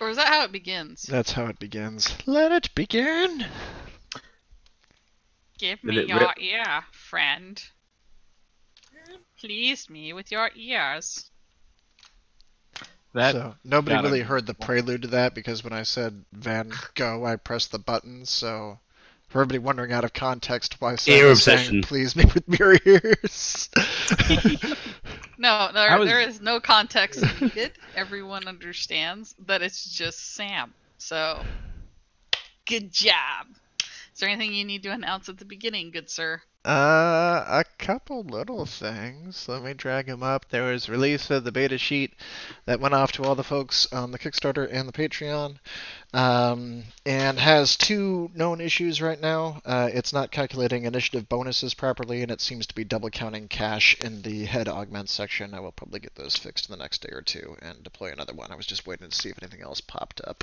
Or is that how it begins? That's how it begins. Let it begin. Give Did me it your rip? ear, friend. Please me with your ears. That So nobody got really a- heard the prelude to that because when I said Van Gogh, I pressed the button. So for everybody wondering out of context why Sam Ear was saying, obsession. "Please me with your ears." No, I was- there is no context needed. Everyone understands that it's just Sam. So, good job. Is there anything you need to announce at the beginning, good sir? A couple little things. Let me drag him up. There was release of the beta sheet that went off to all the folks on the Kickstarter and the Patreon, and has two known issues right now. It's not calculating initiative bonuses properly, and it seems to be double counting cash in the head augment section. I will probably get those fixed in the next day or two and deploy another one. I was just waiting to see if anything else popped up.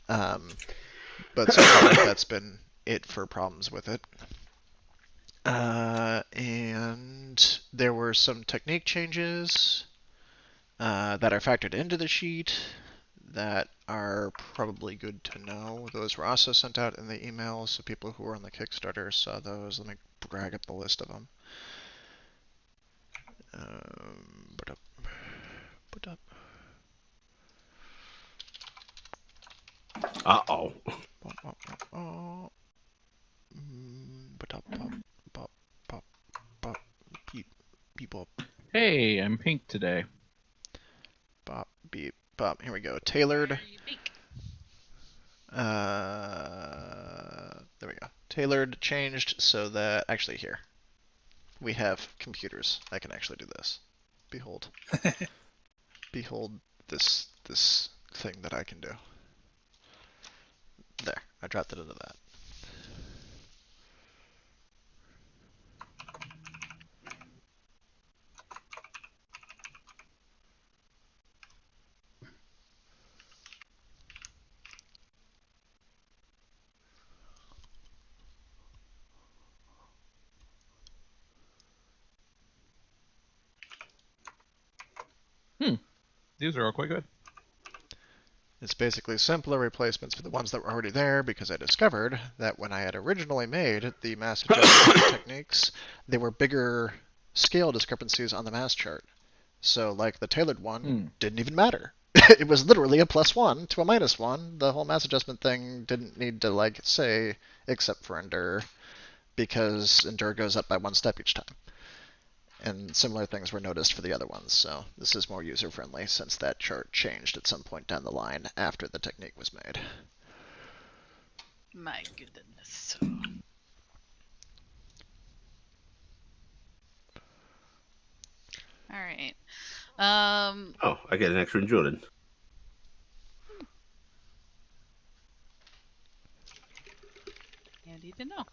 But so far, that's been it for problems with it. And there were some technique changes that are factored into the sheet that are probably good to know. Those were also sent out in the email, so people who were on the Kickstarter saw those. Let me drag up the list of them. Put up. Uh-oh. Beep, bop. Hey, I'm pink today. Bop, beep, bop. Here we go. Tailored. Where are you pink? There we go. Tailored changed so that actually here we have computers. I can actually do this. Behold. Behold this thing that I can do. There. I dropped it into that. These are all quite good. It's basically simpler replacements for the ones that were already there because I discovered that when I had originally made the mass adjustment techniques, they were bigger scale discrepancies on the mass chart. So, like the tailored one didn't even matter. It was literally a +1 to a -1. The whole mass adjustment thing didn't need to, like, say, except for Endure, because Endure goes up by 1 step each time. And similar things were noticed for the other ones, so this is more user-friendly since that chart changed at some point down the line after the technique was made. My goodness. All right. Oh, I get an extra in Jordan. Handy to know.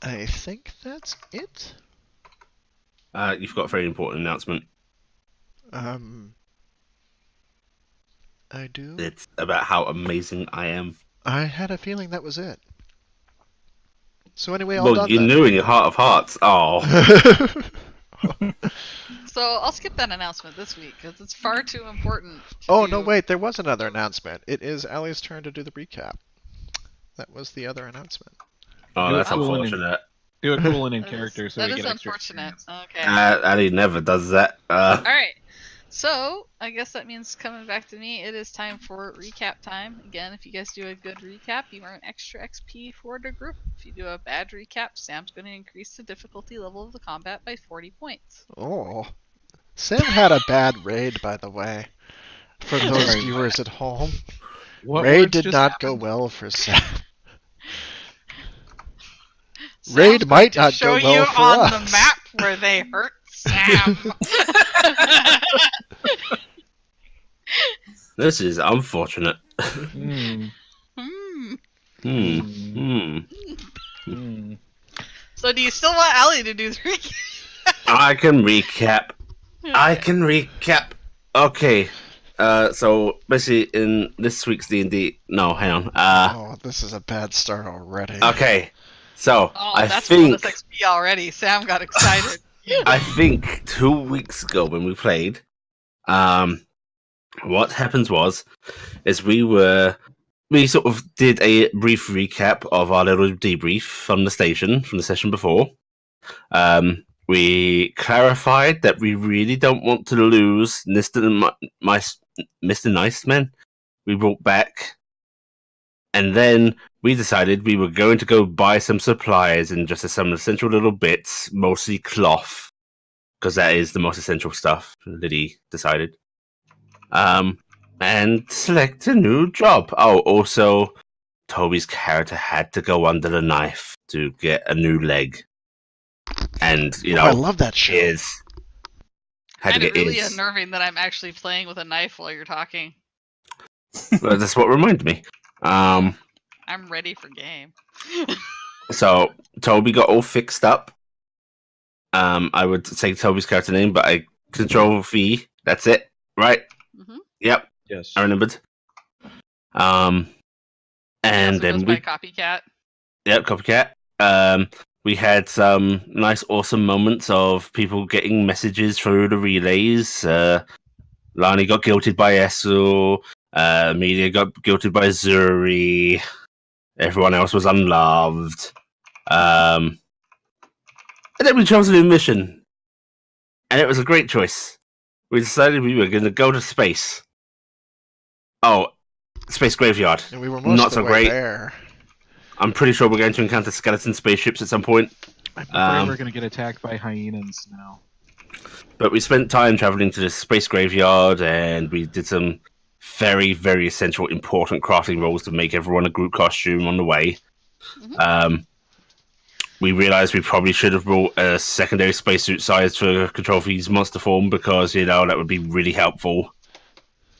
I think that's it. You've got a very important announcement. I do. It's about how amazing I am. I had a feeling that was it. So anyway, all Well, done you then. knew in your heart of hearts. Oh. So I'll skip that announcement this week because it's far too important. Oh, no, wait, there was another announcement. It is Allie's turn to do the recap. That was the other announcement. Oh, Do that's it cool and unfortunate. Do it cool and in character so that we is get extra. unfortunate. Okay. Ali never does that. All right. So I guess that means coming back to me. It is time for recap time. Again, if you guys do a good recap, you earn extra XP for the group. If you do a bad recap, Sam's going to increase the difficulty level of the combat by 40 points. Oh. Sam had a bad raid, by the way. For those viewers at home. Raid did not go well for Sam. Raid might not go well for us. Show you on the map where they hurt Sam. This is unfortunate. So do you still want Allie to do the recap? I can recap. Okay. So basically in this week's D&D... No, hang on. Oh, this is a bad start already. Okay. So, Oh, I that's think... bonus XP already. Sam got excited. I think 2 weeks ago when we played, what happened is we sort of did a brief recap of our little debrief from the station, from the session before. We clarified that we really don't want to lose Mr. Nice Man. We brought back, and then we decided we were going to go buy some supplies and just some essential little bits, mostly cloth, because that is the most essential stuff. Liddy decided. And select a new job. Oh, also, Toby's character had to go under the knife to get a new leg. And, I love that show. Had to And get really his. unnerving that I'm actually playing with a knife while you're talking. Well, that's what reminded me. I'm ready for game. So Toby got all fixed up. I would say Toby's character name, but I control V. That's it, right? Mm-hmm. Yep, Yes. I remembered. And then by Copycat. Yep, copycat. We had some nice, awesome moments of people getting messages through the relays. Lani got guilted by Esu. Amelia got guilted by Zuri. Everyone else was unloved. And then we chose a new mission. And it was a great choice. We decided we were going to go to space. Oh, space graveyard. And we were most Not of the so way great. there. I'm pretty sure we're going to encounter skeleton spaceships at some point. I'm afraid we're going to get attacked by hyenas now. But we spent time traveling to the space graveyard, and we did some very, very essential, important crafting rolls to make everyone a group costume on the way. Mm-hmm. We realized we probably should have brought a secondary spacesuit size for Control V's monster form because, that would be really helpful.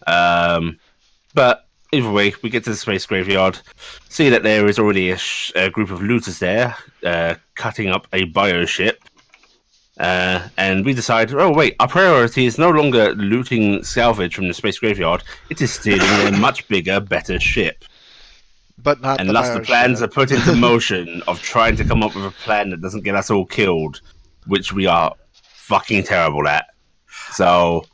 But either way, we get to the space graveyard, see that there is already a group of looters there, cutting up a bioship. And we decide, oh wait, our priority is no longer looting salvage from the space graveyard, it is stealing a much bigger, better ship. But not And the thus the bioship. plans are put into motion of trying to come up with a plan that doesn't get us all killed, which we are fucking terrible at. So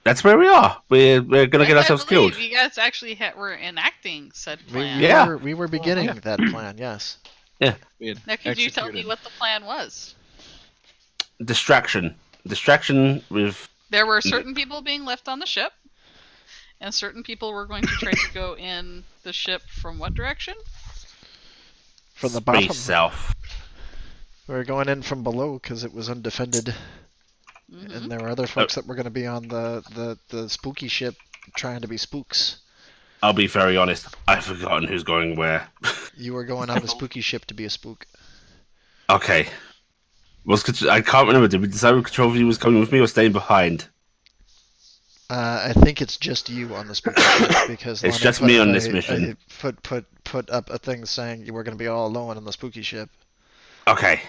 that's where we are. We're gonna get ourselves killed. You guys actually were enacting said We plan. we were beginning that plan, yes. Now, could you tell me what the plan was? Distraction with There were certain people being left on the ship, and certain people were going to try to go in the ship from what direction? From the space bottom. south. We were going in from below because it was undefended. Mm-hmm. And there were other folks that were going to be on the spooky ship trying to be spooks. I'll be very honest, I've forgotten who's going where. You were going on the spooky ship to be a spook. Okay. I can't remember. Did we decide if Control V was coming with me or staying behind? I think it's just you on the spooky ship because It's Lana just put me up on this mission. Put up a thing saying you were going to be all alone on the spooky ship. Okay.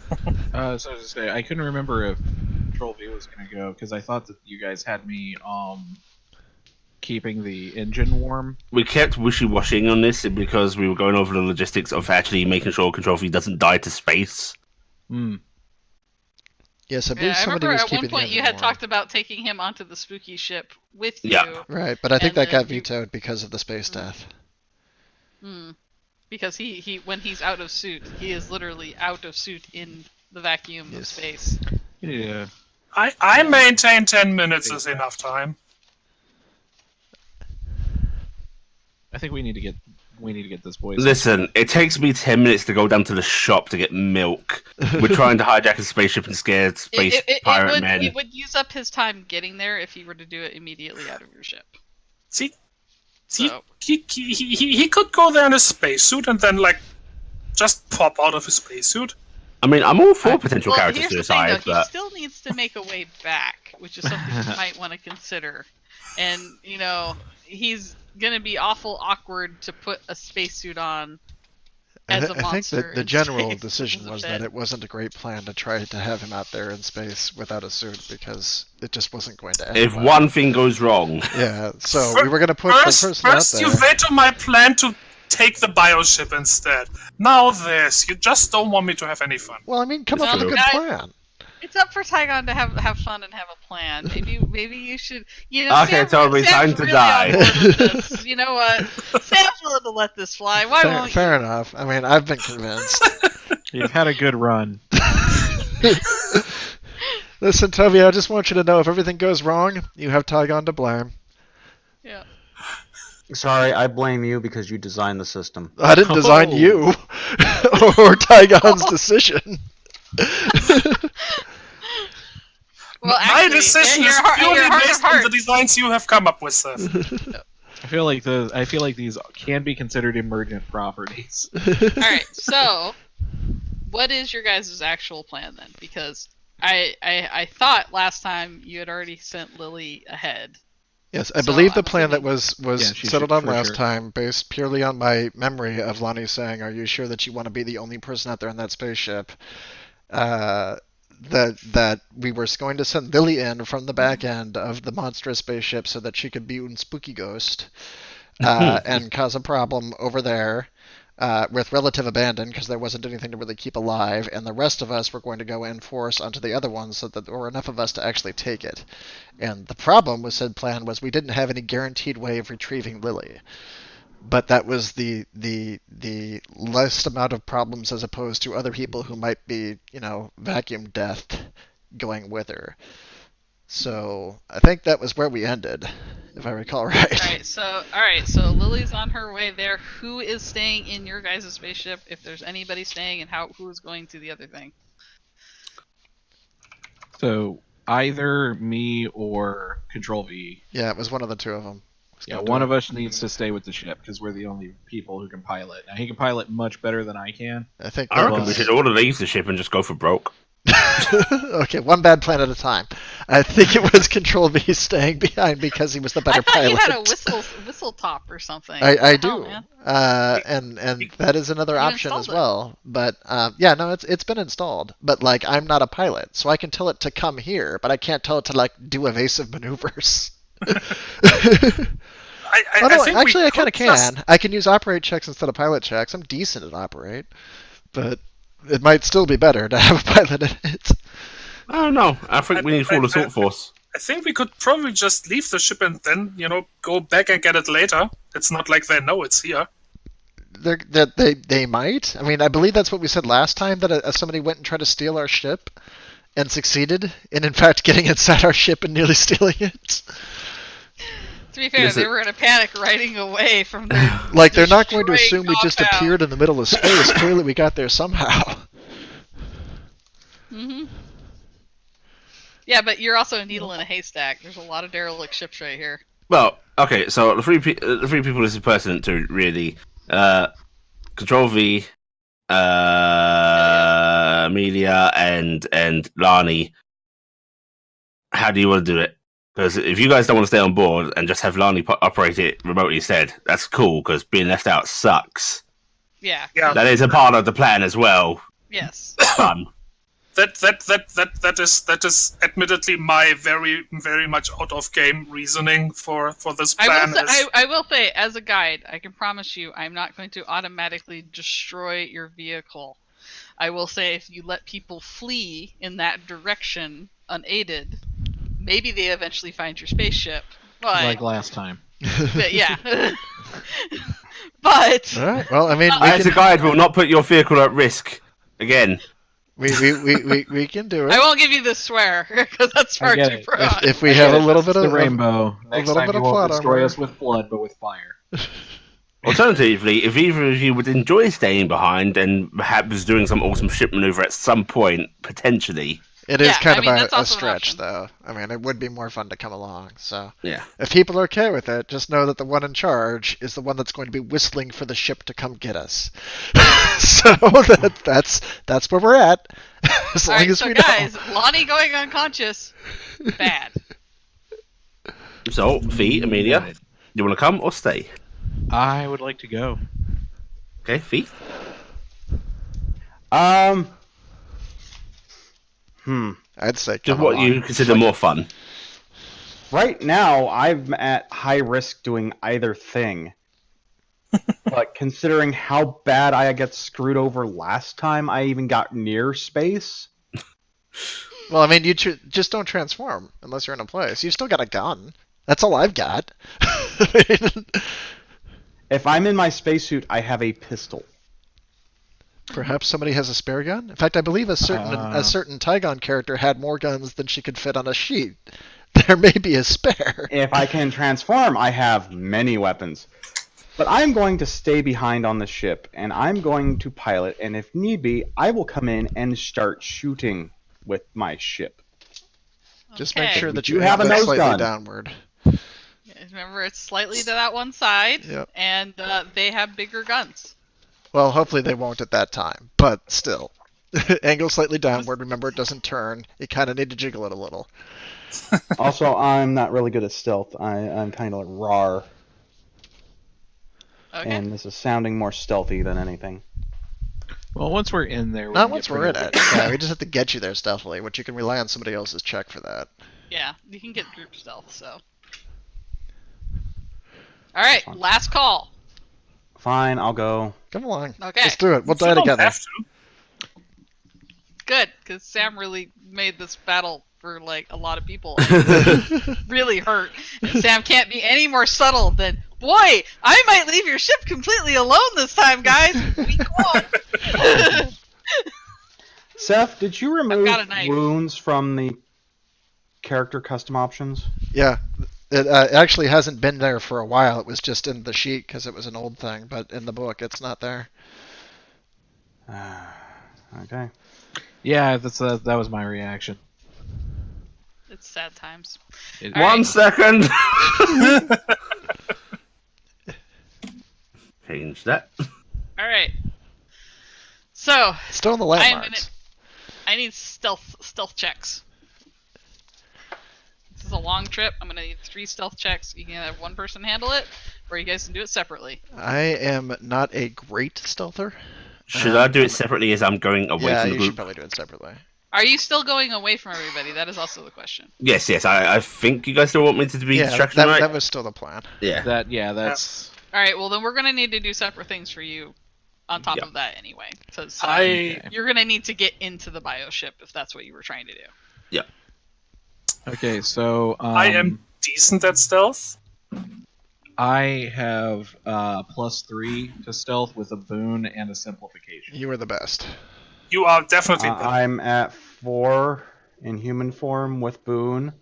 So I was to say, I couldn't remember if Control V was going to go because I thought that you guys had me keeping the engine warm. We kept wishy-washying on this because we were going over the logistics of actually making sure Control V doesn't die to space. Hmm. Yes, I believe I somebody remember was at one keeping point him you had warm. talked about taking him onto the spooky ship with you. Yeah. Right, but I think And that got then you- vetoed because of the space death. Because he when he's out of suit, he is literally out of suit in the vacuum of Yes. space. Yeah. I maintain 10 minutes is enough time. I think we need to get this boys. Listen, it takes me 10 minutes to go down to the shop to get milk. We're trying to hijack a spaceship and scare space pirate men. It would use up his time getting there if he were to do it immediately out of your ship. See, So- he could go there in a spacesuit and then just pop out of his spacesuit. I mean, I'm all for potential Well, characters here's to the thing, decide, though. He but still needs to make a way back, which is something you might want to consider. And, he's going to be awful awkward to put a spacesuit on as a I think monster that the in general space decision as a was fit. that it wasn't a great plan to try to have him out there in space without a suit because it just wasn't going to end. if well. one thing goes wrong, Yeah, so we were going to put the person First out you there. veto my plan to take the bioship instead. Now this. You just don't want me to have any fun. Well, I mean, come up with a Well, good I- plan. It's up for Tygon to have fun and have a plan. Maybe you should. Okay, Toby, time Sam's to really die. on board with this. You know what? Sam's willing to let this fly. Why won't Fair you? enough. I mean, I've been convinced. You've had a good run. Listen, Toby, I just want you to know if everything goes wrong, you have Tygon to blame. Yeah. Sorry, I blame you because you designed the system. I didn't design Oh. you or Tygon's decision. Well, My actually, decision in is your heart, in purely your heart based of on the hearts, designs you have come up with, Seth. I feel like these can be considered emergent properties. All right. So, what is your guys' actual plan then? Because I thought last time you had already sent Lily ahead. Yes, I So, believe the I'm plan that assuming- was Yeah, she settled should, on for last sure. time, based purely on my memory of Lonnie saying, "Are you sure that you want to be the only person out there in that spaceship?" That we were going to send Lily in from the back end of the monstrous spaceship so that she could be un spooky ghost and cause a problem over there with relative abandon because there wasn't anything to really keep alive, and the rest of us were going to go in force onto the other ones so that there were enough of us to actually take it. And the problem with said plan was we didn't have any guaranteed way of retrieving Lily. But that was the least amount of problems as opposed to other people who might be, vacuum deathed going with her. So I think that was where we ended, if I recall right. All right. So Lily's on her way there. Who is staying in your guys' spaceship? If there's anybody staying, and who is going to the other thing? So either me or Control V. Yeah, it was one of the two of them. Yeah, one of us needs to stay with the ship because we're the only people who can pilot. Now he can pilot much better than I can. I think I that reckon we was... should all leave the ship and just go for broke. Okay, one bad plan at a time. I think it was Control V staying behind because he was the better I thought pilot. you had a whistle top or something. I What the do, hell, man? and that is another You option as installed it. well. But yeah, no, it's been installed. But like, I'm not a pilot, so I can tell it to come here, but I can't tell it to like do evasive maneuvers. I think Actually, we I kind of could just- can. I can use operate checks instead of pilot checks. I'm decent at operate, but it might still be better to have a pilot in it. I don't know. I think we need full assault force. I think we could probably just leave the ship and then, go back and get it later. It's not like they know it's here. They might. I mean, I believe that's what we said last time, that somebody went and tried to steal our ship and succeeded in fact getting inside our ship and nearly stealing it. To be fair, Yes, they it- were in a panic riding away from their. Like, they're not going to destroyed assume we just compound. appeared in the middle of space. Clearly, we got there somehow. Mm-hmm. Yeah, but you're also a needle in a haystack. There's a lot of derelict ships right here. Well, okay, so the three people this is pertinent to really Control V, Amelia, and Lani. How do you want to do it? Because if you guys don't want to stay on board and just have Lani operate it remotely instead, that's cool. Because being left out sucks. Yeah. Yeah, That is a part of the plan as well. Yes. Fun. that is admittedly my very, very much out of game reasoning for this plan. I will say, as a guide, I can promise you, I'm not going to automatically destroy your vehicle. I will say, if you let people flee in that direction unaided, maybe they eventually find your spaceship. But, Like last time. but yeah. But All right. Well, I mean, As a guide, will not put your vehicle at risk again. we can do I it won't give you the swear because that's far get too it. broad. if we have a little bit the of rainbow. Next little time bit you of won't plot destroy armor. us with blood, but with fire. Alternatively, if either of you would enjoy staying behind and perhaps doing some awesome ship maneuver at some point, potentially. It is Yeah, kind I mean, of that's a also an stretch, option. though. I mean, it would be more fun to come along. So, Yeah. if people are okay with it, just know that the one in charge is the one that's going to be whistling for the ship to come get us. So that's where we're at. As long Alright, as so we know. guys, Lonnie going unconscious, bad. So, Fee, Amelia, you want to come or stay? I would like to go. Okay, Fee? I'd say Just come what along. you consider more fun. Right now, I'm at high risk doing either thing. But considering how bad I got screwed over last time I even got near space, Well, I mean, you just don't transform unless you're in a place. You still got a gun. That's all I've got. If I'm in my spacesuit, I have a pistol. Perhaps somebody has a spare gun. In fact, I believe a certain Tygon character had more guns than she could fit on a sheet. There may be a spare. If I can transform, I have many weapons. But I'm going to stay behind on the ship, and I'm going to pilot, and if need be, I will come in and start shooting with my ship. Just make sure that You you have aim a that nose slightly gun. downward. Remember, it's slightly to that one side, Yep. and they have bigger guns. Well, hopefully they won't at that time, but still. Angle slightly downward. Remember, it doesn't turn. You kind of need to jiggle it a little. Also, I'm not really good at stealth. I'm kind of like rawr, Okay. and this is sounding more stealthy than anything. Well, once we're in there, Not once we're in it. Yeah, we just have to get you there stealthily, which you can rely on somebody else's check for that. Yeah, you can get group stealth, so. Alright, Fine. last call. Fine, I'll go. Come along. Okay. Let's do it. We'll You die don't together. have to. Good, because Sam really made this battle for, like, a lot of people. Really hurt. And Sam can't be any more subtle than, boy, I might leave your ship completely alone this time, guys. Week one. Seth, did you remove got a knife. wounds from the character custom options? Yeah. It actually hasn't been there for a while. It was just in the sheet because it was an old thing, but in the book it's not there. Okay. Yeah, that was my reaction. It's sad times. It- All right. 1 second. Change that. Alright. So, Still in the landmarks. I need stealth checks. This is a long trip. I'm gonna need 3 stealth checks. You can have one person handle it, or you guys can do it separately. I am not a great stealther. Should I do it separately as I'm going away Yeah, from the you should group? probably do it separately. Are you still going away from everybody? That is also the question. Yes. I think you guys still want me to be Yeah, distraction, that, right? that was still the plan. Yeah. That's Alright, well then we're gonna need to do separate things for you on top Yeah. of that anyway. So you're gonna need to get into the bioship if that's what you were trying to do. okay. So I am decent at stealth. I have +3 to stealth with a boon and a simplification. You were the best. You are definitely better. I'm at 4 in human form with boon.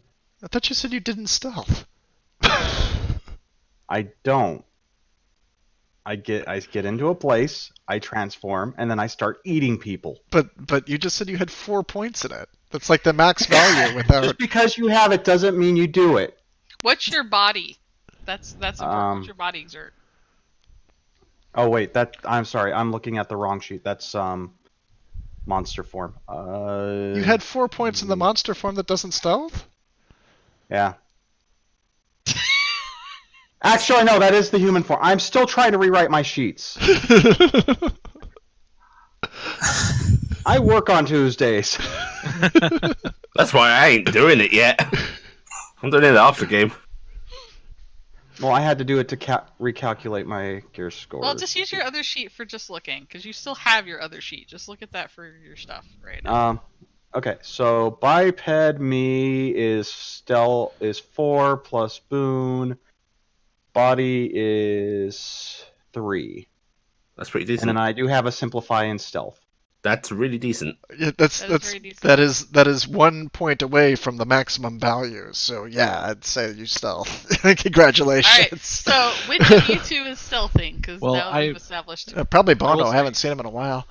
I thought you said you didn't stealth. I don't. I get into a place, I transform, and then I start eating people. But you just said you had 4 points in it. That's like the max value without. Just because you have it doesn't mean you do it. What's your body? That's important. What's your body exert? Oh wait, I'm sorry, I'm looking at the wrong sheet. That's monster form. You had 4 points in the monster form that doesn't stealth? Yeah. Actually, no, that is the human form. I'm still trying to rewrite my sheets. I work on Tuesdays. That's why I ain't doing it yet. I'm doing it after game. Well, I had to do it to recalculate my gear score. Well, just use your other sheet for just looking, because you still have your other sheet. Just look at that for your stuff right now. Okay, so biped me is 4 plus boon. Body is 3. That's pretty And decent. then I do have a simplify and stealth. That's really decent. Yeah, That is very decent. that is 1 point away from the maximum value. So yeah, I'd say you stealth. Congratulations. Alright, so which of you two is stealthing? Because Well, now we've established Probably Bono. will I haven't seen him in a while.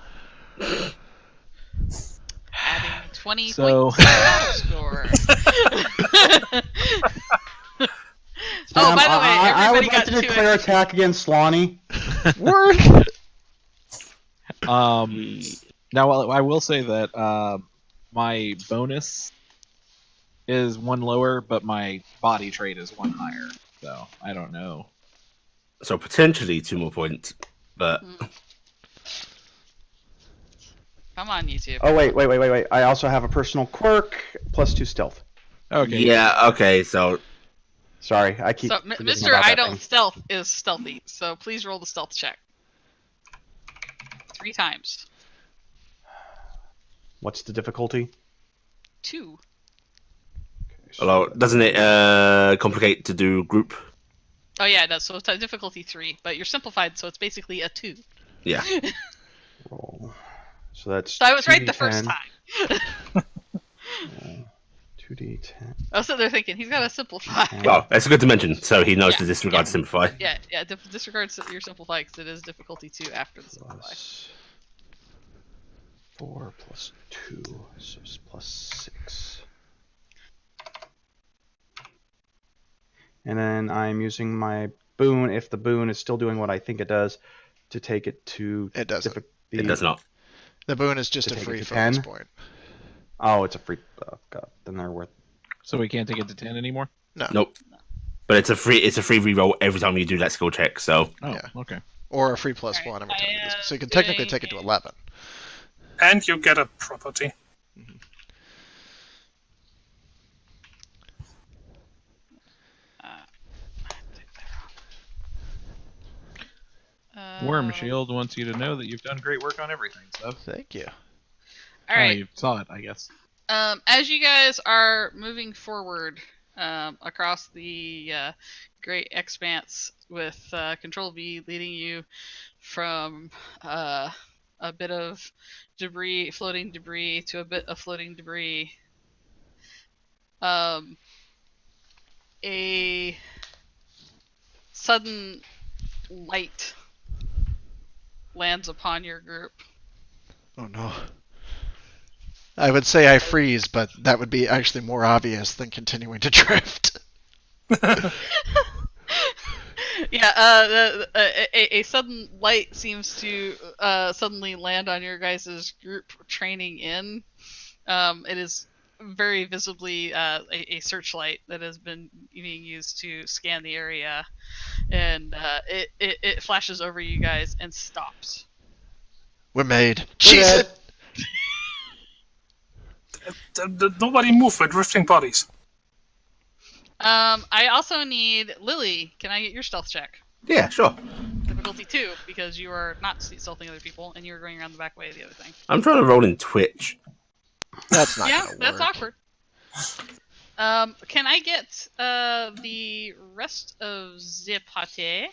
adding 20 So- points to the battle score. Oh, by the way, I would everybody like got to 2 declare XP. attack against Lonnie. Word. Now I will say that my bonus is 1 lower, but my body trait is 1 higher. So I don't know. So potentially 2 more points, but Come on, YouTube. Oh wait. I also have a personal quirk plus 2 stealth. Okay. yeah, okay. So Sorry, I keep. So, forgetting Mr. about I that don't thing. stealth is stealthy, so please roll the stealth check. 3 times. What's the difficulty? 2. Although, doesn't it complicate to do group? Oh yeah, it does. So it's a difficulty 3, but you're simplified, so it's basically a 2. Yeah. Roll. So that's So I was right the 2d10. first time. Roll 2d10. I was sitting there thinking he's got to simplify. Well, that's good to mention, so he knows Yeah, to disregard yeah. simplify. Yeah. Disregard your simplify because it is difficulty 2 after the simplify. Plus 4 plus 2, so it's plus 6. And then I'm using my boon, if the boon is still doing what I think it does, to take it to... It doesn't. It does not. The boon is just To a take it free to focus 10? point. Oh, it's a free... Oh, God. Then they're worth... So we can't take it to 10 anymore? No. Nope. But it's a free reroll every time you do that skill check. So Oh, Yeah. okay. Or a free plus Alright, 1 every time you do I this. am So you can technically doing take it to a- 11. And you get a property. Worm Shield wants you to know that you've done great work on everything, so. Thank you. All right. You saw it, I guess. As you guys are moving forward across the great expanse with Control V leading you from a bit of debris, floating debris, to a bit of floating debris, a sudden light lands upon your group. Oh no. I would say I freeze, but that would be actually more obvious than continuing to drift. Yeah, a sudden light seems to suddenly land on your guys' group training in. It is very visibly a searchlight that has been being used to scan the area, and it flashes over you guys and stops. We're made. Jesus! Nobody move. We're drifting bodies. I also need Lily. Can I get your stealth check? yeah, sure. Difficulty 2, because you are not stealthing other people, and you are going around the back way of the other thing. I'm trying to roll in Twitch. That's not Yeah, gonna that's work. awkward. Can I get the rest of the party?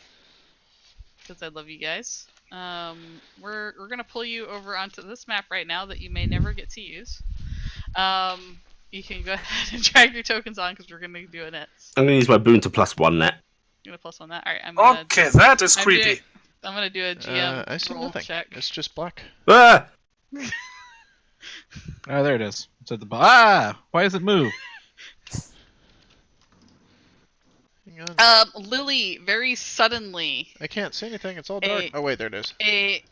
Because I love you guys. We're gonna pull you over onto this map right now that you may never get to use. You can go ahead and drag your tokens on because we're gonna do it. I'm going to use my boon to +1 net. You're gonna +1 that. All right, I'm gonna. Okay, that is I'm creepy. I'm gonna do a GM I see roll nothing. check. It's just black. Ah! Oh, there it is. It's at the bottom. Why does it move? Hang on. Lily, very suddenly, I can't see anything. It's all dark. a- Oh wait, there it is. a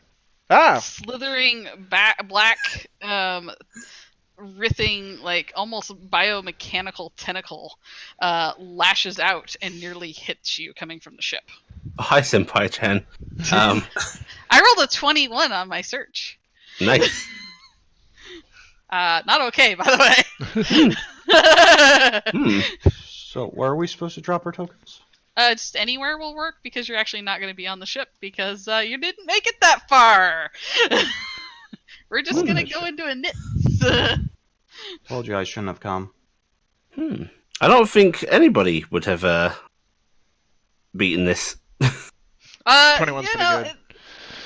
Ah! slithering black writhing, like almost biomechanical tentacle lashes out and nearly hits you coming from the ship. Hi, Senpai Chan. I rolled a 21 on my search. Nice. Not okay, by the way. Hmm. So where are we supposed to drop our tokens? Just anywhere will work because you're actually not going to be on the ship because you didn't make it that far. We're just going to go into a nits. Told you I shouldn't have come. I don't think anybody would have beaten this. 21's you pretty know,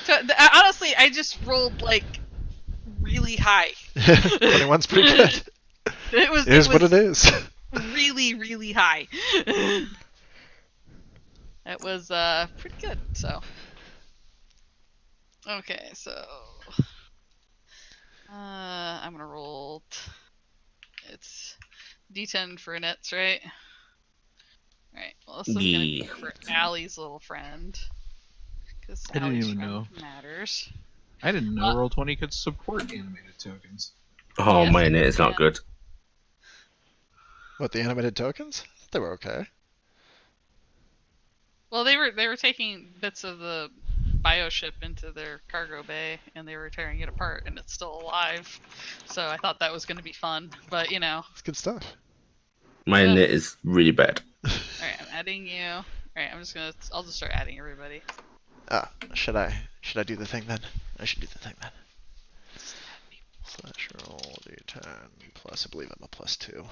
good. honestly, I just rolled like really high. 21's pretty good. It was. It is what it is. Really, really high. It was pretty good. So. Okay, so. I'm gonna roll. It's D10 for nets, right? Right. Well, this is gonna be Yeah. for Allie's little friend. Because I didn't Allie's even friend know. matters. I didn't know Roll20 could support animated tokens. Oh, Yes, man, it's not yeah. good. What, the animated tokens? They were okay. Well, they were taking bits of the bioship into their cargo bay, and they were tearing it apart, and it's still alive. So I thought that was going to be fun, but you know. It's good stuff. My Yeah. net is really bad. All right, I'm adding you. All right, I'll just start adding everybody. Ah, should I do the thing then? I should do the thing then. Just add people. Slash roll d10 plus, I believe I'm a +2.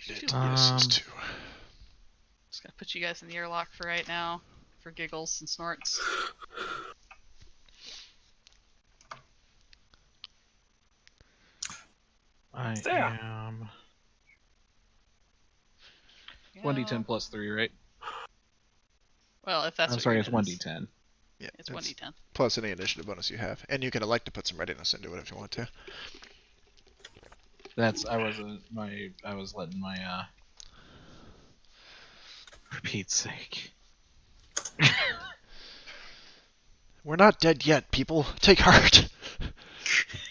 Yes, it's 2. Just gonna put you guys in the airlock for right now, for giggles and snorts. I There. am You 1d10 know, plus 3, right? Well, if that's I'm what sorry, your it's unit is. 1d10. Yeah, It's 1d10. plus any initiative bonus you have, and you can elect to put some readiness into it if you want to. That's I was letting my for Pete's sake. We're not dead yet, people. Take heart.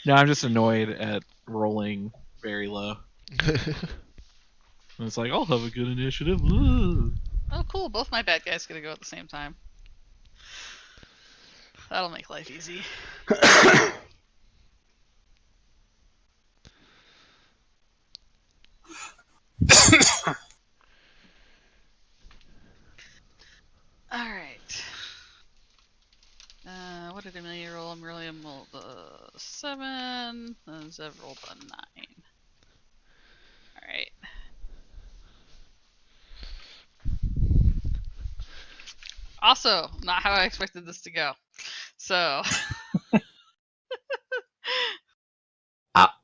No, I'm just annoyed at rolling very low. And it's like, I'll have a good initiative. Ugh. Oh, cool. Both my bad guys gonna go at the same time. That'll make life easy. Alright. What did Amelia roll? Amelia rolled a 7, and Zev rolled a 9. Alright. Also, not how I expected this to go. So.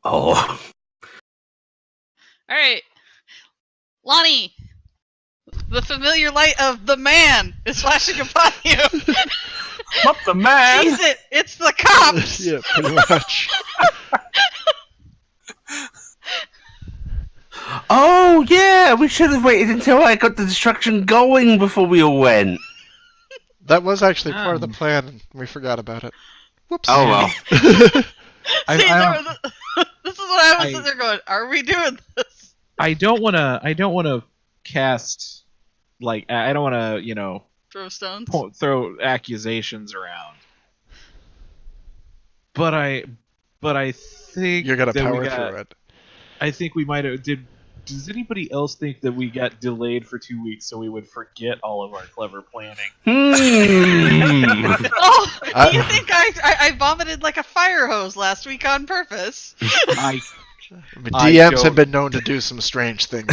Oh. Alright. Lonnie! The familiar light of the man is flashing upon you! Not the man. Seize it! It's the cops! Yeah, pretty much. Oh, yeah, we should have waited until I got the destruction going before we all went. That was actually part of the plan, and we forgot about it. Whoops. Oh, well. See, I this is what I was sitting there going, are we doing this? I don't wanna cast like I don't wanna, Throw stones? throw accusations around. But I think You're gonna that power through it. I think we might have does anybody else think that we got delayed for 2 weeks so we would forget all of our clever planning? Oh, do you think I vomited like a fire hose last week on purpose? I DMs have been known to do some strange things.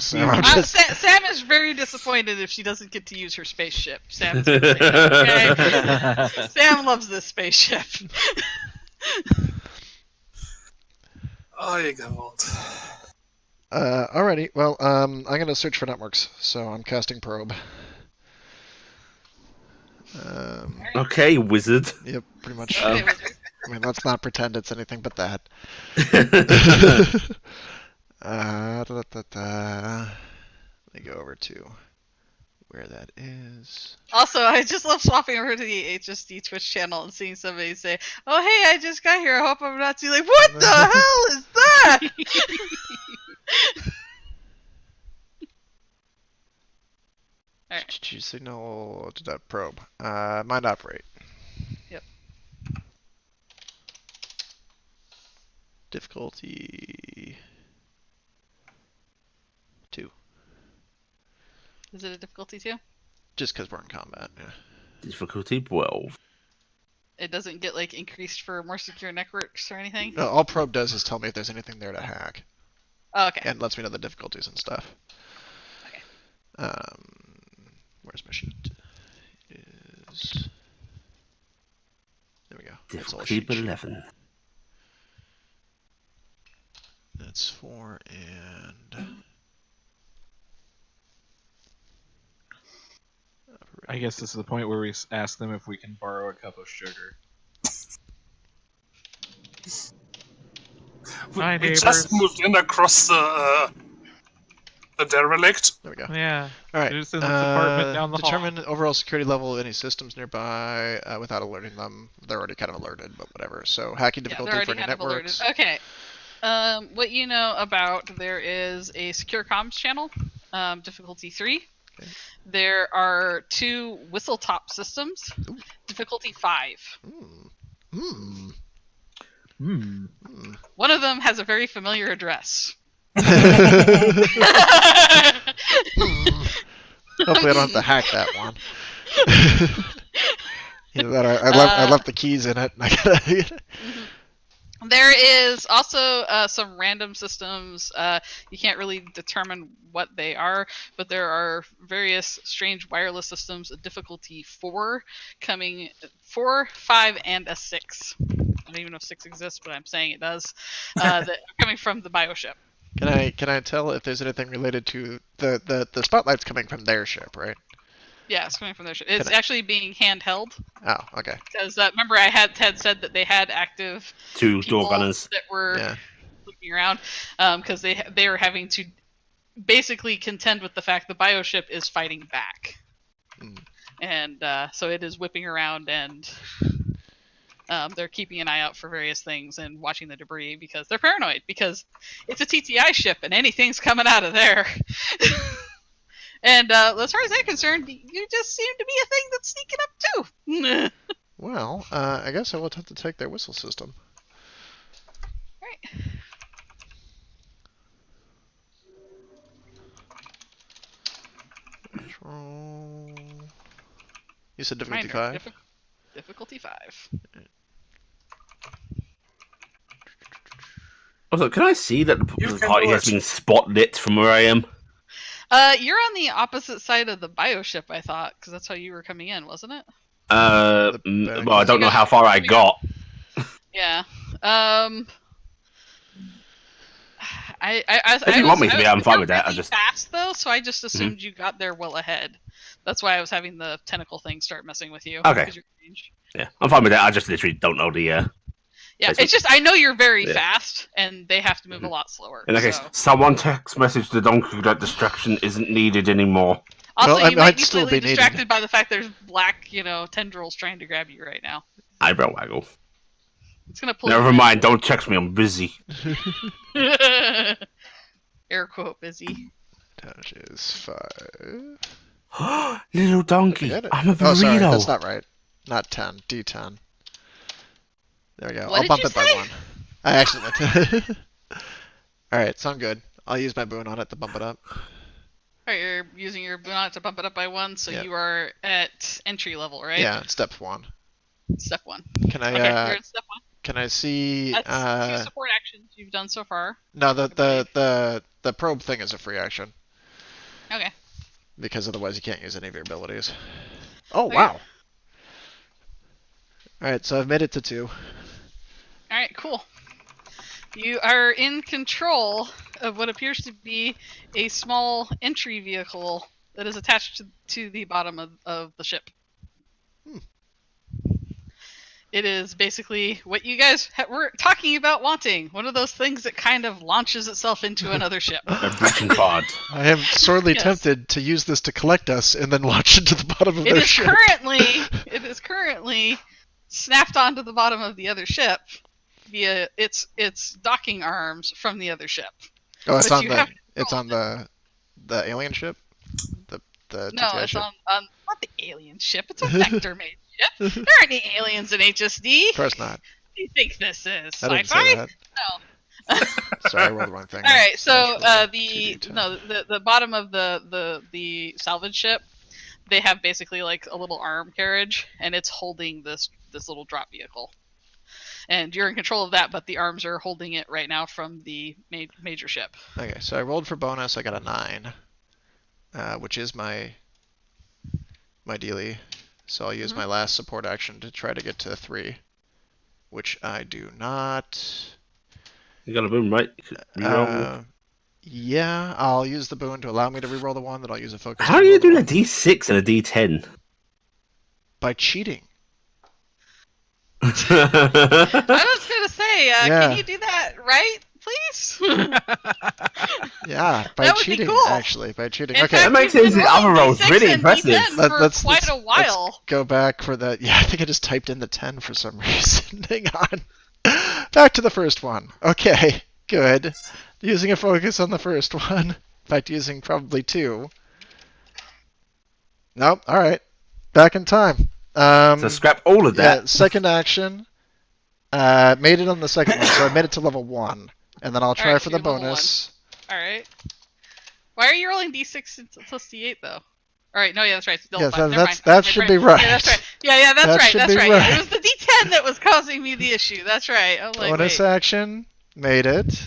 Sam is very disappointed if she doesn't get to use her spaceship. Sam's gonna say that, okay? Sam loves this spaceship. Oh, you God. Alrighty, well, I'm gonna search for networks, so I'm casting probe. Okay, wizard. Yep, pretty much. Okay, wizard. I mean, let's not pretend it's anything but that. Let me go over to where that is. Also, I just love swapping over to the HSD Twitch channel and seeing somebody say, "Oh, hey, I just got here. I hope I'm not too late." What the hell is that? Alright. Did you signal to that probe? Mind operate. Yep. Difficulty 2. Is it a difficulty 2? Just because we're in combat, yeah. Difficulty 12. It doesn't get like increased for more secure networks or anything? No, all probe does is tell me if there's anything there to hack. Oh, okay. And lets me know the difficulties and stuff. Okay. Where's my sheet? It is... There we go. It's all Difficulty sheet. 11. That's 4 and... I guess this is the point where we ask them if we can borrow a cup of sugar. Hi, We neighbors. just moved in across the derelict. There we go. Yeah. Alright. Just in this apartment down the hall. Determine overall security level of any systems nearby without alerting them. They're already kind of alerted, but whatever. So hacking Yeah, difficulty they're for already any kind of alerted. networks. Okay. What you know about, there is a secure comms channel, difficulty 3. Okay. There are 2 whistle top systems, Ooh. difficulty 5. One of them has a very familiar address. Hopefully I don't have to hack that one. Either that or I left the keys in it. And I gotta. Mhm. There is also some random systems. You can't really determine what they are, but there are various strange wireless systems of difficulty 4 coming 4, 5, and a 6. I don't even know if 6 exists, but I'm saying it does. That are coming from the bioship. Can I tell if there's anything related to the spotlight's coming from their ship, right? Yeah, it's coming from their ship. It's Can I- actually being handheld. Oh, okay. Because remember, I had said that they had active 2 people door gunners. that were Yeah. looking around, because they were having to basically contend with the fact the bioship is fighting back, and so it is whipping around, and they're keeping an eye out for various things and watching the debris because they're paranoid because it's a TTI ship and anything's coming out of there. And as far as I'm concerned, you just seem to be a thing that's sneaking up too. Well, I guess I will have to take their whistle system. Right. Control. You said difficulty Reminder, 5? difficulty 5. Also, can I see that You the can party do has it. been spotlit from where I am? You're on the opposite side of the bioship, I thought, because that's how you were coming in, wasn't it? back Well, I don't know how far I got. Yeah. If you want me to be, I'm fine with that. I Really just fast though, so I just assumed you got there well ahead. That's why I was having the tentacle thing start messing with you. Okay. 'cause you're ranged. yeah, I'm fine with that. I just literally don't know the. Yeah, Basement. it's just I know you're very Yeah. fast, and they have to move a lot slower. In that case, so. someone text message the donkey that distraction isn't needed anymore. Also, Well, you I'd might be still slightly be needed. distracted by the fact there's black, tendrils trying to grab you right now. Eyebrow waggle. It's gonna pull. Never you mind. Don't text me. I'm busy. in. Air quote busy. Touch is 5. Little donkey. Forget it. I'm a burrito. Oh, sorry, that's not right. Not 10. D10. There we go. What I'll did bump you it by say? 1. I accidentally. Alright, so I'm good. I'll use my boon on it to bump it up. Alright, you're using your boon on it to bump it up by 1, so Yep. you are at entry level, right? Yeah, step 1. Step 1. Can I Okay, you're at step 1. can I see That's 2 support actions you've done so far. no the probe thing is a free action. Okay. Because otherwise you can't use any of your abilities. Oh Okay. wow. Alright, so I've made it to 2. Alright, cool. You are in control of what appears to be a small entry vehicle that is attached to the bottom of the ship. It is basically what you guys were talking about wanting. One of those things that kind of launches itself into another ship. A breaching pod. I am sorely Yes. tempted to use this to collect us and then launch into the bottom of It their is ship. currently snapped onto the bottom of the other ship via its docking arms from the other ship. Oh, it's but on you the have to it's control on the alien ship. The No, TTI it's ship. on not the alien ship. It's a vector made ship. There aren't any aliens in HSD. Of course not. What do you think this is? I didn't Sci-fi? say that. No. Sorry, I rolled the wrong thing. All right, so Actually, the 2d10. no the bottom of the salvage ship, they have basically like a little arm carriage, and it's holding this little drop vehicle. And you're in control of that, but the arms are holding it right now from the major ship. Okay, so I rolled for bonus. I got a 9, which is my dealie. So I'll use my last support action to try to get to 3, which I do not. You got a boom, right? Yeah, I'll use the boon to allow me to reroll the 1. Then I'll use a focus. How to do you reroll do the a 1. D6 and a D10? By cheating. I was gonna say, Yeah. can you do that right, please? Yeah, by That would be cheating, cool. actually. By cheating. In Okay, fact, That makes you've been sense. The other rolling roll's D6 really and impressive. D10 for let's quite a while. go back for the. Yeah, I think I just typed in the 10 for some reason. Hang on. Back to the first one. Okay, good. Using a focus on the first one. In fact, using probably 2. Nope. All right. Back in time. So scrap all of that. Yeah, second action. Made it on the second one, so I made it to level 1. And then I'll try Alright, for so the you're level bonus. All right. Why are you rolling D6 plus D8 though? All right, no, yeah, that's right. Still Yes, 5. Never mind. that should be right. Yeah, that's right. Yeah, that's That right. should That's be right. right. It was the D10 that was causing me the issue. That's right. I'm like, Bonus wait. action, made it.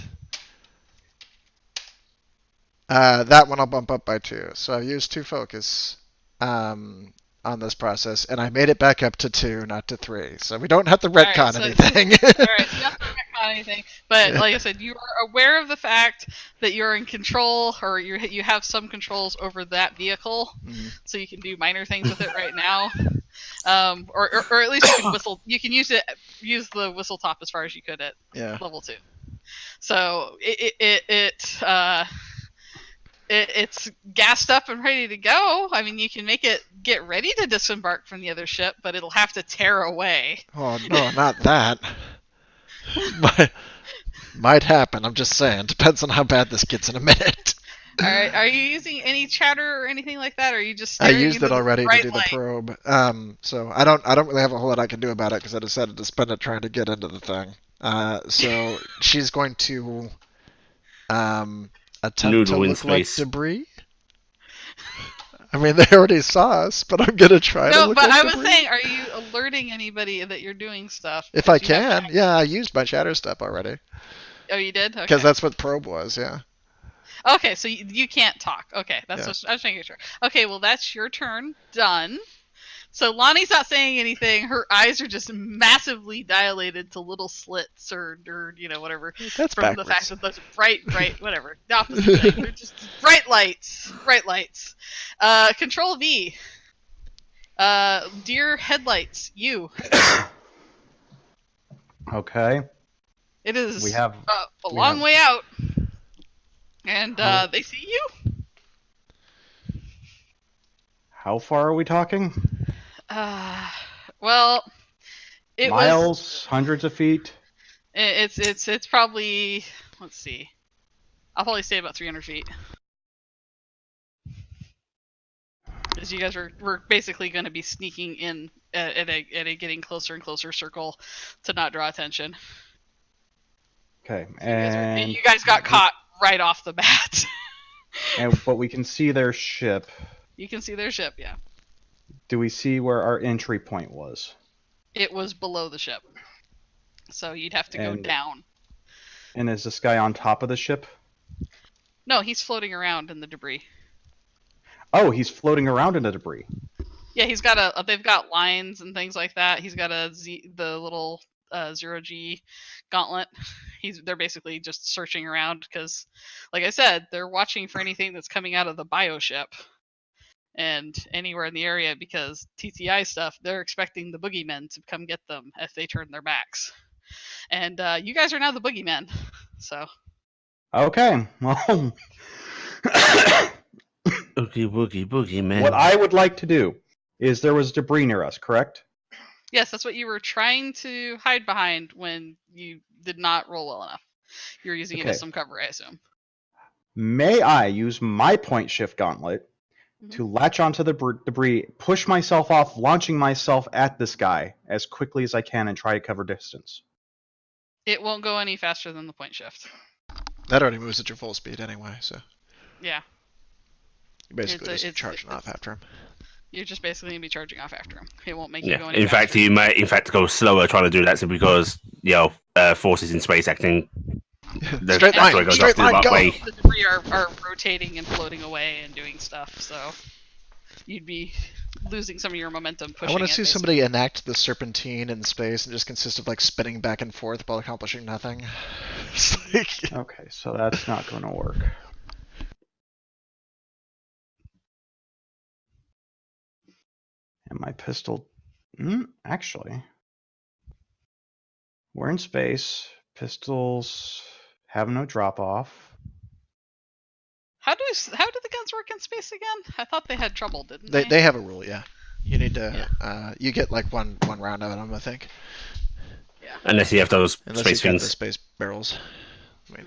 That one I'll bump up by 2. So I've used 2 focus on this process, and I made it back up to 2, not to 3. So we don't have to retcon Alright, so- anything. Alright, so you don't have to retcon anything. But like I said, you are aware of the fact that you're in control, or you have some controls over that vehicle, Mhm. so you can do minor things with it right now. Or at least you can whistle. You can use the whistle top as far as you could at Yeah. level 2. So it's gassed up and ready to go. I mean, you can make it get ready to disembark from the other ship, but it'll have to tear away. Oh no, not that. Might happen. I'm just saying. Depends on how bad this gets in a minute. All right, are you using any chatter or anything like that, or are you just I staring used into it the already to bright do the light? probe. So I don't really have a whole lot I can do about it because I decided to spend it trying to get into the thing. So she's going to attempt Noodle to in look like space. debris. I mean, they already saw us, but I'm gonna try to No, look but like I debris. was saying, are you alerting anybody that you're doing stuff? If I 'Cause you have can, yeah, I used my shatter step already Oh, you did? Okay. because that's what probe was. Yeah. Okay, so you can't talk. Okay, that's Yeah. what I was making sure. Okay, well that's your turn. Done. So Lonnie's not saying anything. Her eyes are just massively dilated to little slits, or whatever. That's From backwards. the fact that those bright, whatever, the opposite thing. They're just bright lights. Control V. Deer headlights. You. Okay. It is We have a we long have- way out, and they see you. How far are we talking? Well, it was. Miles, hundreds of feet. It's probably, let's see. I'll probably say about 300 feet. Because you guys were basically going to be sneaking in at a getting closer and closer circle to not draw attention. Okay, And you guys got caught right off the bat. but we can see their ship. You can see their ship, yeah. Do we see where our entry point was? It was below the ship. So you'd have to go And- down. And is this guy on top of the ship? No, he's floating around in the debris. Oh, he's floating around in the debris. Yeah, he's got they've got lines and things like that. He's got the little 0G gauntlet. They're basically just searching around because, like I said, they're watching for anything that's coming out of the bioship and anywhere in the area, because TTI stuff, they're expecting the boogeymen to come get them if they turn their backs. And you guys are now the boogeymen, so. Okay, well, Oogie boogie boogie man. what I would like to do is there was debris near us, correct? Yes, that's what you were trying to hide behind when you did not roll well enough. You were using it as Okay. some cover, I assume. May I use my point shift gauntlet Mhm. to latch onto the debris, push myself off, launching myself at this guy as quickly as I can and try to cover distance? It won't go any faster than the point shift. That already moves at your full speed anyway, so Yeah, you're basically It's- just it's- charging it's- off after him. you're just basically gonna be charging off after him. It won't make you Yeah. go any In fact, faster. you might go slower trying to do that simply because forces in space acting. The Straight line, asteroid goes straight off to the line, right go. way. The debris are rotating and floating away and doing stuff, so you'd be losing some of your momentum pushing I want it, to see basically. somebody enact the serpentine in space and just consist of like spinning back and forth while accomplishing nothing. It's like, Okay, so that's not going to work. And my pistol... actually... We're in space. Pistols have no drop-off. How do the guns work in space again? I thought they had trouble, didn't they? they have a rule, yeah. You need to you get like one round of them, I think. Unless you have those Unless space you've got the fins. space barrels.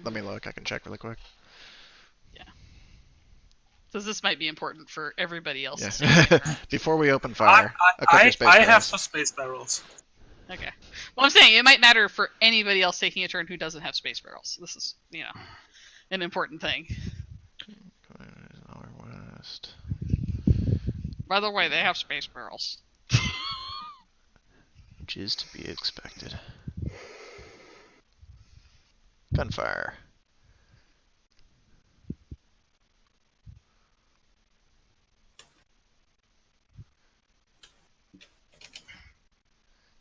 Let me look. I can check really quick. Because this might be important for everybody else. to Yeah. take turn. Before we open fire, equip your I space have barrels. the space barrels. Okay. Well, I'm saying it might matter for anybody else taking a turn who doesn't have space barrels. This is, an important thing. West. By the way, they have space barrels. Which is to be expected. Gunfire.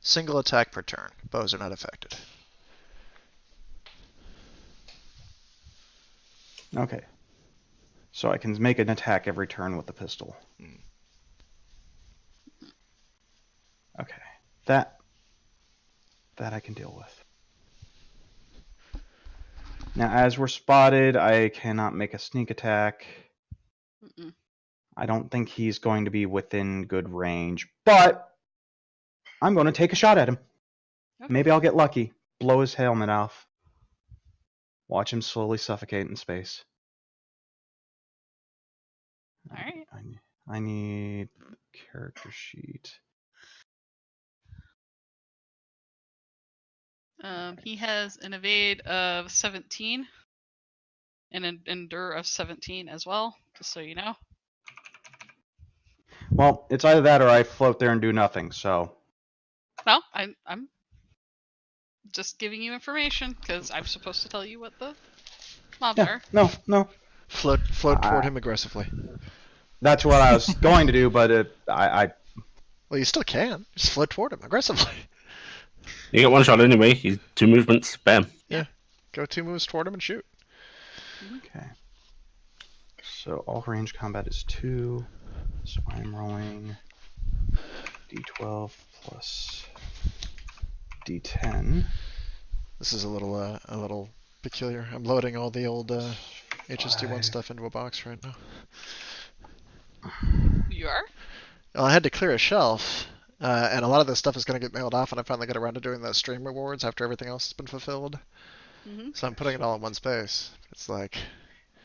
Single attack per turn. Bows are not affected. Okay. So I can make an attack every turn with the pistol. Mm. Okay. That I can deal with. Now, as we're spotted, I cannot make a sneak attack. Mm-mm. I don't think he's going to be within good range, but I'm going to take a shot at him. Okay. Maybe I'll get lucky. Blow his helmet off. Watch him slowly suffocate in space. All right. I need character sheet. He has an evade of 17 and an endure of 17 as well, just so you know. Well, it's either that or I float there and do nothing, so... No, I'm just giving you information because I'm supposed to tell you what the mobs Yeah, are. no. Float toward him aggressively. That's what I was going to do, but I Well, you still can. Just float toward him aggressively. You get one shot anyway. He's 2 movements. Bam. Yeah. Go 2 moves toward him and shoot. Okay. So all range combat is 2. So I'm rolling d12 plus d10. This is a little peculiar. I'm loading all the old HST1 Five. stuff into a box right now. You are? Well, I had to clear a shelf, and a lot of this stuff is going to get mailed off, and I finally got around to doing the stream rewards after everything else has been fulfilled. Mm-hmm. So I'm putting it all in one space. It's like...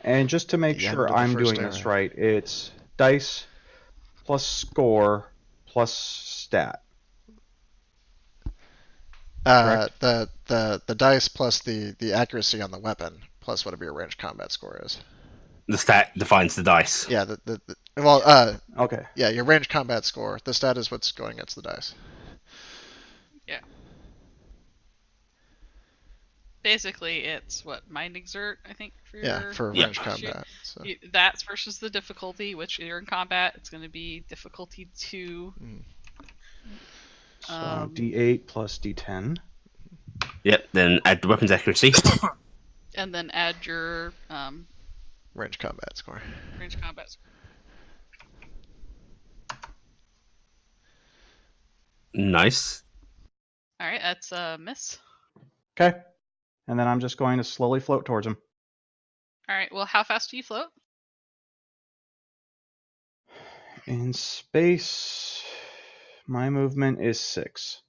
And just to make The end sure of the I'm first doing this era. right, it's dice plus score plus stat. Correct. The dice plus the accuracy on the weapon plus whatever your ranged combat score is. The stat defines the dice. Yeah, Okay. yeah, your ranged combat score. The stat is what's going against the dice. Basically, it's what mind exert, I think, for your Yeah, for Yeah. ranged combat. So. That's versus the difficulty, which you're in combat. It's going to be difficulty 2. So Um, d8 plus d10. Yep. Then add the weapon's accuracy. and then add your Ranged combat score. range combat score. Nice. All right, that's a miss. Okay. And then I'm just going to slowly float towards him. All right, well, how fast do you float? In space, my movement is 6.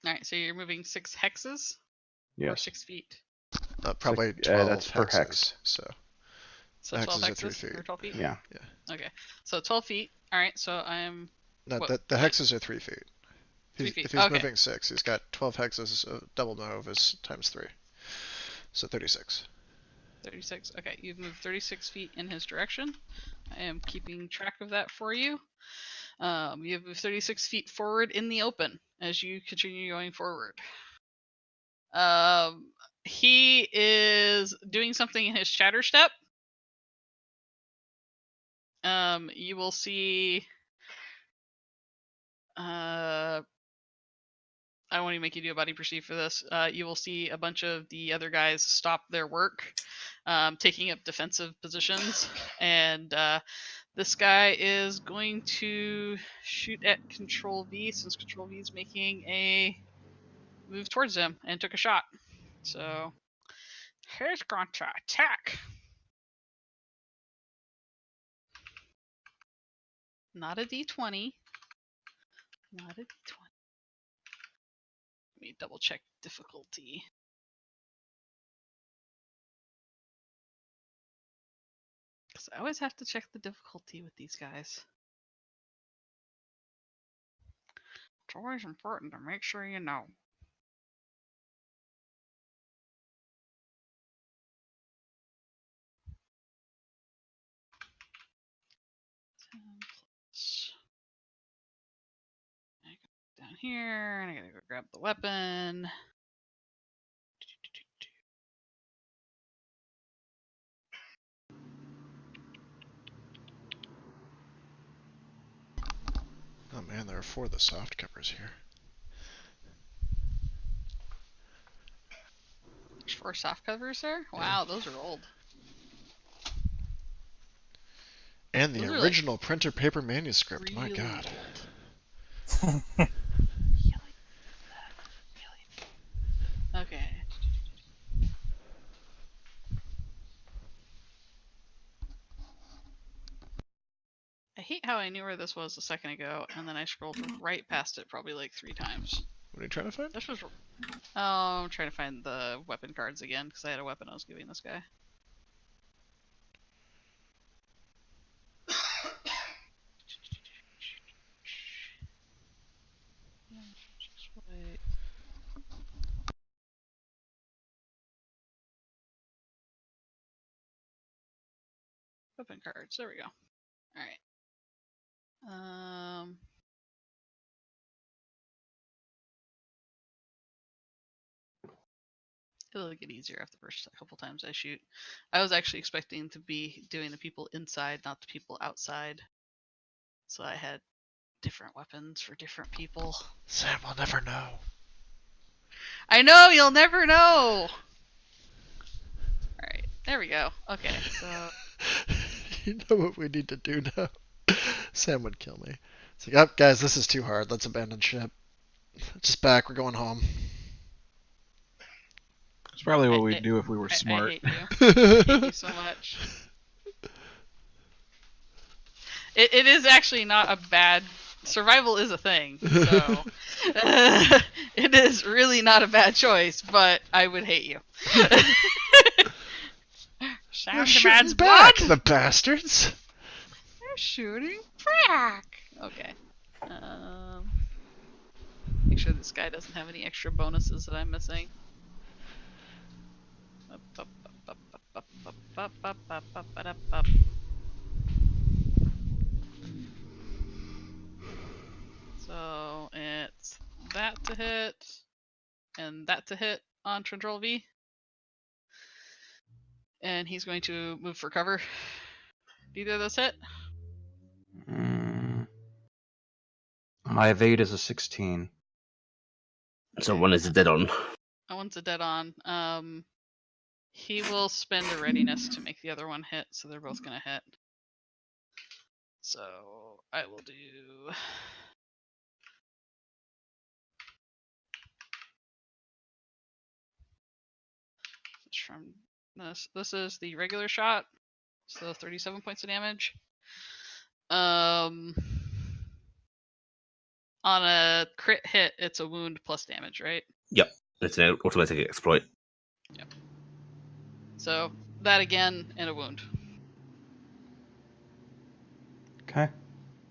All right, so you're moving 6 hexes or Yes. 6 feet. Probably Six- 12 that's per hexes. hex. So So Hexes 12 are 3 hexes feet. or 12 feet? Yeah. Okay, so 12 feet. All right, so I'm no, What- the hexes are 3 feet. 3 feet. If he's Okay. moving 6, he's got 12 hexes. Double move is times 3, so 36. 36. Okay, you've moved 36 feet in his direction. I am keeping track of that for you. You've moved 36 feet forward in the open as you continue going forward. He is doing something in his chatter step. You will see. I won't even make you do a body perceive for this. You will see a bunch of the other guys stop their work, taking up defensive positions, and this guy is going to shoot at Control V since Control V is making a move towards him and took a shot. So he's going to attack. Not a D20. Not a D20. Let me double check difficulty. Because I always have to check the difficulty with these guys. It's always important to make sure you know. here, and I gotta go grab the weapon. Oh man, there are 4 of the soft covers here. There's 4 soft covers there? Wow, those are old. And the Those are, original printer paper manuscript. My really God. old. Okay. I hate how I knew where this was a second ago, and then I scrolled right past it probably like 3 times. What are you trying to find? This was... Oh, I'm trying to find the weapon cards again, because I had a weapon I was giving this guy. Just wait. Weapon cards, there we go. Alright. It'll get easier after the first couple times I shoot. I was actually expecting to be doing the people inside, not the people outside. So I had different weapons for different people. Sam will never know. I know, you'll never know! Alright, there we go. Okay, so... You know what we need to do now? Sam would kill me. It's like, oh, guys, this is too hard. Let's abandon ship. Just back. We're going home. It's probably what we'd do if we were smart. I hate you. I hate you so much. It is actually not a bad... Survival is a thing, so... it is really not a bad choice, but I would hate you. They're shooting back, the bastards! They're shooting back! Okay. Make sure this guy doesn't have any extra bonuses that I'm missing. So it's that to hit, and that to hit on Control V. And he's going to move for cover. Do either of those hit? My evade is a 16. So one is a dead on. That one's a dead on. He will spend a readiness to make the other one hit, so they're both gonna hit. So I will do... From this. This is the regular shot, so 37 points of damage. On a crit hit, it's a wound plus damage, right? Yep, it's an automatic exploit. Yep. So that again, and a wound. Okay.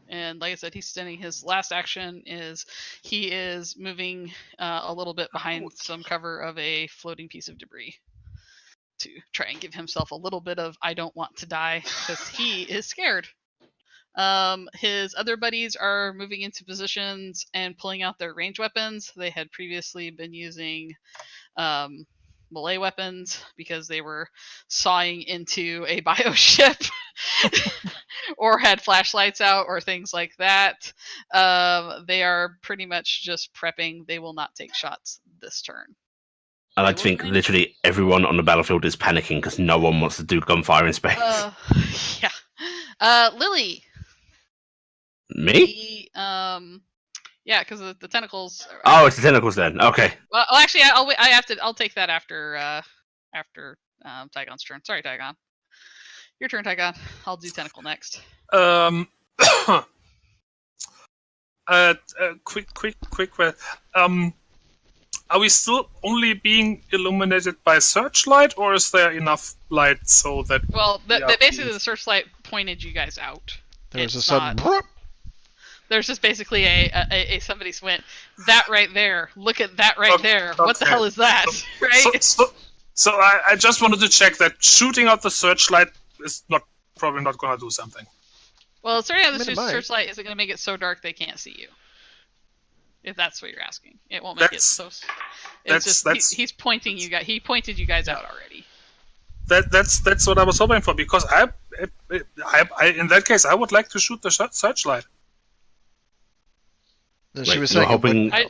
And like I said, he's standing. His last action is he is moving a little bit behind some cover of a floating piece of debris to try and give himself a little bit of I don't want to die, because he is scared. His other buddies are moving into positions and pulling out their range weapons. They had previously been using melee weapons because they were sawing into a bioship or had flashlights out or things like that. They are pretty much just prepping. They will not take shots this turn. I like to think literally everyone on the battlefield is panicking because no one wants to do gunfire in space. Yeah. Lily. Me? Yeah, because the tentacles. Oh, it's the tentacles then. Okay. Well, actually, I'll take that after Tygon's turn. Sorry, Tygon. Your turn, Tygon. I'll do tentacle next. Quick. Are we still only being illuminated by searchlight, or is there enough light so that? Well, basically the searchlight pointed you guys out. There's a sudden. There's just basically a somebody went, that right there. Look at that right there. Okay. What the hell is that? Right? So I just wanted to check that shooting out the searchlight is probably not going to do something. Well, starting out the searchlight isn't going to make it so dark they can't see you. If that's what you're asking, it won't make it so. He's pointing you guys. He pointed you guys out already. That's what I was hoping for, because I in that case I would like to shoot the searchlight. She Wait, was you're saying it wouldn't hoping-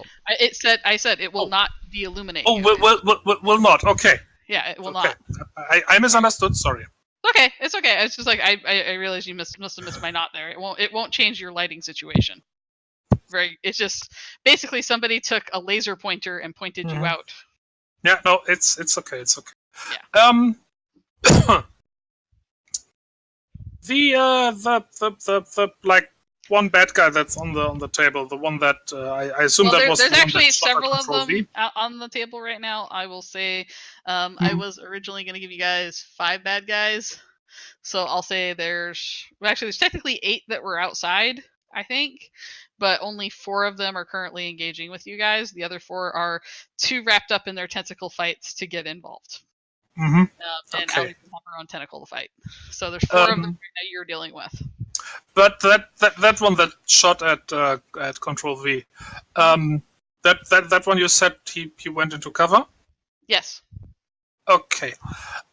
help. I said it will not de-illuminate. Oh, you. will not. Okay. Yeah, it will Okay. not. I misunderstood. Sorry. Okay, it's okay. It's just like I realized you must have missed my knot there. It won't change your lighting situation. It's just basically somebody took a laser pointer and pointed you out. Yeah, no, it's okay. It's okay. Yeah. The like one bad guy that's on the table, the one that I assume that was. There's the one actually that shot at several of Control them V. out on the table right now. I will say, I was originally going to give you guys 5 bad guys, so I'll say there's technically 8 that were outside, I think, but only 4 of them are currently engaging with you guys. The other 4 are too wrapped up in their tentacle fights to get involved. Mm-hmm. And Okay. Owly doesn't have her own tentacle to fight. So there's 4 of them right now you're dealing with. But that one that shot at Control V, that one you said he went into cover. Yes. Okay.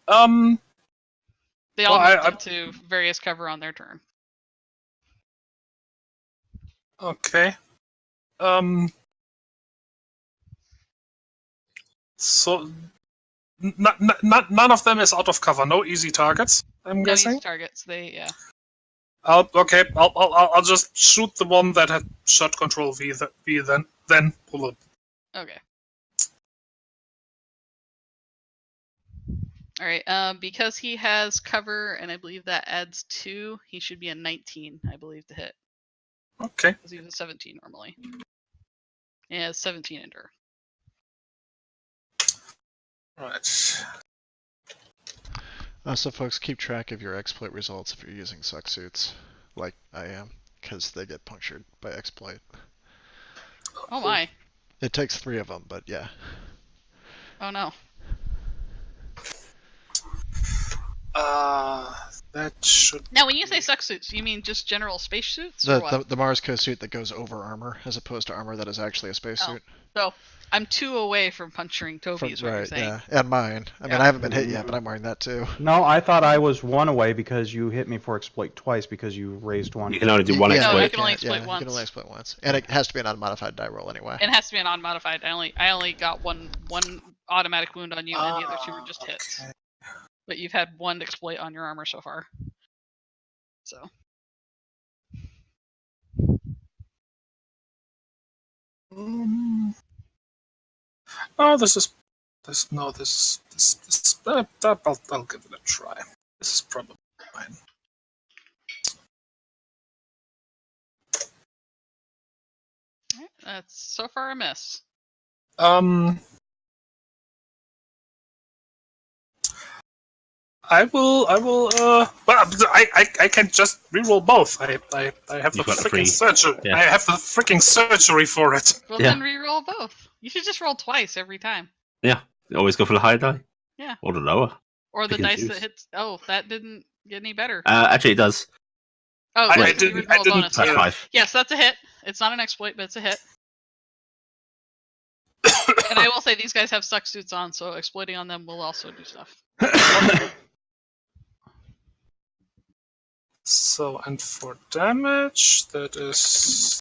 They all Well, moved into various cover on their turn. Okay. So none of them is out of cover. No easy targets. I'm guessing. These targets, yeah. I'll just shoot the one that had shot Control V. Then pull it. Okay. All right. Because he has cover, and I believe that adds 2. He should be a 19, I believe, to hit. Okay. Because he was a 17 normally. Yeah, 17 endure. Right. So folks, keep track of your exploit results if you're using suck suits, like I am, because they get punctured by exploit. Oh my. It takes 3 of them, but yeah. Oh no. That should. Now, when you say suck suits, you mean just general space suits, or what? The Mars Co suit that goes over armor, as opposed to armor that is actually a spacesuit. So I'm 2 away from puncturing Toby, is what you're Right, saying. yeah, and mine. I mean, I haven't been hit yet, but I'm wearing that too. No, I thought I was 1 away because you hit me for exploit twice because you raised 1. You can only do one No, exploit. you can only exploit You once. can only exploit once, and it has to be an unmodified die roll anyway. It has to be an unmodified. I only got one automatic wound on you, and the other 2 were just hits. Okay. But you've had 1 exploit on your armor so far. So. Oh, this. I'll give it a try. This is probably fine. That's so far a miss. I will. Well, I can just reroll both. I have the You've got the free- freaking surgery. yeah. I have the freaking surgery for it. Well, Yeah. then re-roll both. You should just roll twice every time. Yeah, always go for the higher die. Yeah. Or the lower. Or the Pick and dice choose. that hits. Oh, that didn't get any better. Actually, it does. Oh, I right, you didn't- would I roll a didn't- bonus. That's Yeah. 5. Yes, that's a hit. It's not an exploit, but it's a hit. And I will say these guys have suck suits on, so exploiting on them will also do stuff. So, and for damage, that is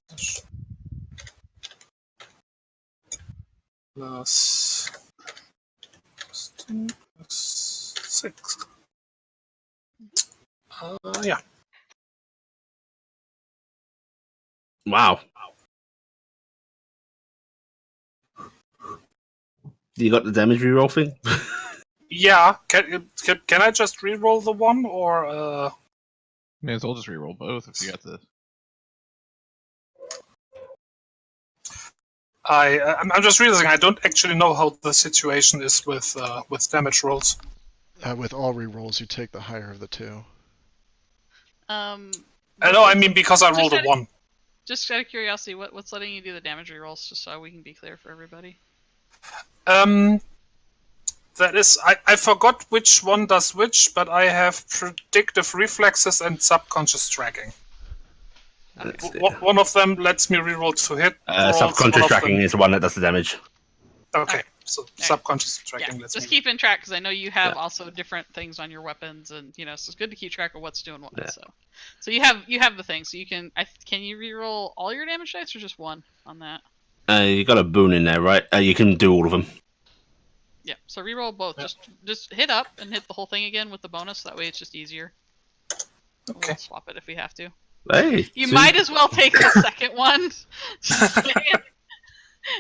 plus 2 plus 6. Yeah. Wow. You got the damage reroll thing? Yeah. Can I just reroll the one, or May as well just reroll both if you got the. I'm just realizing I don't actually know how the situation is with damage rolls. With all rerolls, you take the higher of the 2. I know. I mean, because I rolled a Just 1. Just out of curiosity, what's letting you do the damage rerolls, just so we can be clear for everybody? That is, I forgot which one does which, but I have predictive reflexes and subconscious tracking. Let's see. One of them lets me reroll to hit. rolls, Subconscious one of tracking them- is the one that does the damage. Okay, Alright. so subconscious tracking Yeah, lets just me. keeping track because I know you have Yeah. also different things on your weapons, and so it's good to keep track of what's doing what. Yeah. So you have the thing. So you can can you reroll all your damage dice or just one on that? You got a boon in there, right? You can do all of them. Yeah. So reroll both. Yeah. Just hit up and hit the whole thing again with the bonus. That way it's just easier. Okay. We'll swap it if we have to. Hey, You see? might as well take the second one. Just saying.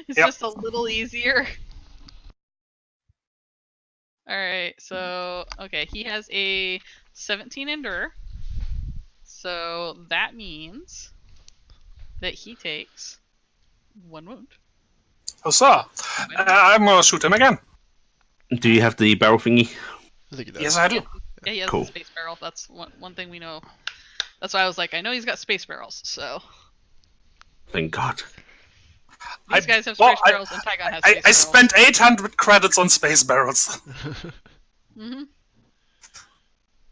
It's Yep. just a little easier. Alright, so, okay, he has a 17 endure. So that means that he takes 1 wound. Huzzah! I'm gonna shoot him again. Do you have the barrel thingy? I think he does. Yes, I do. Yeah, he has Cool. the space barrel. That's one thing we know. That's why I was like, I know he's got space barrels, so. Thank God. These guys have well, space barrels, and Tygon has space I barrels. spent 800 credits on space barrels. Mm-hmm.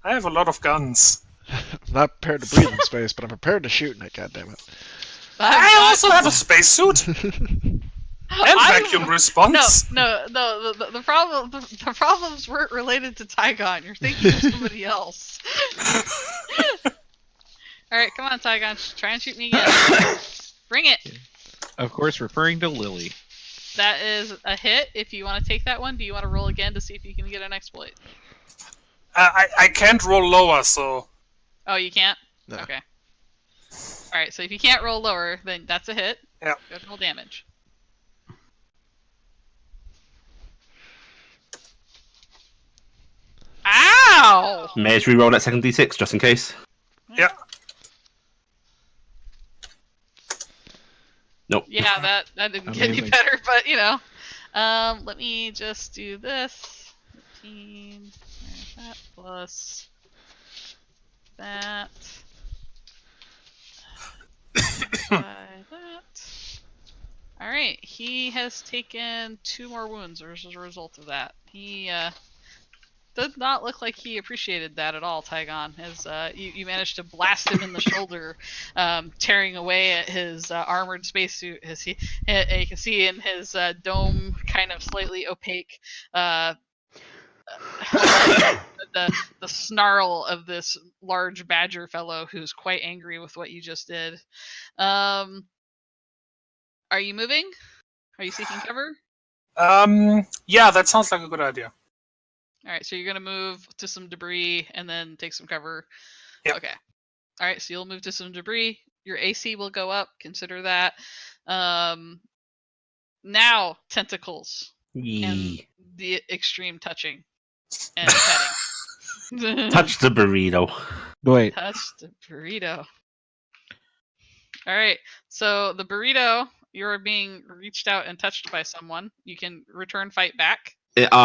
I have a lot of guns. I'm not prepared to breathe in space, but I'm prepared to shoot in it, goddammit. I also have a spacesuit and vacuum response. No. The problem. The problems weren't related to Tygon. You're thinking of somebody else. All right, come on, Tygon. Try and shoot me again. Bring it. Of course, referring to Lily. That is a hit. If you want to take that one, do you want to roll again to see if you can get an exploit? I can't roll lower, so Oh, you can't? No. Okay. Alright, so if you can't roll lower, then that's a hit. Yeah. Go ahead and roll damage. Ow! May I re-roll that second d6 just in case? yeah. Nope. Yeah, that didn't get any Amazing. better, but let me just do this. 15, there's that, plus that. By that. Alright, he has taken 2 more wounds as a result of that. He does not look like he appreciated that at all, Tygon. As you managed to blast him in the shoulder, tearing away at his armored spacesuit. As you can see in his dome, kind of slightly opaque, the snarl of this large badger fellow who's quite angry with what you just did. Are you moving? Are you seeking cover? Yeah, that sounds like a good idea. Alright, so you're gonna move to some debris and then take some cover. Yep. Okay. Alright, so you'll move to some debris. Your AC will go up, consider that. Now, tentacles and Yee. the extreme touching and petting. Touch the burrito. Wait, Touch the burrito. Alright, so the burrito, you're being reached out and touched by someone. You can return fight back.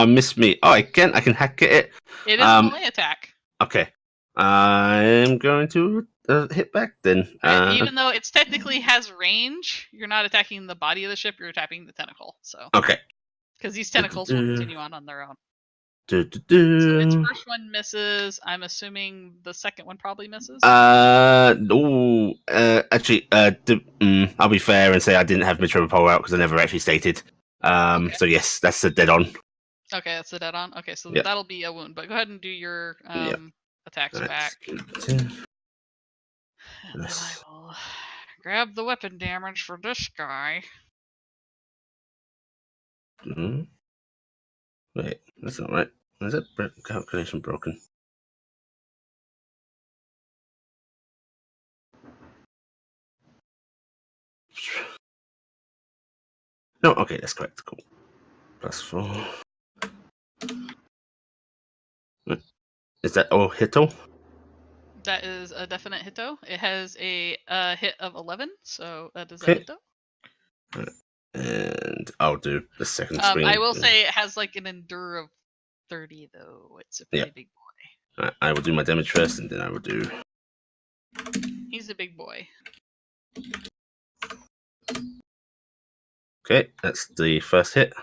Missed me. Oh, I can hack it. It is a melee attack. Okay. I'm going to hit back then. Even though it's technically has range, you're not attacking the body of the ship, you're attacking the tentacle. So Okay. because these tentacles will continue on their own. Do, So do, its do. first one misses. I'm assuming the second one probably misses. No. Actually, I'll be fair and say I didn't have Metropole out because I never actually stated. Okay. So yes, that's a dead on. Okay, that's the dead on. Okay, so Yep. that'll be a wound. But go ahead and do your Yep. attacks back. And then I will grab the weapon damage for this guy. Mhm. Wait, that's not right. Is that calculation broken? No, okay, that's correct. Cool. +4. Is that all hito? That is a definite hito. It has a hit of 11, so that is a Okay. hito. And I'll do the second swing. I will say it has like an endure of 30, though. It's a pretty Yeah. big boy. I will do my damage first, and then I will do. He's a big boy. Okay, that's the first hit,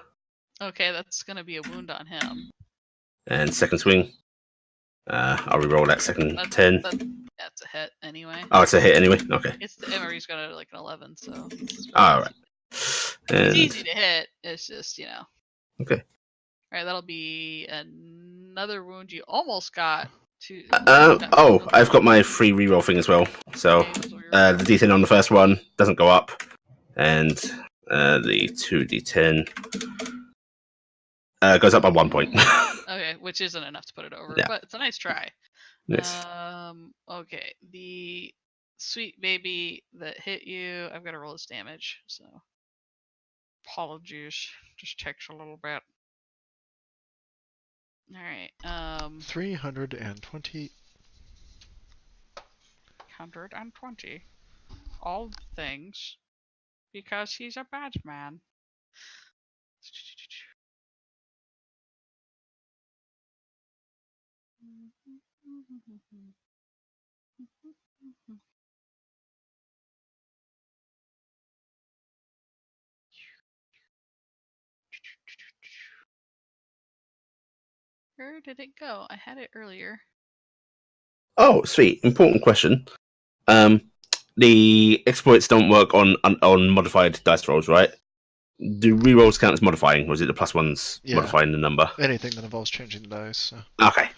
Okay, that's gonna be a wound on him. and second swing. I'll reroll that second That's- 10. that's- That's a hit anyway. Oh, it's a hit anyway. Okay. It's the MRE's got like an 11, so it's All right. It's And easy to hit. It's just okay. All right, that'll be another wound you almost got. I've got my free reroll thing as well. So the D10 on the first one doesn't go up, and the 2D10 goes up by 1 point. Okay, which isn't enough to put it over, Yeah. but it's a nice try. Yes. Okay, the sweet baby that hit you, I've got to roll this damage, so apologies. Just takes a little bit. All right. 320. 120. All things because he's a bad man. Where did it go? I had it earlier. Oh, sweet. Important question. The exploits don't work on modified dice rolls, right? Do rerolls count as modifying, or is it the plus ones Yeah. modifying the number? Anything that involves changing the dice. So. Okay.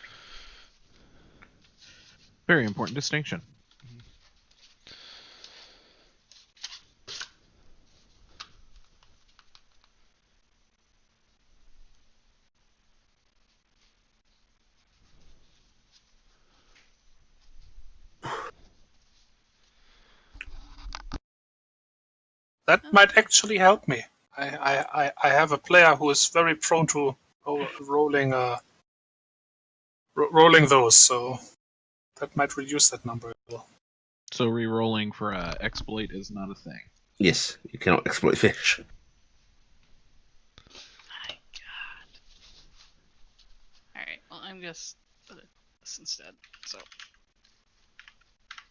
Very important distinction. That might actually help me. I have a player who is very prone to rolling rolling those, so that might reduce that number a little. So re-rolling for exploit is not a thing. Yes, you cannot exploit fish. My God. All right. Well, I'm just this instead. So.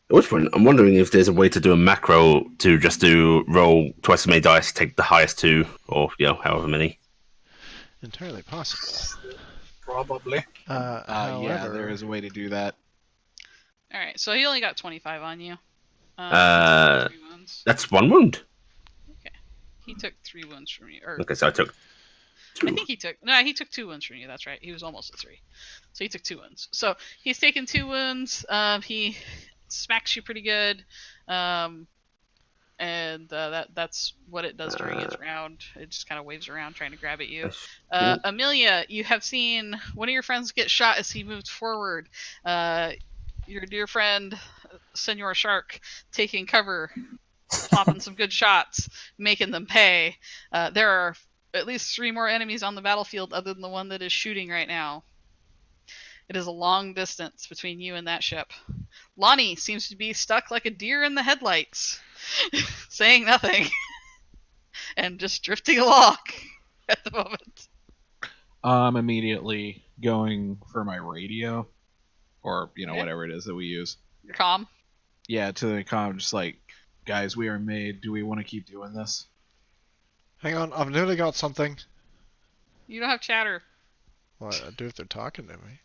At which point, I'm wondering if there's a way to do a macro to just do roll twice as many dice, take the highest two, or however many. Entirely possible. Probably. However, Yeah, there is a way to do that. All right. So he only got 25 on you. Three wounds. That's 1 wound. Okay. He took 3 wounds from you. Okay, so I took 2. I think he took 2 wounds from you. That's right. He was almost at 3, so he took 2 wounds. So he's taken 2 wounds. He smacks you pretty good, and that's what it does during its round. It just kind of waves around trying to grab at you. Amelia, you have seen one of your friends get shot as he moved forward. Your dear friend, Senor Shark, taking cover, popping some good shots, making them pay. There are at least 3 more enemies on the battlefield other than the one that is shooting right now. It is a long distance between you and that ship. Lonnie seems to be stuck like a deer in the headlights, saying nothing, and just drifting along at the moment. I'm immediately going for my radio, or Okay. whatever it is that we use. You're calm. Yeah, to the comm, just like, guys, we are made. Do we want to keep doing this? hang on, I've nearly got something. You don't have chatter. Well, I do if they're talking to me.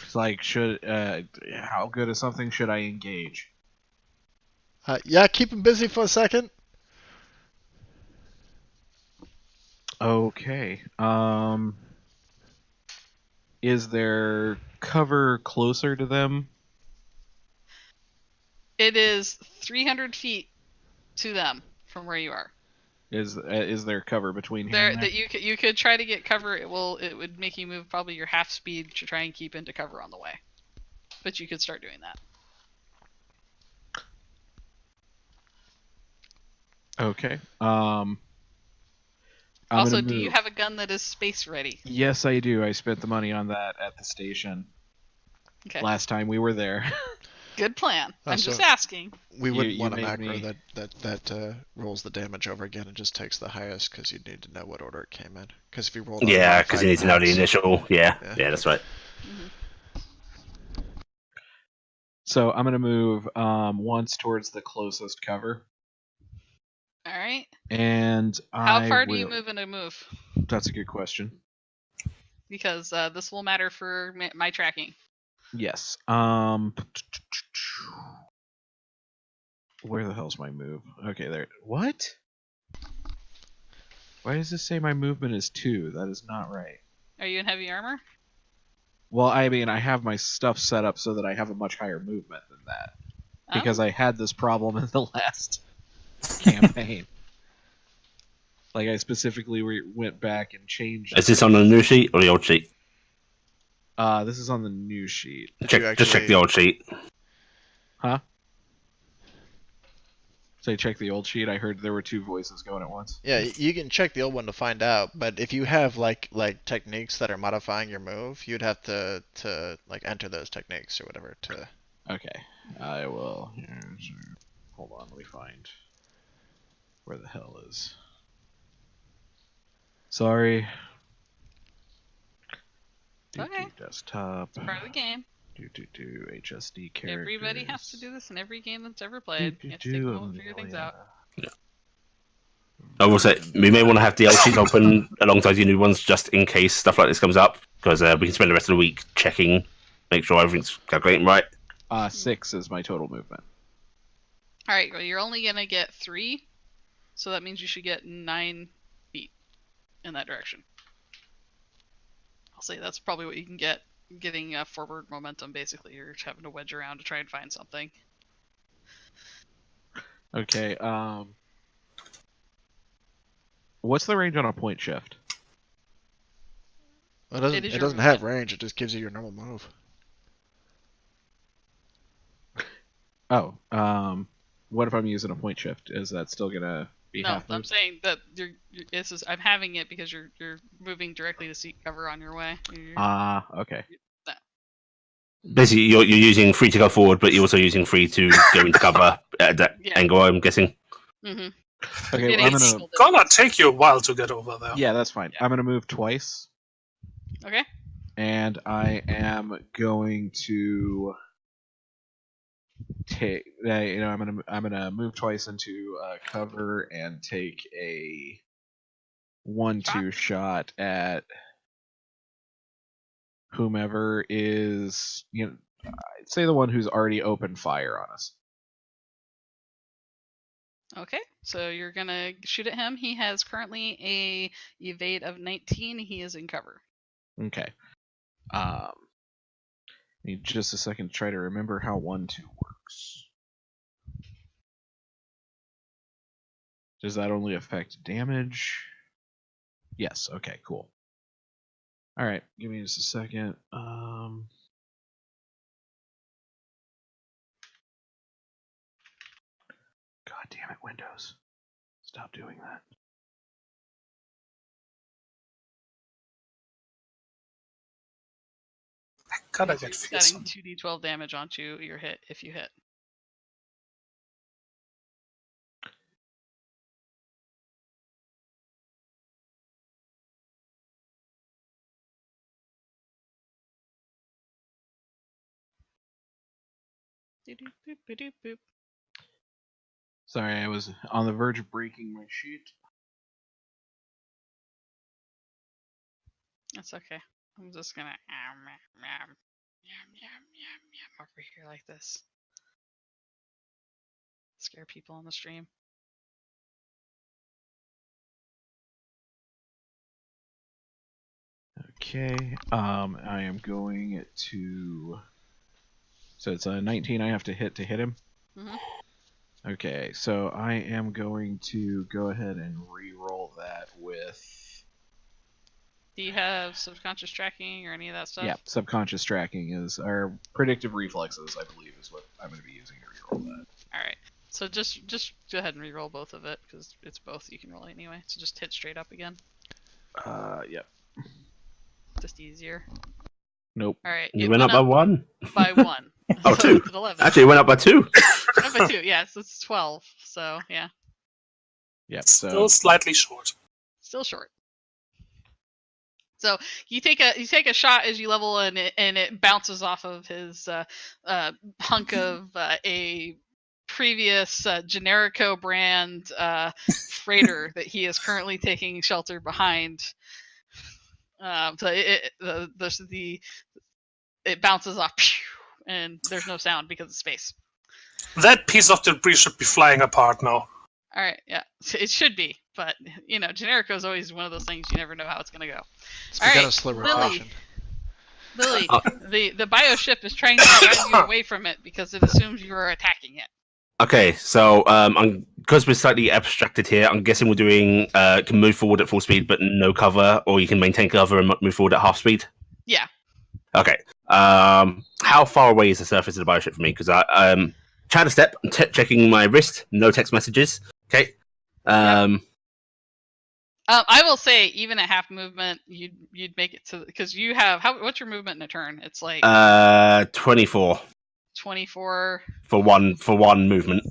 It's like, how good is something should I engage? Yeah, keep them busy for a second. Okay. Is there cover closer to them? It is 300 feet to them from where you are. Is there cover between here There and there? that you could try to get cover. It would make you move probably your half speed to try and keep into cover on the way. But you could start doing that. Okay. Also, do you have a gun that is space ready? Yes, I do. I spent the money on that at the station Okay. last time we were there. Good plan. I'm So just asking. we wouldn't you want a made macro me- that rolls the damage over again and just takes the highest because you'd need to know what order it came in. Because if you rolled Yeah, because you need to know the initial. Yeah, that's right. So I'm gonna move once towards the closest cover, All right. and How far do you move in a move? That's a good question. because this will matter for my tracking. Yes. Where the hell's my move? Okay, there. What? Why does this say my movement is 2? That is not right. Are you in heavy armor? Well, I mean, I have my stuff set up so that I have a much higher movement than that. Because I had this problem in the last campaign. Like, I specifically went back and changed. Is this on the new sheet or the old sheet? This is on the new sheet. Just check the old sheet. Huh? So check the old sheet. I heard there were 2 voices going at once. Yeah, you can check the old one to find out, but if you have like techniques that are modifying your move, you'd have to like enter those techniques or whatever to. Okay, I will. Hold on, let me find where the hell is. Sorry. Okay. Desktop. It's part of the game. HSD characters. Everybody has to do this in every game that's ever played. You have to take a moment to figure things out. I will say, we may want to have DLCs open alongside your new ones just in case stuff like this comes up, because we can spend the rest of the week checking, make sure everything's calculating right. 6 is my total movement. Alright, well, you're only going to get 3, so that means you should get 9 feet in that direction. I'll say that's probably what you can get. Getting forward momentum, basically. You're just having to wedge around to try and find something. Okay, what's the range on a point shift? Well, it doesn't have range, it just gives you your normal move. Oh, what if I'm using a point shift? Is that still gonna be half No, I'm moves? saying that I'm having it because you're moving directly to seek cover on your way. Okay. Basically, you're using free to go forward, but you're also using free to go into cover at that angle, I'm guessing. Mm-hmm. Okay, well, It's gonna take you a while to get over there. Yeah, that's fine. I'm gonna move twice. Okay. And I am going to take. I'm gonna move twice into cover and take a 1-2 shot at whomever is, I'd say the one who's already opened fire on us. Okay, so you're gonna shoot at him. He has currently a evade of 19. He is in cover. Okay. Need just a second to try to remember how 1-2 works. Does that only affect damage? Yes. Okay. Cool. All right. Give me just a second. God damn it, Windows. Stop doing that. Gotta get Setting 2d12 damage onto your hit if you hit. Boop. Sorry, I was on the verge of breaking my sheet. That's okay. I'm just gonna over here like this. Scare people on the stream. Okay. I am going to. So it's a 19 I have to hit him? Mm-hmm. Okay, so I am going to go ahead and re-roll that with. Do you have subconscious tracking or any of that stuff? Yeah, subconscious tracking is our predictive reflexes, I believe, is what I'm going to be using to re-roll that. Alright, so just go ahead and re-roll both of it, because it's both you can roll anyway. So just hit straight up again. Yep. Just easier. Nope. Alright. You went up by 1? By 1. Oh, so 2. It's 11. Actually, it went up by 2. Went by 2, yeah, so it's 12. So, yeah. Yep, Still slightly short. Still short. So you take a shot as you level, and it bounces off of his hunk of a previous Generico brand freighter that he is currently taking shelter behind. So it bounces off, and there's no sound because of space. That piece of debris should be flying apart now. All right, yeah, it should be, but Generico is always one of those things you never know how it's gonna go. It's All begun right, a slow Lily. rotation. Lily, the bioship is trying to drive you away from it because it assumes you are attacking it. Okay, so because we're slightly abstracted here, I'm guessing we're doing can move forward at full speed but no cover, or you can maintain cover and move forward at half speed. Yeah. Okay. How far away is the surface of the bioship from me? Because I try to step, checking my wrist, no text messages. Okay. I will say even at half movement, you'd make it to because you have what's your movement in a turn? It's like 24 24 for one movement.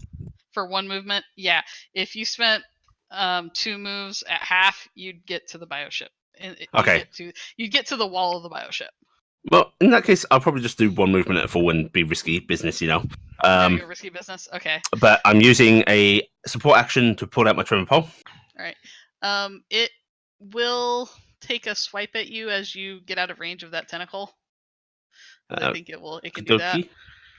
For one movement, yeah. If you spent 2 moves at half, you'd get to the bioship. Okay. You'd get to the wall of the bioship. Well, in that case, I'll probably just do one movement at full and be risky business, Your risky business. Okay. But I'm using a support action to pull out my tremor pole. All right. It will take a swipe at you as you get out of range of that tentacle. I think it can do that.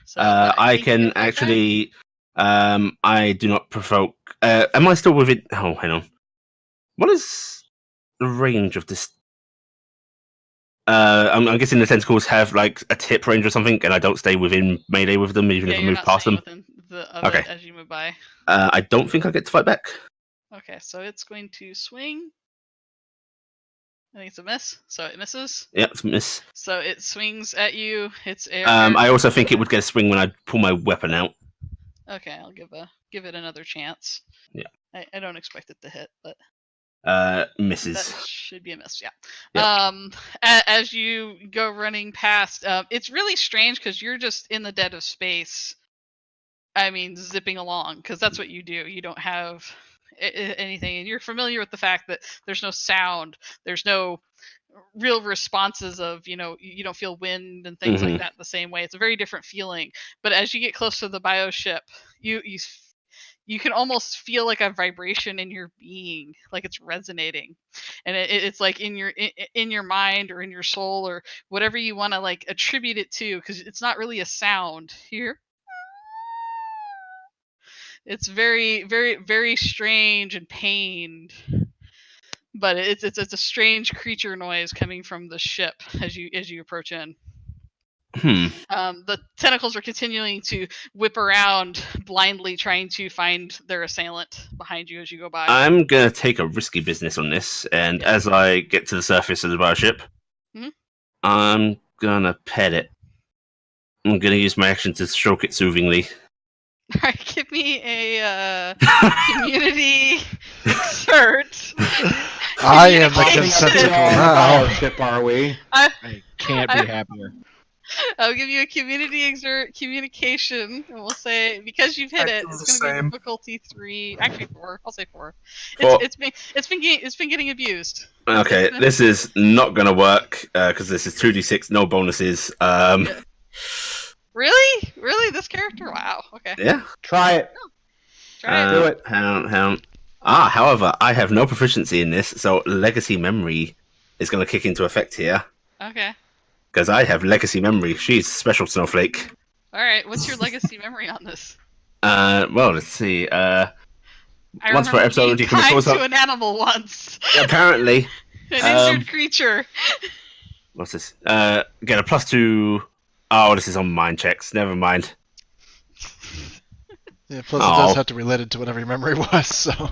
So, I can actually. I do not provoke. Am I still within? Oh, hang on. What is the range of this? I'm guessing the tentacles have like a tip range or something, and I don't stay within melee with them, even if I move past them. Okay. As you move by. I don't think I get to fight back. Okay, so it's going to swing. I think it's a miss, so it misses. Yeah, it's a miss. So it swings at you. It's air. I also think it would get a swing when I pull my weapon out. Okay, I'll give it another chance. Yeah. I don't expect it to hit, but misses. That should be a miss, yeah. Yep. As you go running past, it's really strange because you're just in the dead of space. I mean, zipping along, because that's what you do. You don't have anything, and you're familiar with the fact that there's no sound, there's no real responses of, you don't feel wind and things like that the same way. It's a very different feeling. But as you get close to the bioship, you can almost feel like a vibration in your being, like it's resonating, and it's like in your mind or in your soul or whatever you want to like attribute it to, because it's not really a sound here. It's very, very, very strange and pained, but it's a strange creature noise coming from the ship as you approach in. The tentacles are continuing to whip around blindly, trying to find their assailant behind you as you go by. I'm gonna take a risky business on this, and as I get to the surface of the bioship, I'm gonna pet it. I'm gonna use my action to stroke it soothingly. All right, give me a community exert. I am the consensus now. Ship, are we? I can't be happier. I'll give you a community exert communication, and we'll say because you've hit it, it's going to be difficulty 3, actually 4. I'll say 4. It's been getting abused. Okay, this is not going to work because this is 2d6, no bonuses. Yeah. Really, this character? Wow. Okay. Yeah. Try it. Try it. Do it. Hang on. However, I have no proficiency in this, so legacy memory is going to kick into effect here. Okay. Because I have legacy memory. She's special snowflake. All right. What's your legacy memory on this? Well, let's see. Once per episode, you can record record to an animal once. Apparently. An injured creature. What's this? Get a +2. Oh, this is on mind checks. Never mind. Yeah, plus it does have to relate it to whatever your memory was, so...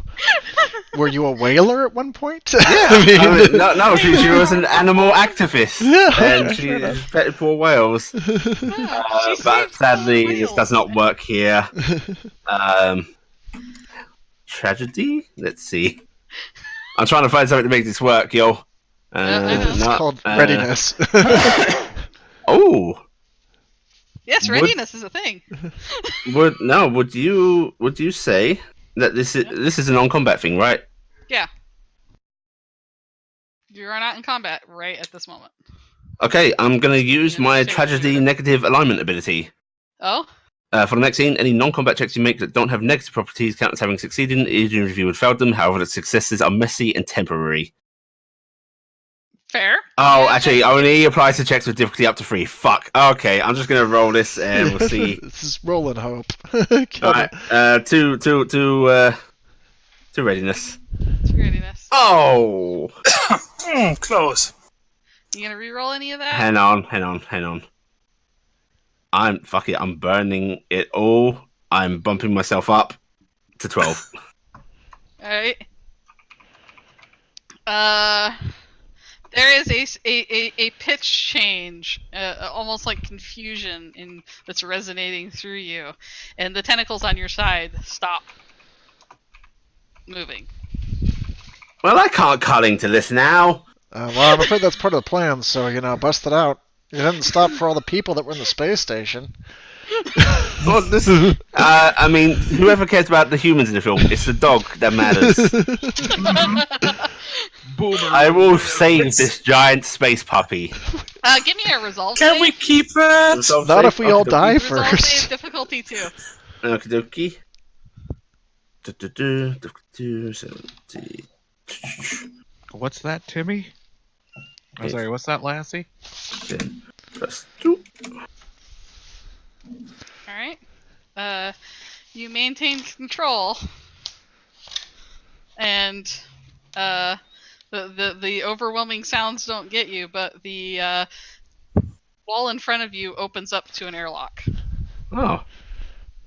Were you a whaler at one point? Yeah. No, she was an animal activist. And she petted poor whales. But sadly, this does not work here. Tragedy? Let's see. I'm trying to find something to make this work, yo. It's called readiness. Oh! Yes, readiness is a thing. Would you say that this is a non-combat thing, right? Yeah. You are not in combat right at this moment. Okay, I'm gonna use my tragedy negative alignment ability. Oh? For the next scene, any non-combat checks you make that don't have negative properties count as having succeeded, even if you had failed them. However, the successes are messy and temporary. Fair. Oh, Yeah, actually, only applies to checks with difficulty up to 3. Fuck. Okay, I'm just gonna roll this and we'll see. This is roll and hope. Alright, to readiness. it's readiness. Oh! Close. You gonna re-roll any of that? Hang on. Fuck it, I'm burning it all. I'm bumping myself up to 12. Alright. There is a pitch change, almost like confusion that's resonating through you, and the tentacles on your side stop moving. Well, I can't culling to this now. Well, I'm afraid that's part of the plan, so, bust it out. You didn't stop for all the people that were in the space station. Well, this is. I mean, whoever cares about the humans in the film, it's the dog that matters. Boomer. I will save this giant space puppy. Give me a resolve Can save. we keep it? Not if we all die Resolve first. save difficulty 2. Okie dokie. 70. What's that, Timmy? I'm sorry, what's that, Lassie? 10 plus 2. Alright. You maintain control. And the overwhelming sounds don't get you, but the wall in front of you opens up to an airlock. Oh.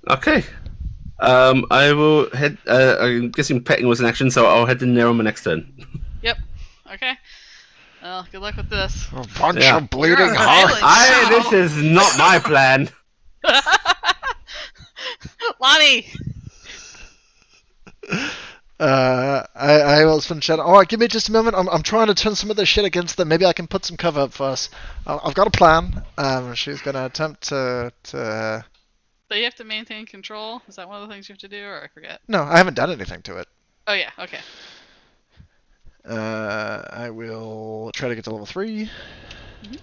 Okay. I will head. I'm guessing petting was an action, so I'll head in there on my next turn. Yep. Okay. Well, good luck with this. A bunch Yeah. of bleeding You're a hearts. violent- This is not my plan. Lonnie! I will spin chat. All right, give me just a moment. I'm trying to turn some of this shit against them. Maybe I can put some cover up for us. I've got a plan. She's gonna attempt to. So you have to maintain control? Is that one of the things you have to do, or I forget? No, I haven't done anything to it. Oh yeah, okay. I will try to get to level 3. Mhm.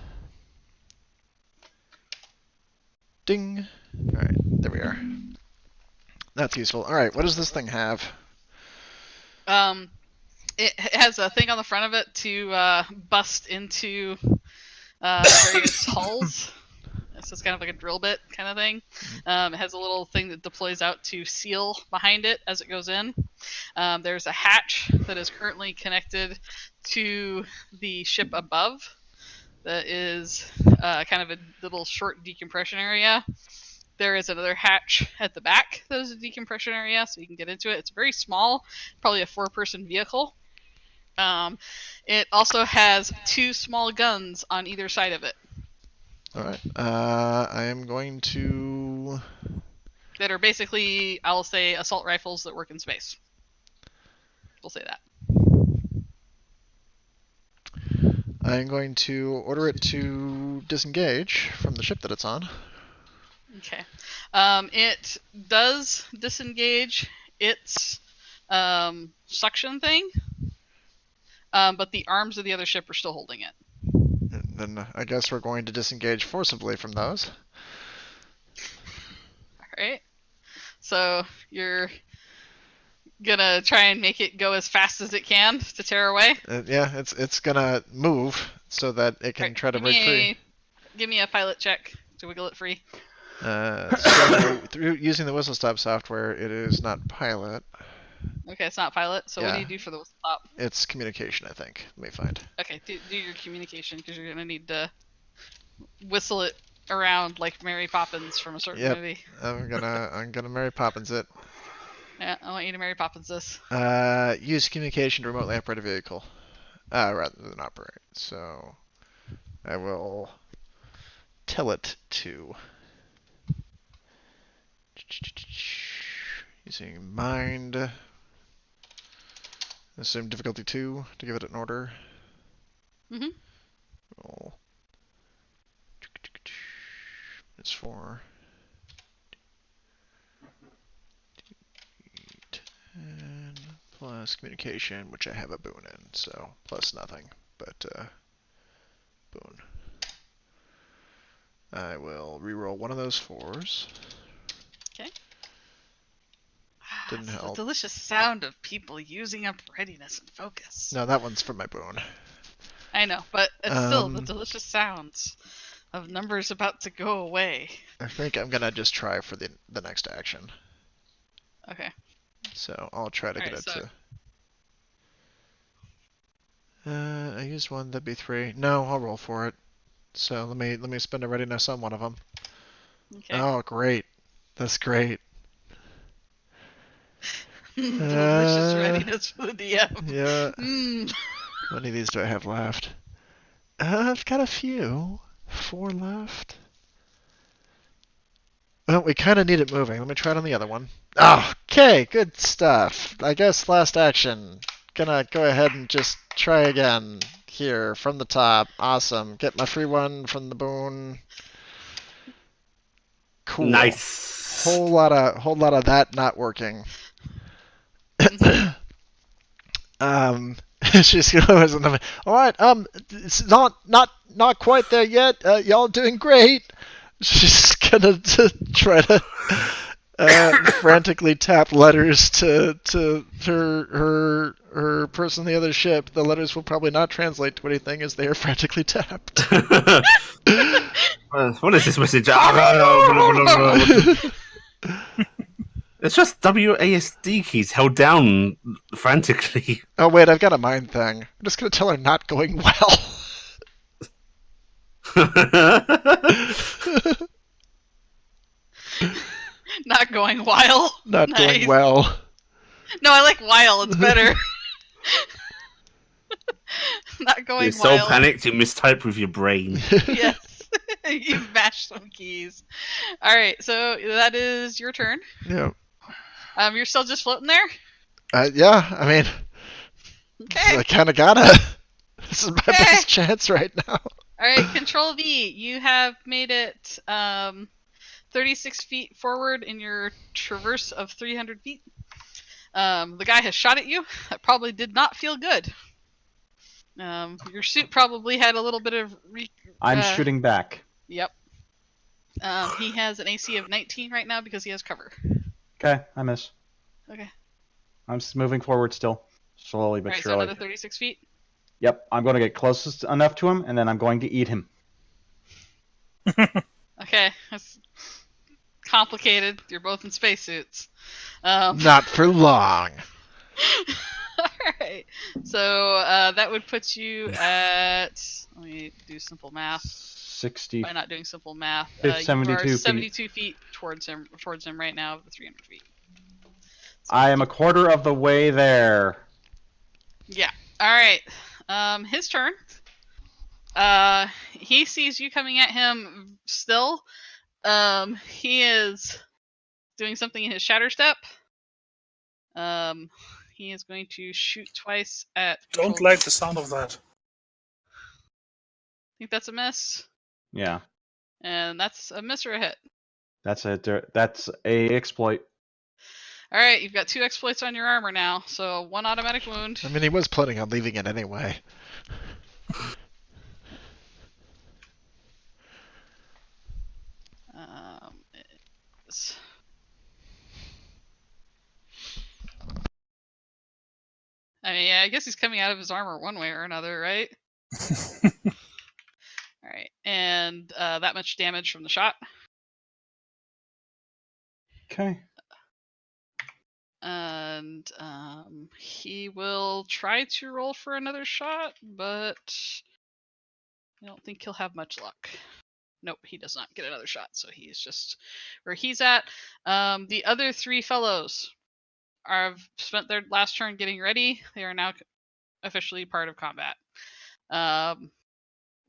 Ding. All right, there we are. That's useful. All right, what does this thing have? It has a thing on the front of it to bust into various hulls. So it's kind of like a drill bit kind of thing. It has a little thing that deploys out to seal behind it as it goes in. There's a hatch that is currently connected to the ship above. That is kind of a little short decompression area. There is another hatch at the back that is a decompression area, so you can get into it. It's very small, probably a 4-person vehicle. It also has 2 small guns on either side of it. All right. I am going to. That are basically, I'll say, assault rifles that work in space. We'll say that. I'm going to order it to disengage from the ship that it's on. Okay. It does disengage its suction thing, but the arms of the other ship are still holding it. And then I guess we're going to disengage forcibly from those. Alright. So you're gonna try and make it go as fast as it can to tear away? Yeah, it's gonna move so that it can Alright, try to give break me free. Give me a pilot check to wiggle it free. So through using the whistle stop software, it is not pilot. Okay, it's not pilot, so what do Yeah. you do for the whistle stop? It's communication, I think. Let me find. Okay, do your communication, because you're gonna need to whistle it around like Mary Poppins from a certain Yep. movie. I'm gonna Mary Poppins it. Yeah, I want you to Mary Poppins this. Use communication to remotely operate a vehicle. Rather than operate. So I will tell it to. Using mind. Assume difficulty 2 to give it an order. Mhm. Roll. It's 4. 10 plus communication, which I have a boon in, so plus nothing, but boon. I will reroll one of those 4s. Didn't It's help. The delicious sound of people using up readiness and focus. No, that one's for my boon. I I know, but it's still the Um, delicious sounds of numbers about to go away. I think I'm gonna just try for the next action. Okay. So I'll try to get Alright, it so to. I used one. That'd be 3. No, I'll roll for it. So let me spend a readiness on one of them. okay. Oh, great. That's great. Delicious readiness for the DM. Yeah. Mm. How many of these do I have left? I've got a few. 4 left. Well, we kind of need it moving. Let me try it on the other one. Okay, good stuff. I guess last action. Gonna go ahead and just try again here from the top. Awesome. Get my free one from the boon. Cool. Nice. Whole lot of that not working. She's goes, all right. It's not quite there yet. Y'all doing great. She's gonna try to frantically tap letters to her person on the other ship. The letters will probably not translate to anything as they are frantically tapped. What is this message? It's just WASD keys held down frantically. Oh wait, I've got a mind thing. I'm just gonna tell her not going well. Not going wild. Not Nice. going well. No, I like wild. It's better. Not going You're so wild. panicked you mistype with your brain. Yes. You've mashed some keys. Alright, so that is your turn. Yeah. You're still just floating there? Yeah. I mean, Okay. I kind of gotta. This is my Okay. best chance right now. Alright, Control V. You have made it 36 feet forward in your traverse of 300 feet. The guy has shot at you. That probably did not feel good. Your suit probably had a little bit of... I'm shooting back. Yep. He has an AC of 19 right now because he has cover. Okay, I miss. Okay. I'm moving forward still. Slowly but Alright, so surely. another 36 feet. Yep, I'm going to get closest enough to him, and then I'm going to eat him. Okay, that's complicated. You're both in spacesuits. Not for long. Alright, so that would put you at... Let me do simple math. 60. By not doing simple math. It's You 72 are feet. 72 feet towards him right now of the 300 feet. I am a quarter of the way there. Yeah. Alright. His turn. He sees you coming at him still. He is doing something in his shatter step. He is going to shoot twice at... Don't like the sound of that. Think that's a miss. Yeah, And that's a miss or a hit. that's a exploit. Alright, you've got 2 exploits on your armor now, so 1 automatic wound. I mean, he was planning on leaving it anyway. It's... I mean, yeah, I guess he's coming out of his armor one way or another, right? Alright, and that much damage from the shot. Okay. And he will try to roll for another shot, but I don't think he'll have much luck. Nope, he does not get another shot, so he's just where he's at. The other 3 fellows have spent their last turn getting ready. They are now officially part of combat.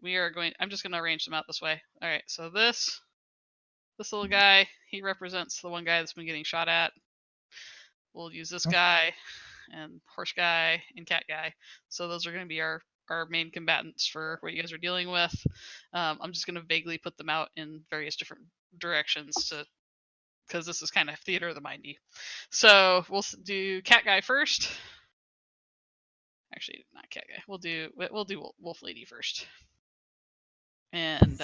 We are going... I'm just going to arrange them out this way. Alright, so this little guy, he represents the one guy that's been getting shot at. We'll use this guy, and horse guy, and cat guy. So those are going to be our main combatants for what you guys are dealing with. I'm just going to vaguely put them out in various different directions because this is kind of theater of the mindy. So we'll do cat guy first. Actually, not cat guy. We'll do wolf lady first. And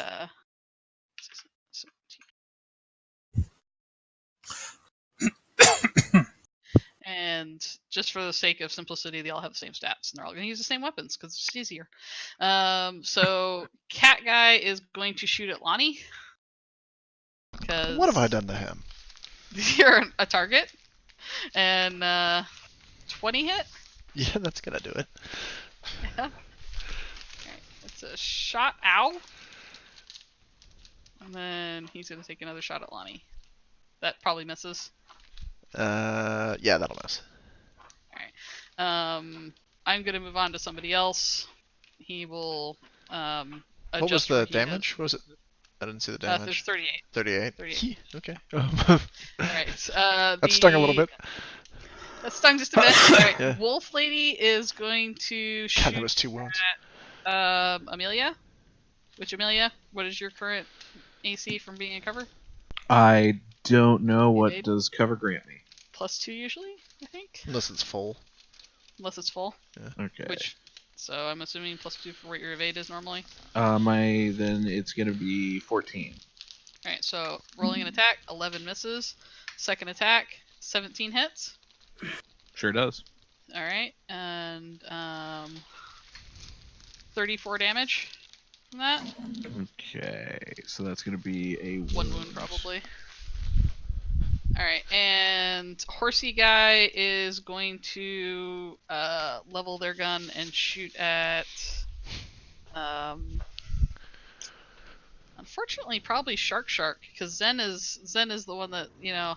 And just for the sake of simplicity, they all have the same stats, and they're all going to use the same weapons because it's just easier. So Cat Guy is going to shoot at Lonnie. Because What have I done to him? you're a target. And 20 hit? Yeah, that's gonna do it. Yeah. Alright, it's a shot. Ow. And then he's going to take another shot at Lonnie. That probably misses. Yeah, that'll miss. I'm going to move on to somebody else. He will adjust What was where the he damage? What was it? I didn't see the damage. There's 38. 38. 38. Okay. Alright. That stung a little bit. That stung just a bit. Alright. Yeah. Wolf Lady is going to shoot God, that was 2 wounds. at Amelia. Which, Amelia, what is your current AC from being in cover? I don't know what Evade? does cover grant me. +2 usually, I think. Unless it's full. Unless it's full. Okay. So I'm assuming +2 for what your evade is normally. Then it's gonna be 14. Alright, so rolling an attack, 11 misses. Second attack, 17 hits. Sure does. Alright, and 34 damage from that. Okay, so that's gonna be a 1 wound probably. Alright, and Horsey Guy is going to level their gun and shoot at unfortunately probably Shark, because Zen is the one that, you know,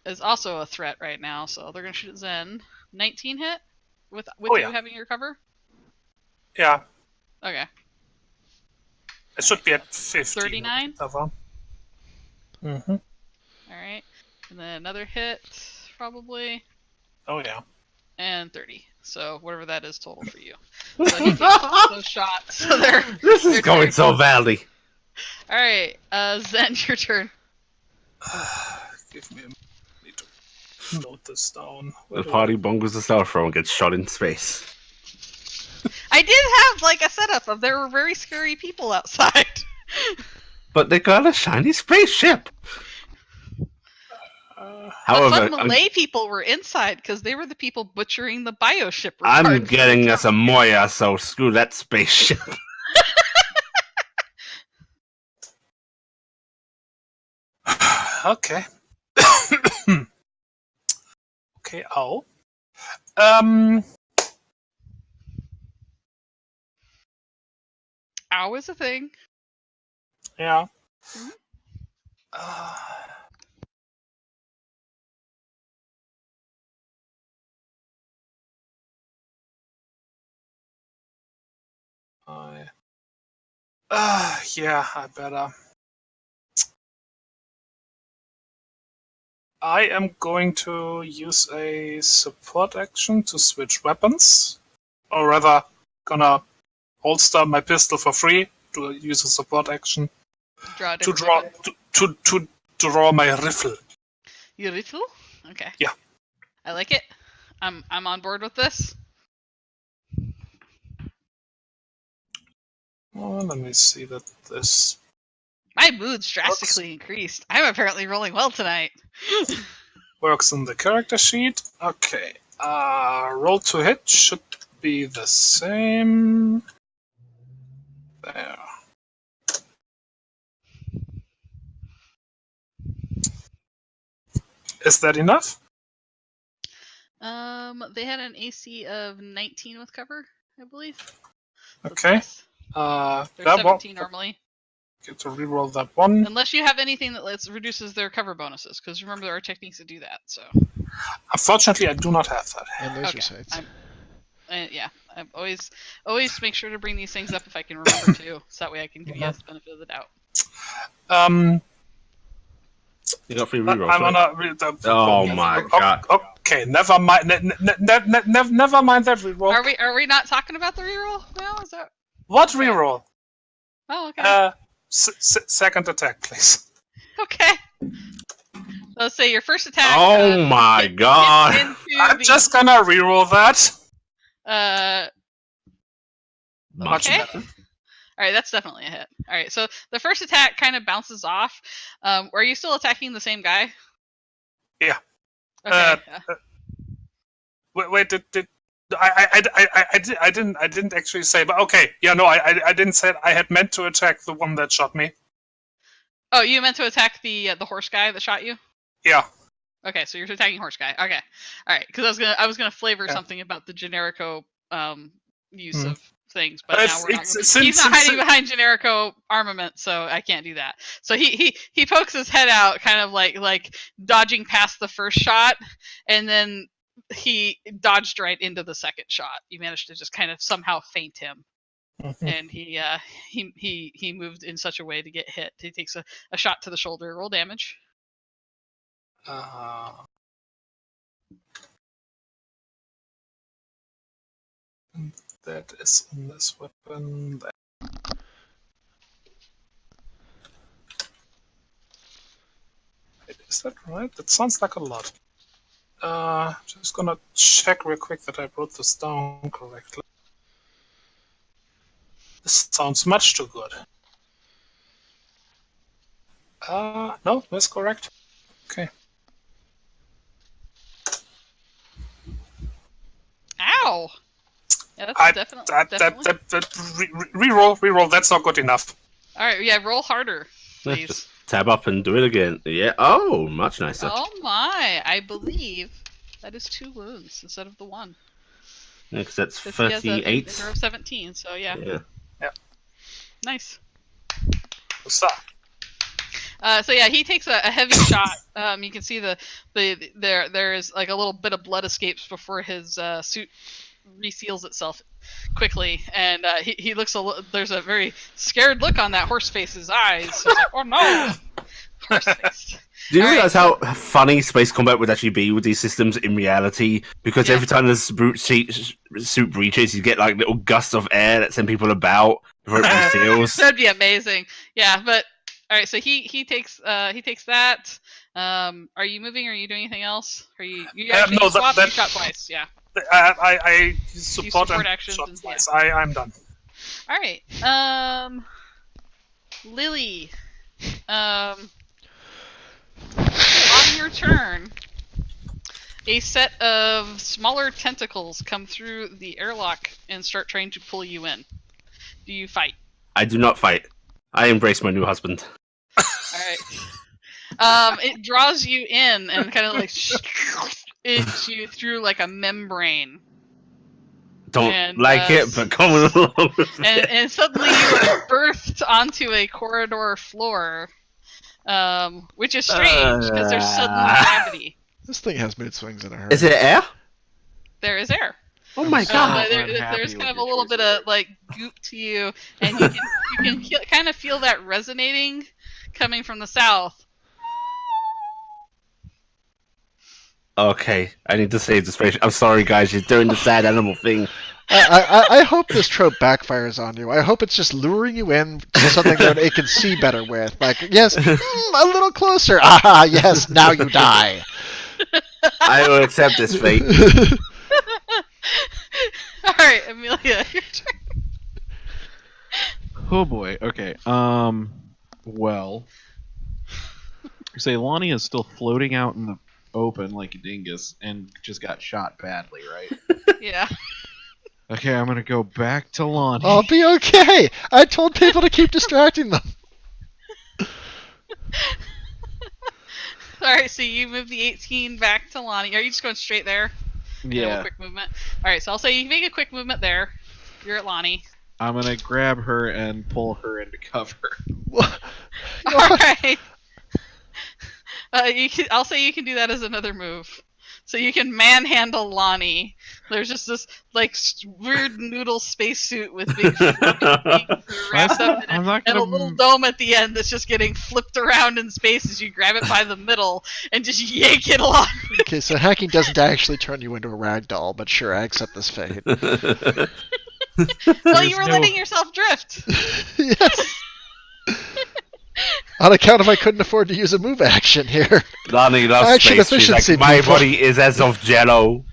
is also a threat right now, so they're gonna shoot at Zen. 19 hit? With you having your cover? Yeah, Okay. it should be at 15. 39? Mm-hmm. Alright. And then another hit, probably. Oh, yeah. And 30. So whatever that is total for you. So he takes those shots. So This is going so badly. Alright, Zen, your turn. Give me a minute to note this down. The party bungles the cell phone and gets shot in space. I did have like a setup of there were very scary people outside. But they got a shiny spaceship. But However, some Malay people were inside because they were the people butchering the bioship. I'm getting us a Moya, so screw that spaceship. Okay. Okay, ow. Ow is a thing. Yeah. Yeah, I better. I am going to use a support action to switch weapons, or rather, gonna holster my pistol for free to use a support action Draw a to different draw weapon. to draw my rifle. Your rifle? Okay. Yeah. I like it. I'm on board with this. Well, let me see that this My mood's drastically increased. I'm apparently rolling well tonight. works in the character sheet. Okay. Roll to hit should be the same. There. Is that enough? They had an AC of 19 with cover, I believe. Okay. Yes. That They're one. 17 normally. Get to reroll that one. Unless you have anything that reduces their cover bonuses, because remember there are techniques that do that. So. Unfortunately, I do not have that. And laser Okay. sights. Yeah, I always make sure to bring these things up if I can remember to, so that way I can give you the benefit of the doubt. You got free rerolls. I'm right? gonna read the. Oh my god. Okay, never mind. Never mind that reroll. Are we not talking about the reroll now? Is that? What reroll? Oh, okay. Second attack, please. Okay. So let's say your first attack. Oh my god. into I'm the- just gonna reroll that. Much Okay. better. All right, that's definitely a hit. All right, so the first attack kind of bounces off. Are you still attacking the same guy? Yeah. Okay. Wait, did I didn't actually say, but okay, yeah, no, I didn't say it. I had meant to attack the one that shot me. Oh, you meant to attack the horse guy that shot you? Yeah. Okay, so you're attacking horse guy. Okay, all right. Because I was gonna flavor Yeah. something about the Generico use Hmm. of things, but now It's- we're not. it's- He's not since- hiding behind Generico armament, so I can't do that. So he pokes his head out, kind of like dodging past the first shot, and then he dodged right into the second shot. You managed to just kind of somehow feint him, Mhm. and he moved in such a way to get hit. He takes a shot to the shoulder. Roll damage. That is on this weapon. Wait, is that right? That sounds like a lot. Just gonna check real quick that I wrote this down correctly. This sounds much too good. No, that's correct. Okay. Ow! Yeah, that's I- definitely. Reroll. That's not good enough. All right, yeah, roll harder, please. Just tab up and do it again. Yeah. Oh, much nicer. Oh my! I believe that is 2 wounds instead of the 1. Because that's 'Cause he has a 38. number of 17, so yeah, Yeah. nice. Stop. So yeah, he takes a heavy shot. You can see there is like a little bit of blood escapes before his suit reseals itself quickly, and he looks there's a very scared look on that horse face's eyes. He's like, oh no, horse face. Do you All right, realize how funny space combat would actually be with these systems in reality? Because Yeah. every time this suit breaches, you get like little gusts of air that send people about before it reseals. That'd be amazing. Yeah, but all right. So he takes that. Are you moving? Or are you doing anything else? Are you actually no, you swapped? You that- shot twice. Yeah. I support support and actions shot and- twice. I'm done. All right. Lily. On your turn, a set of smaller tentacles come through the airlock and start trying to pull you in. Do you fight? I do not fight. I embrace my new husband. All right. It draws you in and kind of like into you through like a membrane, Don't And, like it, but coming along with it. and suddenly you are birthed onto a corridor floor, which is strange because there's sudden gravity. This thing has mood swings in a hurry. Is it air? There is air. Oh my god! There's kind of a little bit of like goop to you, and you can kind of feel that resonating coming from the south. Okay, I need to save the space. I'm sorry, guys. You're doing the sad animal thing. I hope this trope backfires on you. I hope it's just luring you in to something that it can see better with. Like, yes, a little closer. Ah, yes, now you die. I will accept this fate. All right, Amelia, your turn. Oh boy. Okay. Well, you say Lonnie is still floating out in the open like a dingus and just got shot badly, right? Yeah. Okay, I'm gonna go back to Lonnie. I'll be okay. I told people to keep distracting them. All right, so you move the 18 back to Lonnie. Are you just going straight there? Yeah. Quick movement. All right, so I'll say you can make a quick movement there. You're at Lonnie. I'm gonna grab her and pull her into cover. All right. I'll say you can do that as another move. So you can manhandle Lonnie. There's just this like weird noodle spacesuit with big wings wrapped up in I'm it, not and a gonna- little dome at the end that's just getting flipped around in space as you grab it by the middle and just yank it along. Okay, so hacking doesn't actually turn you into a rag doll, but sure, I accept this fate. Well, you were letting yourself drift. Yes. On account of I couldn't afford to use a move action here. Lonnie loves Action space. She's efficiency, like, my people." body is as of jello.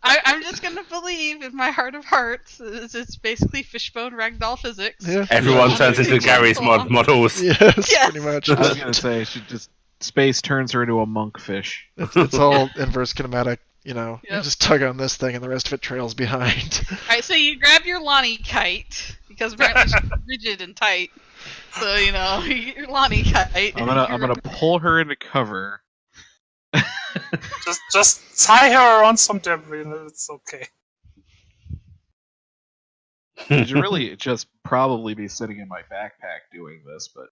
I'm just gonna believe in my heart of hearts. It's basically fishbone ragdoll physics. Yeah. Everyone Yeah. turns into Gary's models. Yes, Yes. pretty much. I was gonna say she just space turns her into a monkfish. It's all inverse kinematic You know, Yep. just tug on this thing and the rest of it trails behind. Alright, so you grab your Lonnie kite, because apparently she's rigid and tight. So, you know, your Lonnie kite. I'm gonna pull her into cover. Just tie her around some debris and it's okay. I should really just probably be sitting in my backpack doing this, but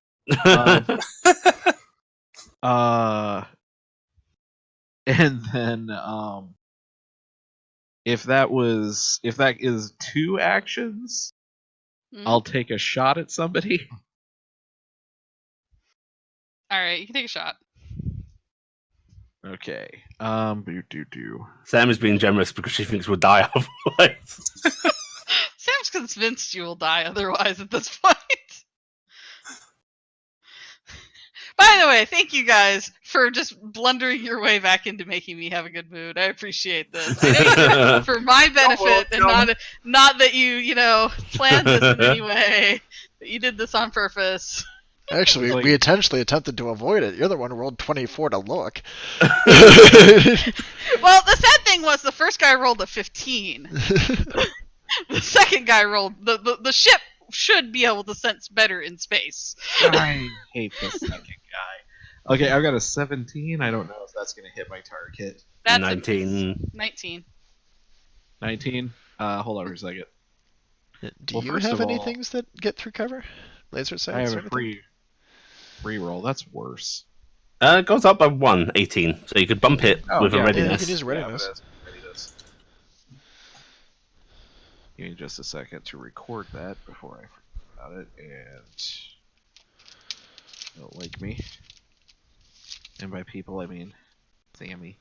and then if that is 2 actions, I'll take a shot at somebody. Alright, you can take a shot. Okay. Do. Sam is being generous because she thinks we'll die otherwise. Sam's convinced you will die otherwise at this point. By the way, thank you guys for just blundering your way back into making me have a good mood. I appreciate this. I know you did it for my benefit and not that you planned this in any way. But you did this on purpose. Actually, we intentionally attempted to avoid it. You're the one who rolled 24 to look. Well, the sad thing was the first guy rolled a 15. The second guy rolled the ship should be able to sense better in space. I hate the second guy. Okay, I've got a 17. I don't know if that's gonna hit my target. That's 19. 19. 19. Hold on for a second. Do Well, you first have of any all, things that get through cover? Laser sights? I have or a anything? free roll. That's worse. It goes up by 1, 18. So you could bump it with a yeah, readiness. Yeah, you can use readiness. Yeah, but readiness. Give me just a second to record that before I forget about it, and don't like me. And by people, I mean Sammy.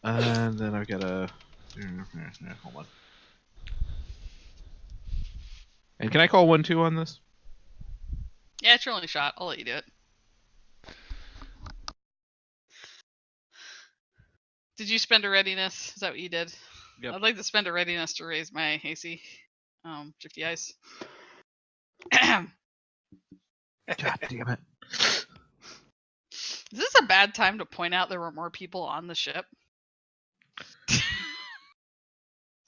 And then I've got a... Hold on. And can I call 1-2 on this? Yeah, it's your only shot. I'll let you do it. Did you spend a readiness? Is that what you did? Yep. I'd like to spend a readiness to raise my AC. Shifty ice. God damn it. Is this a bad time to point out there were more people on the ship?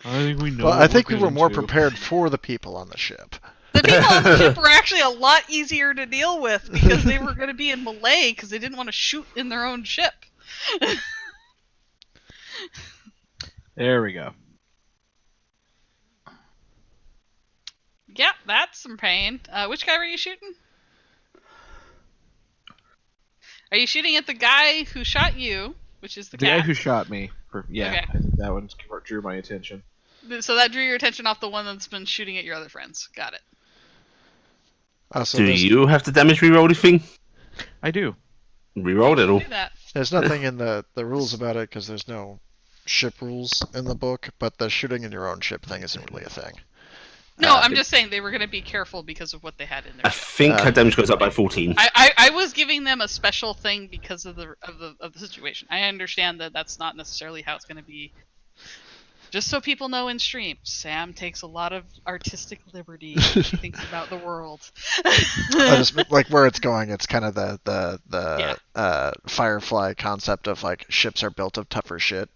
I think we know. Well, I think we we're were more getting to. prepared for the people on the ship. The people on the ship were actually a lot easier to deal with because they were going to be in melee because they didn't want to shoot in their own ship. There we go. Yeah, that's some pain. Which guy were you shooting? Are you shooting at the guy who shot you, which is the The guy cat? who shot me. Yeah, Okay. I think that one drew my attention. So that drew your attention off the one that's been shooting at your other friends. Got it. So Do you have the damage reroll thing? I do. Rerolled it all. Do that. There's nothing in the rules about it because there's no ship rules in the book, but the shooting in your own ship thing isn't really a thing. No, I'm just saying they were going to be careful because of what they had in I there. think her damage goes up by 14. I was giving them a special thing because of the situation. I understand that that's not necessarily how it's going to be. Just so people know in stream, Sam takes a lot of artistic liberty when she thinks about the world. I just like where it's going. It's kind of the Firefly concept of like ships are built of tougher shit.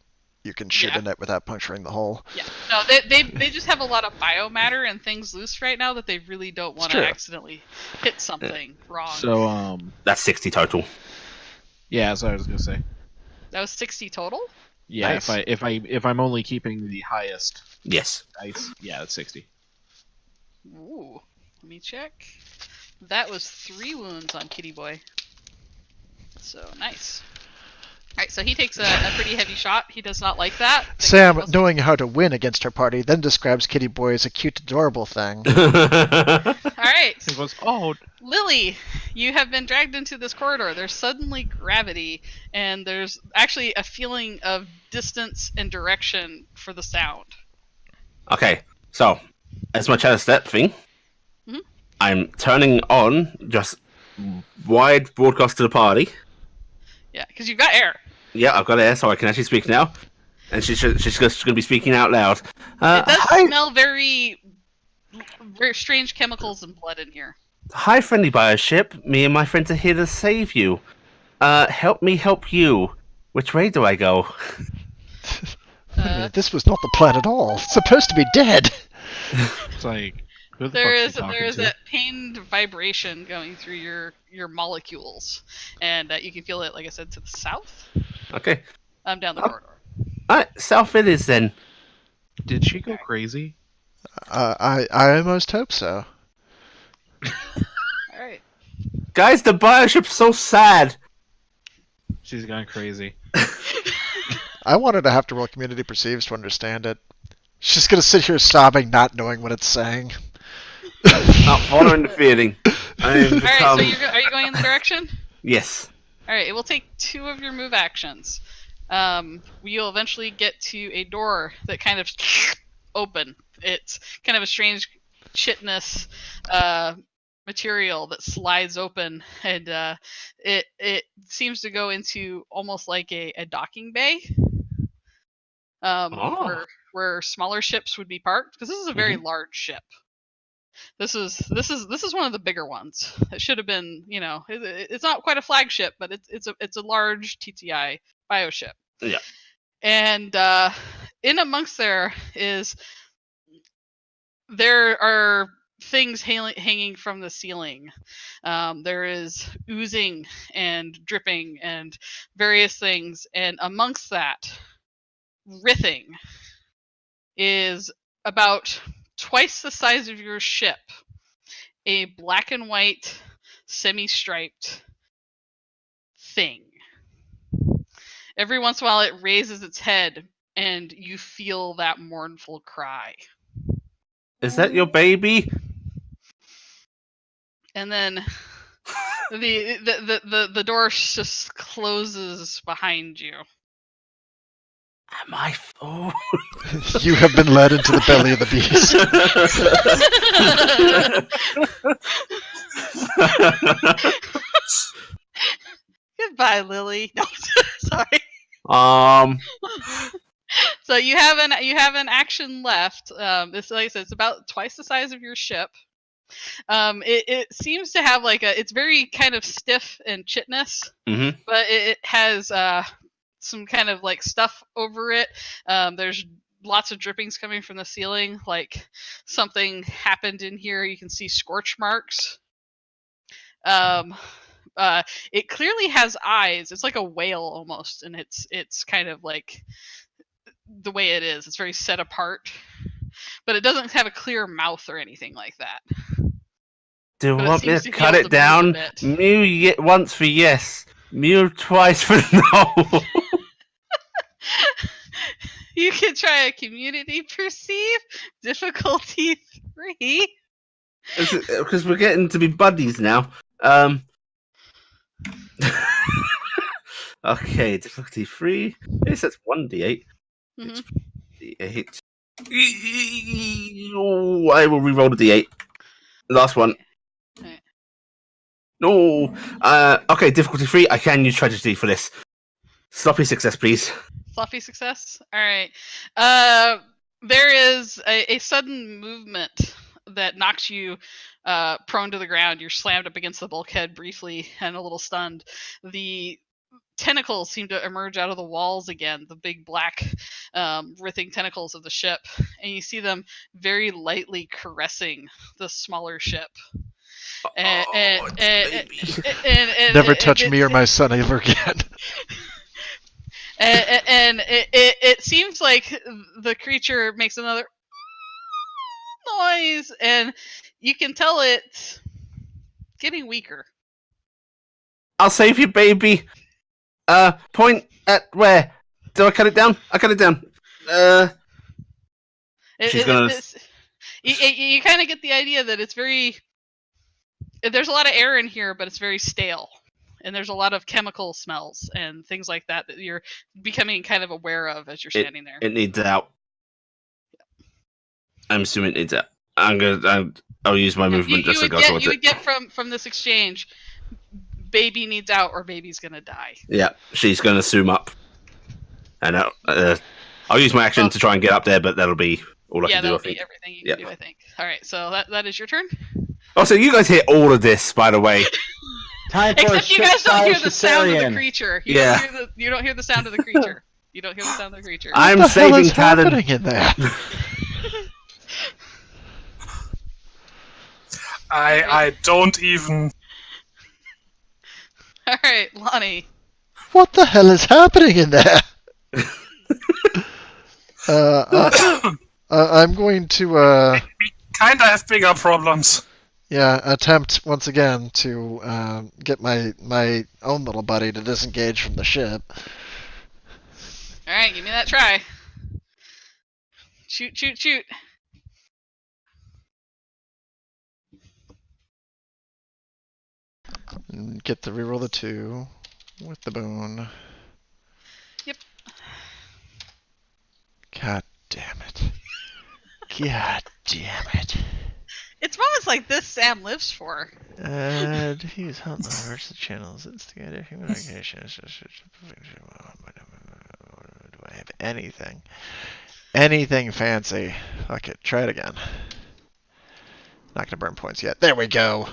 You can shoot in it without puncturing the hull. Yeah, no, they just have a lot of biomatter and things loose right now that they really don't want to accidentally hit something wrong. So That's 60 total. yeah, that's what I was gonna say. That was 60 total? Yeah, Nice. if I'm only keeping the highest Yes. dice, yeah, that's 60. Ooh, let me check. That was 3 wounds on Kitty Boy. So nice. Alright, so he takes a pretty heavy shot. He does not like that. Sam, knowing how to win against her party, then describes Kitty Boy as a cute, adorable thing. Alright, It was Lily, you have been dragged into this corridor. There's suddenly gravity, and there's actually a feeling of distance and direction for the sound. Okay, so as my shadow step thing, Mhm. I'm turning on just wide broadcast to the party. Yeah, because you've got air. Yeah, I've got air, so I can actually speak now. And she's going to be speaking out loud. It does Hi, smell very strange chemicals and blood in here. hi, friendly bioship. Me and my friends are here to save you. Help me help you. Which way do I go? Wait a minute, this was not the plan at all. It's supposed to be dead. It's like, who the There fuck's is she talking there is to? that pained vibration going through your molecules, and you can feel it, like I said, to the south, Okay. down the Oh. corridor. Alright, south it is then. Did she go crazy? I almost hope so. All right. Guys, the bioship's so sad. She's gone crazy. I want her to have to roll community perceives to understand it. She's gonna sit here sobbing, not knowing what it's saying. Not following the feeling. I am All right. So become... are you going in the direction? Yes. All right. It will take 2 of your move actions. You'll eventually get to a door that kind of open. It's kind of a strange chitness material that slides open, and it seems to go into almost like a docking bay, Oh. where smaller ships would be parked, because this is a very large ship. This is one of the bigger ones. It should have been, it's not quite a flagship, but it's a large TTI bioship. Yeah. And in amongst there are things hanging from the ceiling. There is oozing and dripping and various things, and amongst that, writhing is about twice the size of your ship, a black and white semi-striped thing. Every once in a while it raises its head and you feel that mournful cry. Is that your baby? And then the door just closes behind you. Am I fool? You have been led into the belly of the beast. Goodbye, Lily. No, sorry. So you have an action left. This, like I said, it's about twice the size of your ship. It seems to have it's very kind of stiff and chitness, but it has some kind of stuff over it. There's lots of drippings coming from the ceiling, like something happened in here. You can see scorch marks. It clearly has eyes. It's like a whale almost, and it's kind of like the way it is. It's very set apart, but it doesn't have a clear mouth or anything like that. Do you But want me seems to to be cut able it to move a down? bit. Mew once for yes. Mew twice for no. You can try a community perceive, difficulty 3. Because we're getting to be buddies now. Okay, difficulty 3. Yes, that's 1d8. Mhm. It's d8. Oh, I will re-roll the d8. Last one. Alright. No. Okay, difficulty 3. I can use tragedy for this. Sloppy success, please. Sloppy success. All right. There is a sudden movement that knocks you prone to the ground. You're slammed up against the bulkhead briefly and a little stunned. The tentacles seem to emerge out of the walls again, the big black writhing tentacles of the ship, and you see them very lightly caressing the smaller ship. Never touch me or my son ever again. And it seems like the creature makes another noise, and you can tell it's getting weaker. I'll save you, baby. Point at where? Do I cut it down? I cut it down. She's gonna. You kind of get the idea that it's very. There's a lot of air in here, but it's very stale. And there's a lot of chemical smells and things like that you're becoming kind of aware of as you're standing there. It needs out. I'm assuming it needs out. I'll use my movement just to go towards it. You would get from this exchange, baby needs out or baby's gonna die. Yeah, she's gonna zoom up. And I'll use my action to try and get up there, but that'll be all I can do, I think. That'll be everything you can do, I think. Alright, so that is your turn. Oh, so you guys hear all of this, by the way. Time for Except you guys don't hear the sound of the creature. You don't hear the sound of the creature. You don't hear the sound of the creature. I'm what the hell saving is Talon. happening in there? I don't even. All right, Lonnie. What the hell is happening in there? I'm going to We kinda have bigger problems. attempt once again to get my own little buddy to disengage from the ship. All right, give me that try. Shoot, shoot, shoot. And get the reroll the 2 with the boon. Yep. God damn it. God damn it. It's moments like this Sam lives for. Diffuse health diverse the channels, instigator, communication. Do I have anything? Anything fancy? Fuck it, try it again. Not gonna burn points yet. There we go.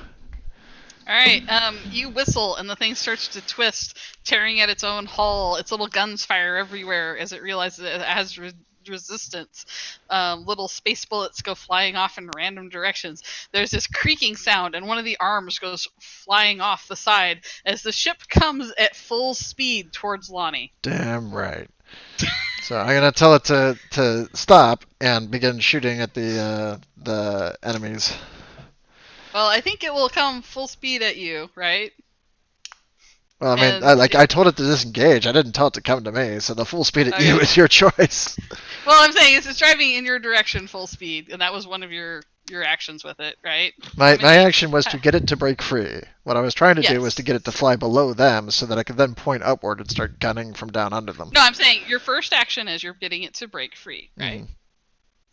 Alright, you whistle and the thing starts to twist, tearing at its own hull. Its little guns fire everywhere as it realizes it has resistance. Little space bullets go flying off in random directions. There's this creaking sound, and one of the arms goes flying off the side as the ship comes at full speed towards Lonnie. Damn right. So I'm gonna tell it to stop and begin shooting at the enemies. Well, I think it will come full speed at you, right? Well, I mean, And I told it to disengage. I didn't tell it to come to me. So the full speed at you Okay. is your choice. Well, I'm saying it's driving in your direction full speed, and that was one of your actions with it, right? My I mean, action was to get it to break free. What I was trying to do was Yes. to get it to fly below them, so that I could then point upward and start gunning from down under them. No, I'm saying your first action is you're getting it to break free, right? Mhm.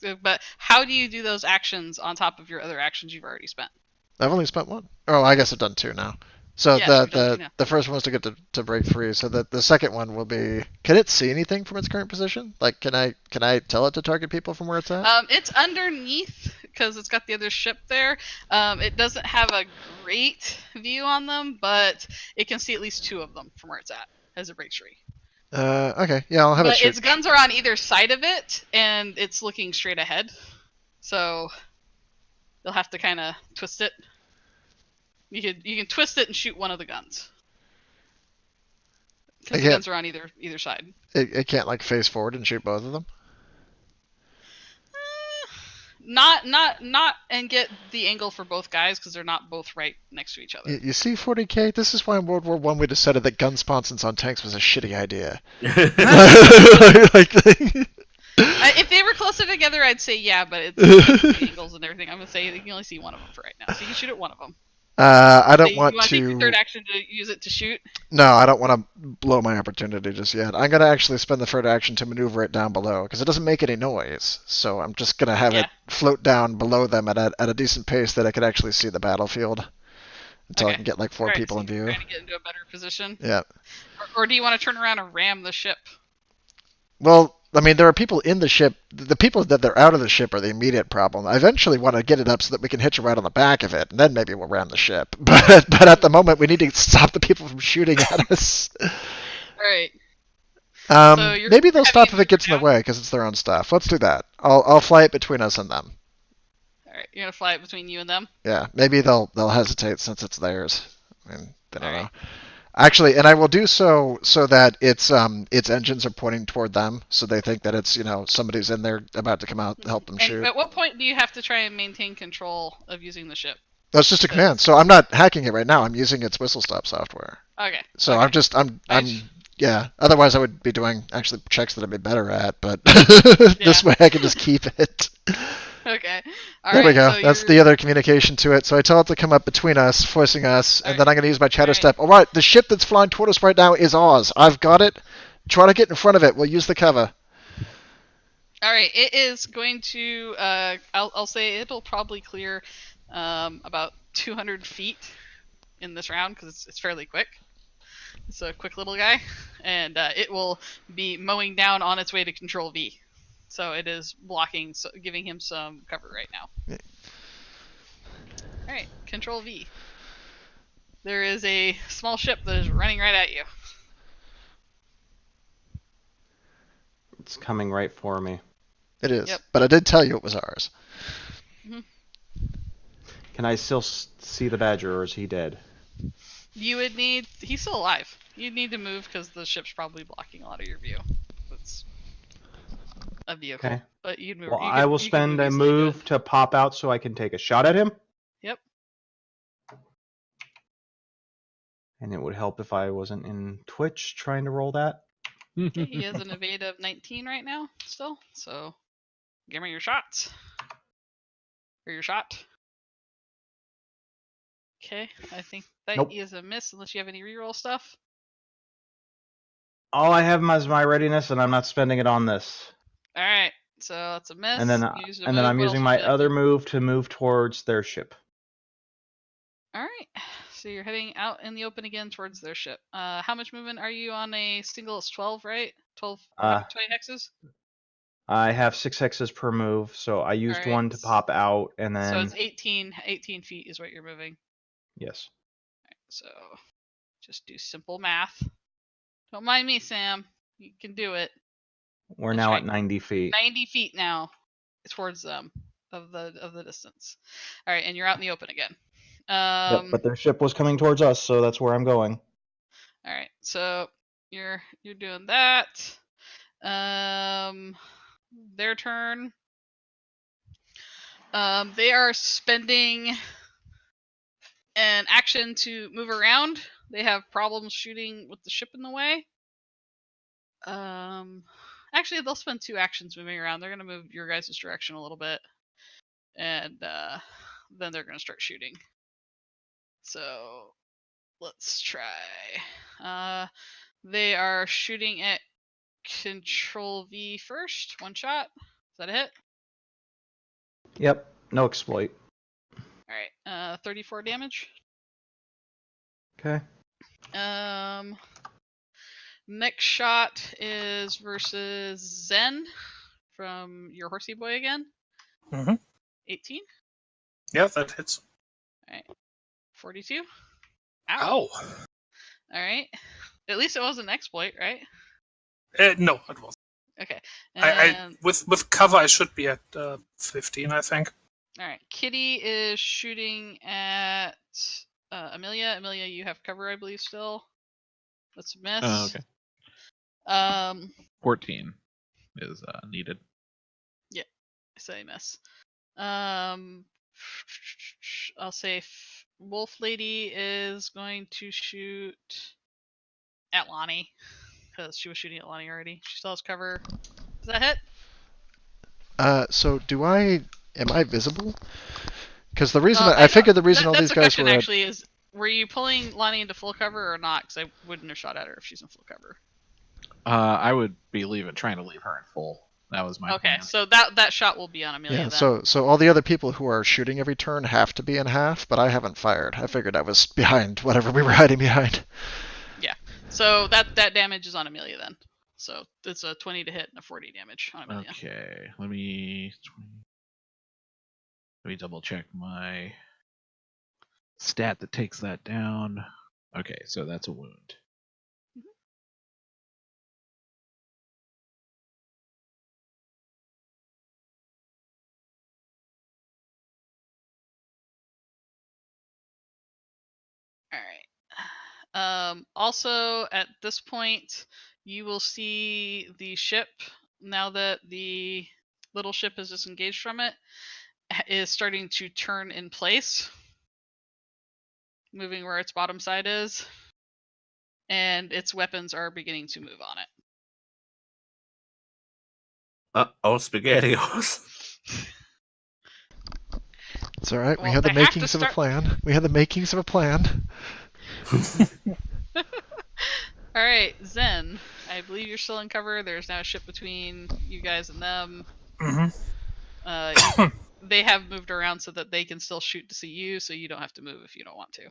So, but how do you do those actions on top of your other actions you've already spent? I've only spent 1. Oh, I guess I've done 2 now. So Yes, you've done 2 now. the first one was to get to break free. So the second one will be, can it see anything from its current position? Like, can I tell it to target people from where it's at? It's underneath because it's got the other ship there. It doesn't have a great view on them, but it can see at least 2 of them from where it's at as it breaks free. Okay, yeah, I'll have it But shoot. its guns are on either side of it, and it's looking straight ahead. So you'll have to kind of twist it. You can twist it and shoot one of the guns. Because the Yeah. guns are on either side. It can't like face forward and shoot both of them. Not and get the angle for both guys because they're not both right next to each other. You see, 40K. This is why in World War One we decided that gun sponsons on tanks was a shitty idea. If they were closer together, I'd say yeah, but it's the angles and everything. I'm gonna say you can only see one of them for right now, so you can shoot at one of them. I don't So want you want to take your to. third action to use it to shoot. No, I don't want to blow my opportunity just yet. I'm gonna actually spend the third action to maneuver it down below because it doesn't make any noise. So I'm just gonna have it float down below them at a decent pace that I could actually see the battlefield until I can get like 4 Alright, people so in view. you're trying to get into a better position. Yeah. Or do you want to turn around and ram the ship? Well, I mean, there are people in the ship. The people that they're out of the ship are the immediate problem. I eventually want to get it up so that we can hitch a ride on the back of it, and then maybe we'll ram the ship. But at the moment, we need to stop the people from shooting at us. Alright. So Maybe they'll stop if having it gets in the down? way because it's their own stuff. Let's do that. I'll fly it between us and them. Alright, you're gonna fly it between you and them? Yeah, maybe they'll hesitate since it's theirs. I mean, I don't Alright. know. Actually, and I will do so that its engines are pointing toward them, so they think that it's somebody's in there about to come out to help them And shoot. at what point do you have to try and maintain control of using the ship? That's just a command. So I'm not hacking it right now. I'm using its whistle stop software. Okay. So okay. I'm yeah. Otherwise, I would be doing actually checks that I'd be better at, but this way I can just keep it. Okay. There we go. So That's the other communication to it. So I tell it to come up between us, forcing us, and then I'm going to use my chatter Alright. step. All right, the ship that's flying toward us right now is ours. I've got it. Try to get in front of it. We'll use the cover. Alright, it is going to, I'll say it'll probably clear about 200 feet in this round because it's fairly quick. It's a quick little guy, and it will be mowing down on its way to Control V. So it is blocking, so giving him some cover right now. Yeah. Alright, Control V. There is a small ship that is running right at you. It's coming right for me. It is. Yep. But I did tell you it was ours. Can I still see the badger, or is he dead? You would need. He's still alive. You'd need to move because the ship's probably blocking a lot of your view. That's a vehicle. Okay. But you'd move. Well, you I could, will you could spend a easily do it. move to pop out so I can take a shot at him. Yep. And it would help if I wasn't in Twitch trying to roll that. Okay, he has an evade of 19 right now, still. So, give me your shots. Or your shot. Okay, I think that Nope. is a miss unless you have any reroll stuff. All I have is my readiness, and I'm not spending it on this. All right, so that's a miss. And then, You used a and then move. I'm What using else would my you like other to- move to move towards their ship. All right, so you're heading out in the open again towards their ship. How much movement are you on a single? It's 12, right? 12, 20 hexes. I have 6 hexes per move, so I used Alright, one to pop out, and then So it's 18 feet is what you're moving. yes. So just do simple math. Don't mind me, Sam. You can do it. We're That's now right. at 90 feet. 90 feet now towards them of the distance. All right, and you're out in the open again. Yep, but their ship was coming towards us, so that's where I'm going. All right, so you're doing that. Their turn. They are spending an action to move around. They have problems shooting with the ship in the way. Actually, they'll spend 2 actions moving around. They're gonna move your guys' direction a little bit, and then they're gonna start shooting. So let's try. They are shooting at Control V first. 1 shot. Is that a hit? Yep, no exploit. All right. 34 damage. Okay. Next shot is versus Zen from your horsey boy again. 18. Yeah, that hits. All right. 42. Ow. Ow. All right. At least it wasn't an exploit, right? No, it wasn't. Okay. I with cover, I should be at 15, I think. All right. Kitty is shooting at Amelia. Amelia, you have cover, I believe, still. That's a miss. Oh, okay. 14 is needed. Yeah, so a miss. I'll say Wolf Lady is going to shoot at Lonnie because she was shooting at Lonnie already. She still has cover. Does that hit? So am I visible? Because the reason I figured the reason all these guys were actually is, were you pulling Lonnie into full cover or not? Because I wouldn't have shot at her if she's in full cover. I would be trying to leave her in full. That was my plan. So that shot will be on Amelia. yeah. Then. So all the other people who are shooting every turn have to be in half, but I haven't fired. I figured I was behind whatever we were hiding behind. Yeah. So that damage is on Amelia then. So it's a 20 to hit and a 40 damage on Amelia. Okay, let me double check my stat that takes that down. Okay, so that's a wound. All right. Also, at this point, you will see the ship, now that the little ship is disengaged from it, is starting to turn in place, moving where its bottom side is, and its weapons are beginning to move on it. Oh, SpaghettiOs. It's all right. We Well, have the they have to makings of a start- plan. We have the makings of a plan. All right, Zen. I believe you're still in cover. There's now a ship between you guys and them. They have moved around so that they can still shoot to see you, so you don't have to move if you don't want to.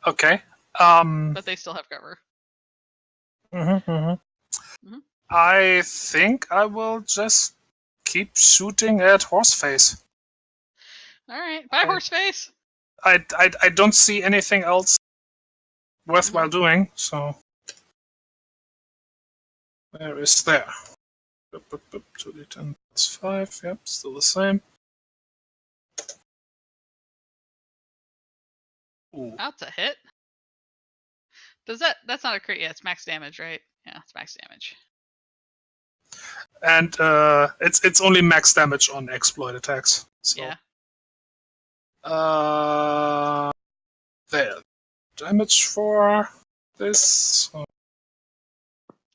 Okay. But they still have cover. I think I will just keep shooting at Horseface. All right, bye, Horseface. I don't see anything else worthwhile doing, so where is there? 2d10 plus 5. Yep, still the same. Ooh. That's a hit. That's not a crit yet, it's max damage, right? Yeah, it's max damage. And it's only max damage on exploit attacks. So, Yeah. there. Damage for this.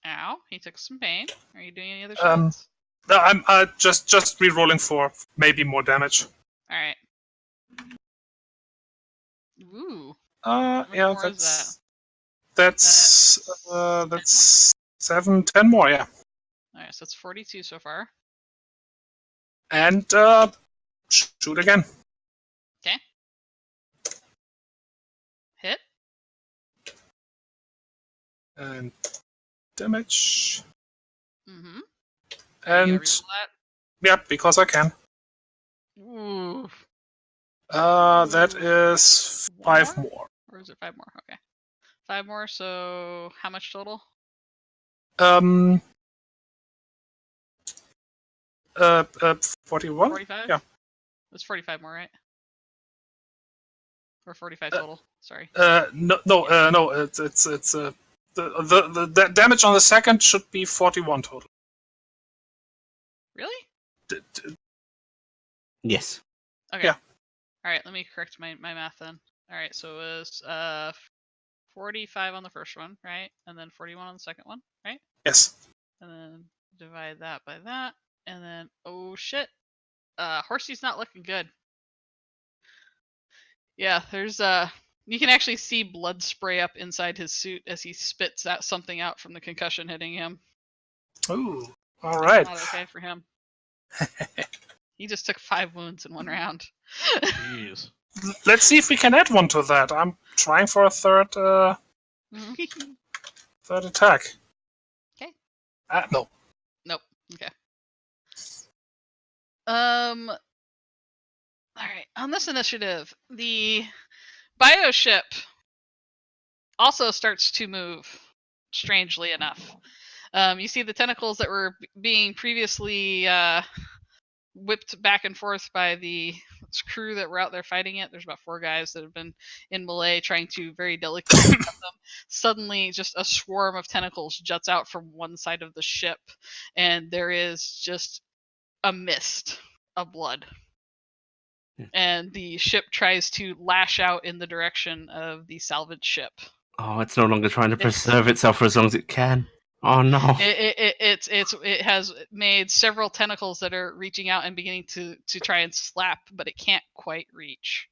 Ow, he took some pain. Are you doing any other Um, shots? No, I'm just re-rolling for maybe more damage. Alright. Ooh. Yeah, more is that's 7, 10 more, yeah. Alright, so that's 42 so far. And shoot again. Okay. Hit. And damage. Mm-hmm. And yeah, because I can. Ooh. That is 5 more. Or is it 5 more? Okay. 5 more, so how much total? 41? 45? Yeah. It's 45 more, right? Or 45 total. Sorry. No. It's the damage on the second should be 41 total. Really? Yes. Okay. Yeah. Alright, let me correct my math then. Alright, so it was 45 on the first one, right? And then 41 on the second one, right? Yes. And then divide that by that. And then, oh shit. Horsey's not looking good. Yeah, there's you can actually see blood spray up inside his suit as he spits that something out from the concussion hitting him. Ooh. All right. Not okay for him. He just took 5 wounds in one round. Jeez. Let's see if we can add one to that. I'm trying for a third attack. Okay. No. Nope. Okay. Alright, on this initiative, the bioship also starts to move, strangely enough. You see the tentacles that were being previously whipped back and forth by the crew that were out there fighting it. There's about 4 guys that have been in melee trying to very delicately cut them. Suddenly, just a swarm of tentacles juts out from one side of the ship, and there is just a mist of blood. And the ship tries to lash out in the direction of the salvage ship. Oh, it's no longer trying to preserve itself for as long as it can. Oh no! It has made several tentacles that are reaching out and beginning to try and slap, but it can't quite reach.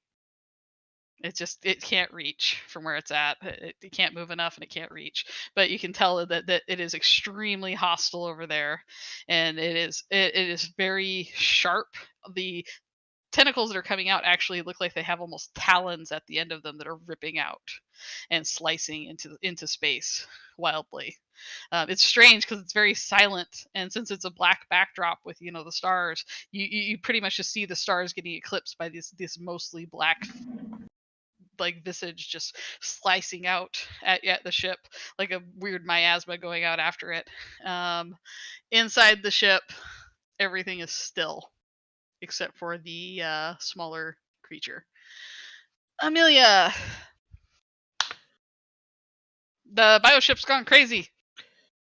It can't reach from where it's at. It can't move enough, and it can't reach. But you can tell that it is extremely hostile over there, and it is very sharp. The tentacles that are coming out actually look like they have almost talons at the end of them that are ripping out and slicing into space wildly. It's strange because it's very silent, and since it's a black backdrop with the stars, you pretty much just see the stars getting eclipsed by this mostly black like visage just slicing out at the ship like a weird miasma going out after it. Inside the ship, everything is still except for the smaller creature. Amelia! The bioship's gone crazy.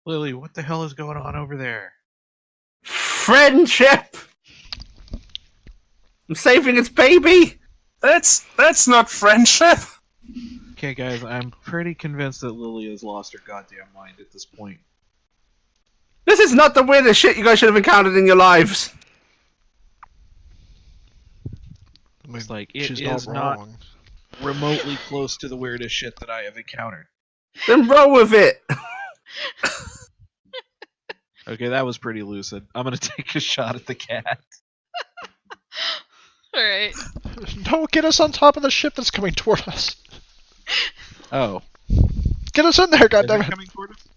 Lily, what the hell is going on over there? Friendship! I'm saving its baby! That's not friendship. Okay, guys, I'm pretty convinced that Lily has lost her goddamn mind at this point. This is not the weirdest shit you guys should have encountered in your lives. I mean, It's like, it she's is not not wrong. remotely close to the weirdest shit that I have encountered. Then roll with it. Okay, that was pretty lucid. I'm gonna take a shot at the cat. Alright. No, get us on top of the ship that's coming toward us. Oh. Get us in there, Is it goddammit. coming toward us?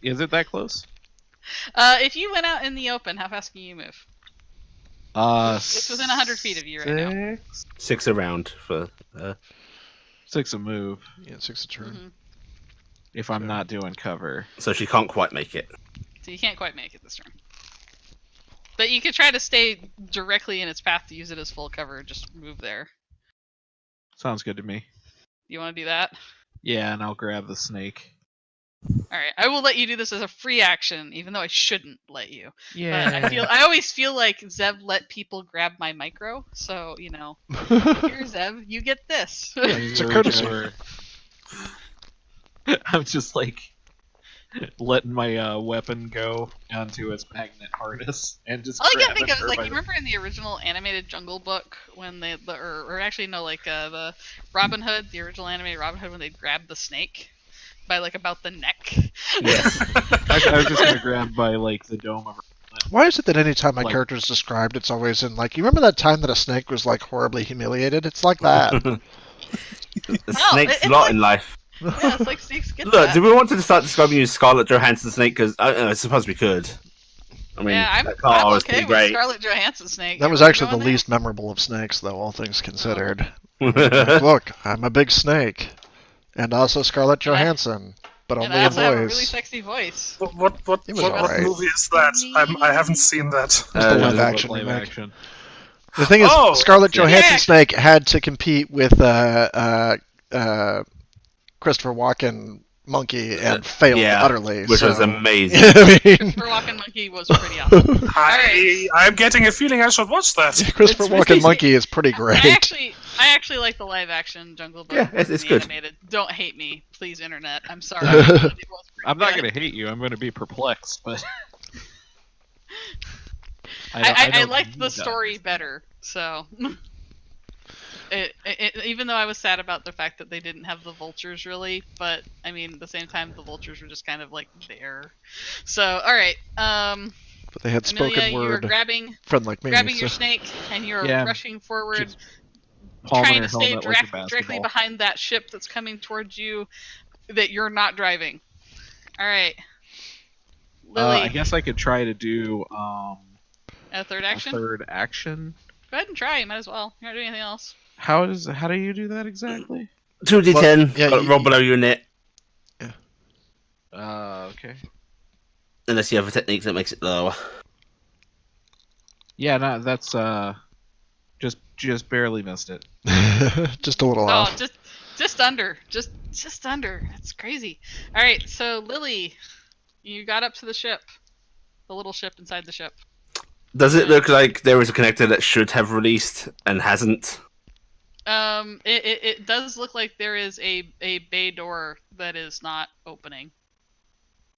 Is it that close? If you went out in the open, how fast can you move? It's within 100 feet of you right now. 6 around for. 6 a move. Yeah, 6 a turn. Mm-hmm. if I'm not doing cover. So she can't quite make it. So you can't quite make it this turn. But you could try to stay directly in its path to use it as full cover. Just move there. Sounds good to me. You want to do that? Yeah, and I'll grab the snake. Alright, I will let you do this as a free action, even though I shouldn't let you. Yeah. But I always feel like Zev let people grab my micro, so, you know, here, Zev, you get this. Yeah, It's a courtesy. I'm just like letting my weapon go onto its magnet harness and just. All I can grabbing think of is, her like, by you the- remember in the original animated Jungle Book when they, or actually no, like the Robin Hood, the original animated Robin Hood, when they grabbed the snake by like about the neck. Yes. I was just gonna grab by like the dome of her. Why is it that any time my Like- character is described, it's always in like, you remember that time that a snake was like horribly humiliated? It's like that. The No, snake's it's a lot like- in life. Yeah, it's like snakes get Look, that. do we want to start describing you as Scarlett Johansson snake? Because I suppose we could. I mean, yeah, that car I'm was okay pretty with great. Scarlett Johansson snake. That was Everybody actually the going there? least memorable of snakes, though, all things considered. Like, look, I'm a big snake. And also Scarlett Johansson. But And only I in also have a really voice. sexy voice. What It was what alright. movie is that? I haven't seen that. It's the Uh, live Live action live remake. action. The thing is, Oh, Scarlett yeah. Johansson Yeah. Snake had to compete with Christopher Walken Monkey and failed yeah, utterly. which was so- amazing. I mean, For Walking Monkey was pretty awesome. I'm getting a feeling I should watch that. Christopher It's Walken really- Monkey is pretty great. I actually like the live action Jungle Book. Yeah, more than it's the good. Animated. Don't hate me, please, internet. I'm sorry. But it was pretty I'm not good. gonna hate you. I'm gonna be perplexed, but. I don't liked need the that. story better, so. Even though I was sad about the fact that they didn't have the vultures really, but I mean, at the same time, the vultures were just kind of like there. So, all right, But they had Amelia, spoken you are word, grabbing friend like me. your so- snake, and you are Yeah, rushing forward, just palming trying her to stay helmet like a directly basketball. behind that ship that's coming towards you, that you're not driving. All right, Lily, I guess I could try to do a third a action. third action. Go ahead and try. You might as well. You're not doing anything else. How do you do that exactly? 2d10, Well, yeah, got you- roll below your net, Okay. unless you have a technique that makes it lower. Yeah, no, that's just barely missed it. Just a little Oh, off. just under. Just under. That's crazy. All right, so Lily, you got up to the ship, the little ship inside the ship. Does it look like there is a connector that should have released and hasn't? It does look like there is a bay door that is not opening.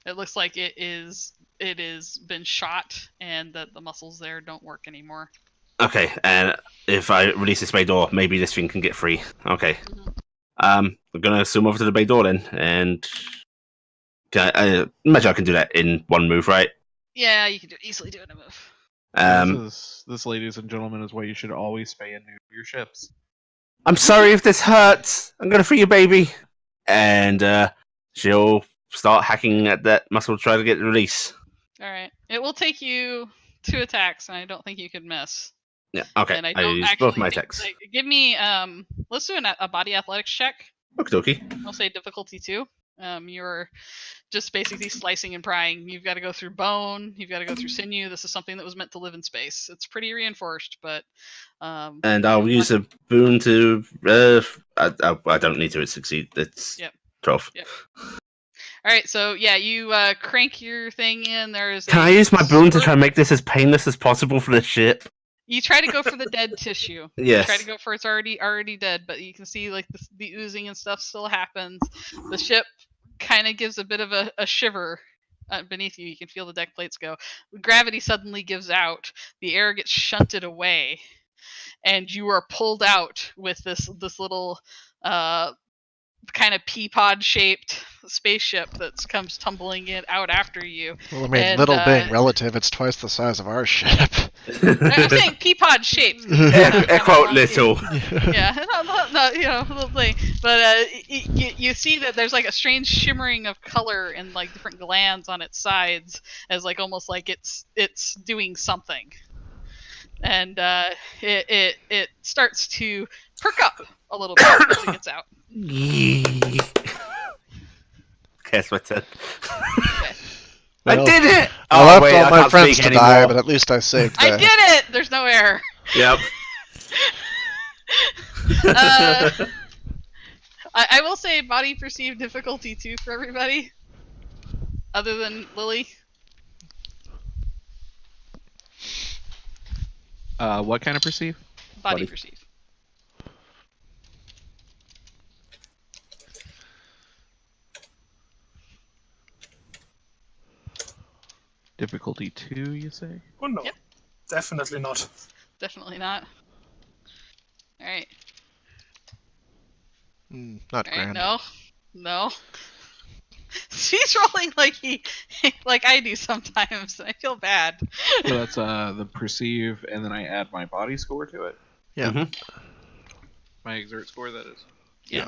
It looks like it is been shot and that the muscles there don't work anymore. Okay, and if I release this bay door, maybe this thing can get free. Okay. I'm gonna swim over to the bay door then, and I imagine I can do that in one move, right? Yeah, you can easily do it in a move. This, ladies and gentlemen, is why you should always spay and neuter your ships. I'm sorry if this hurts. I'm gonna free your baby, and she'll start hacking at that muscle to try to get the release. All right, it will take you 2 attacks, and I don't think you can miss. Yeah. Okay. And I I don't use actually both my think- attacks. like, give me let's do a body athletics check. Okie dokie. I'll say difficulty 2. You're just basically slicing and prying. You've got to go through bone. You've got to go through sinew. This is something that was meant to live in space. It's pretty reinforced, but And I'll use a boon to. I don't need to succeed. It's Yep. 12. all right. So yeah, you crank your thing in. There's Can I use my boon to try and make this as painless as possible for the ship? You try to go for the dead tissue. Yes. Try to go for it's already dead, but you can see like the oozing and stuff still happens. The ship kind of gives a bit of a shiver beneath you. You can feel the deck plates go. Gravity suddenly gives out. The air gets shunted away, and you are pulled out with this little kind of pea pod shaped spaceship that comes tumbling out after you. Well, I mean, and, little being relative, it's twice the size of our ship. I'm saying pea pod shaped. Air quote little. Yeah, no, you know, little thing. But you see that there's like a strange shimmering of color and like different glands on its sides, as like almost like it's doing something. And it starts to perk up a little bit as it gets out. Okay. Okay, it's my turn. Okay. I Well, did it! I Oh, left wait, all I my can't friends speak to die, anymore. but at least I saved I them. did it! There's no error. Yep. Uh, I will say body perceived difficulty 2 for everybody, other than Lily. What kind of perceive? Body Body. perceived. Difficulty 2, you say? Oh no, Yep. definitely not. Definitely not. Alright. Not Alright, grand. no. She's rolling like I do sometimes, and I feel bad. So that's the perceive, and then I add my body score to it. Yeah. Mhm. My exert score, that is. Yeah.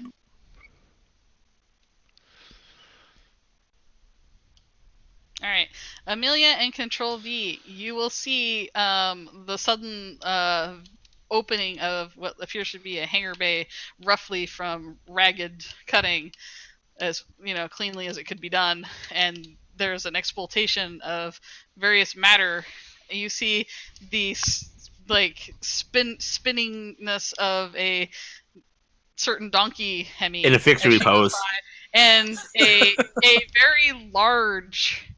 Alright. Amelia and Control V, you will see the sudden opening of what appears to be a hangar bay roughly from Ragged cutting as cleanly as it could be done, and there's an exploitation of various matter. You see the spinningness of a certain donkey Hemi In a as victory she goes pose. by, and a very large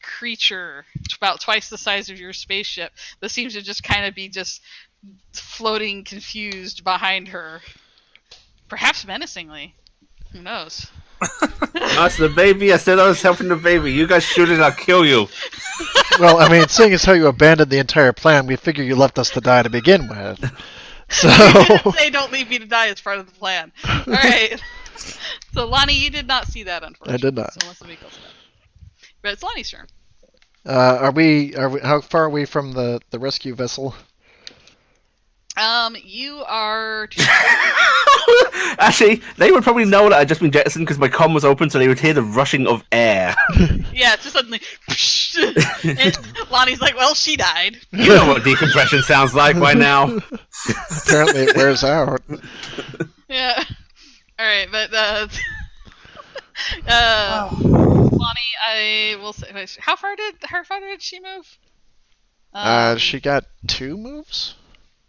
creature about twice the size of your spaceship that seems to just kind of be just floating confused behind her, perhaps menacingly. Who knows? That's the baby. I said I was helping the baby. You guys shoot it, I'll kill you. Well, I mean, seeing as how you abandoned the entire plan, we figure you left us to die to begin with. So. You didn't say don't leave me to die as part of the plan. Alright. So, Lonnie, you did not see that, unfortunately. I did not. So unless somebody else did. But it's Lonnie's turn. Are we? How far are we from the rescue vessel? You are... Actually, they would probably know that I'd just been jettisoned because my comm was open, so they would hear the rushing of air. Yeah, just suddenly... and Lonnie's like, well, she died. You know what decompression sounds like by now. Apparently, it wears out. Yeah. Alright, but, Lonnie, I will say... How far did she move? She got 2 moves?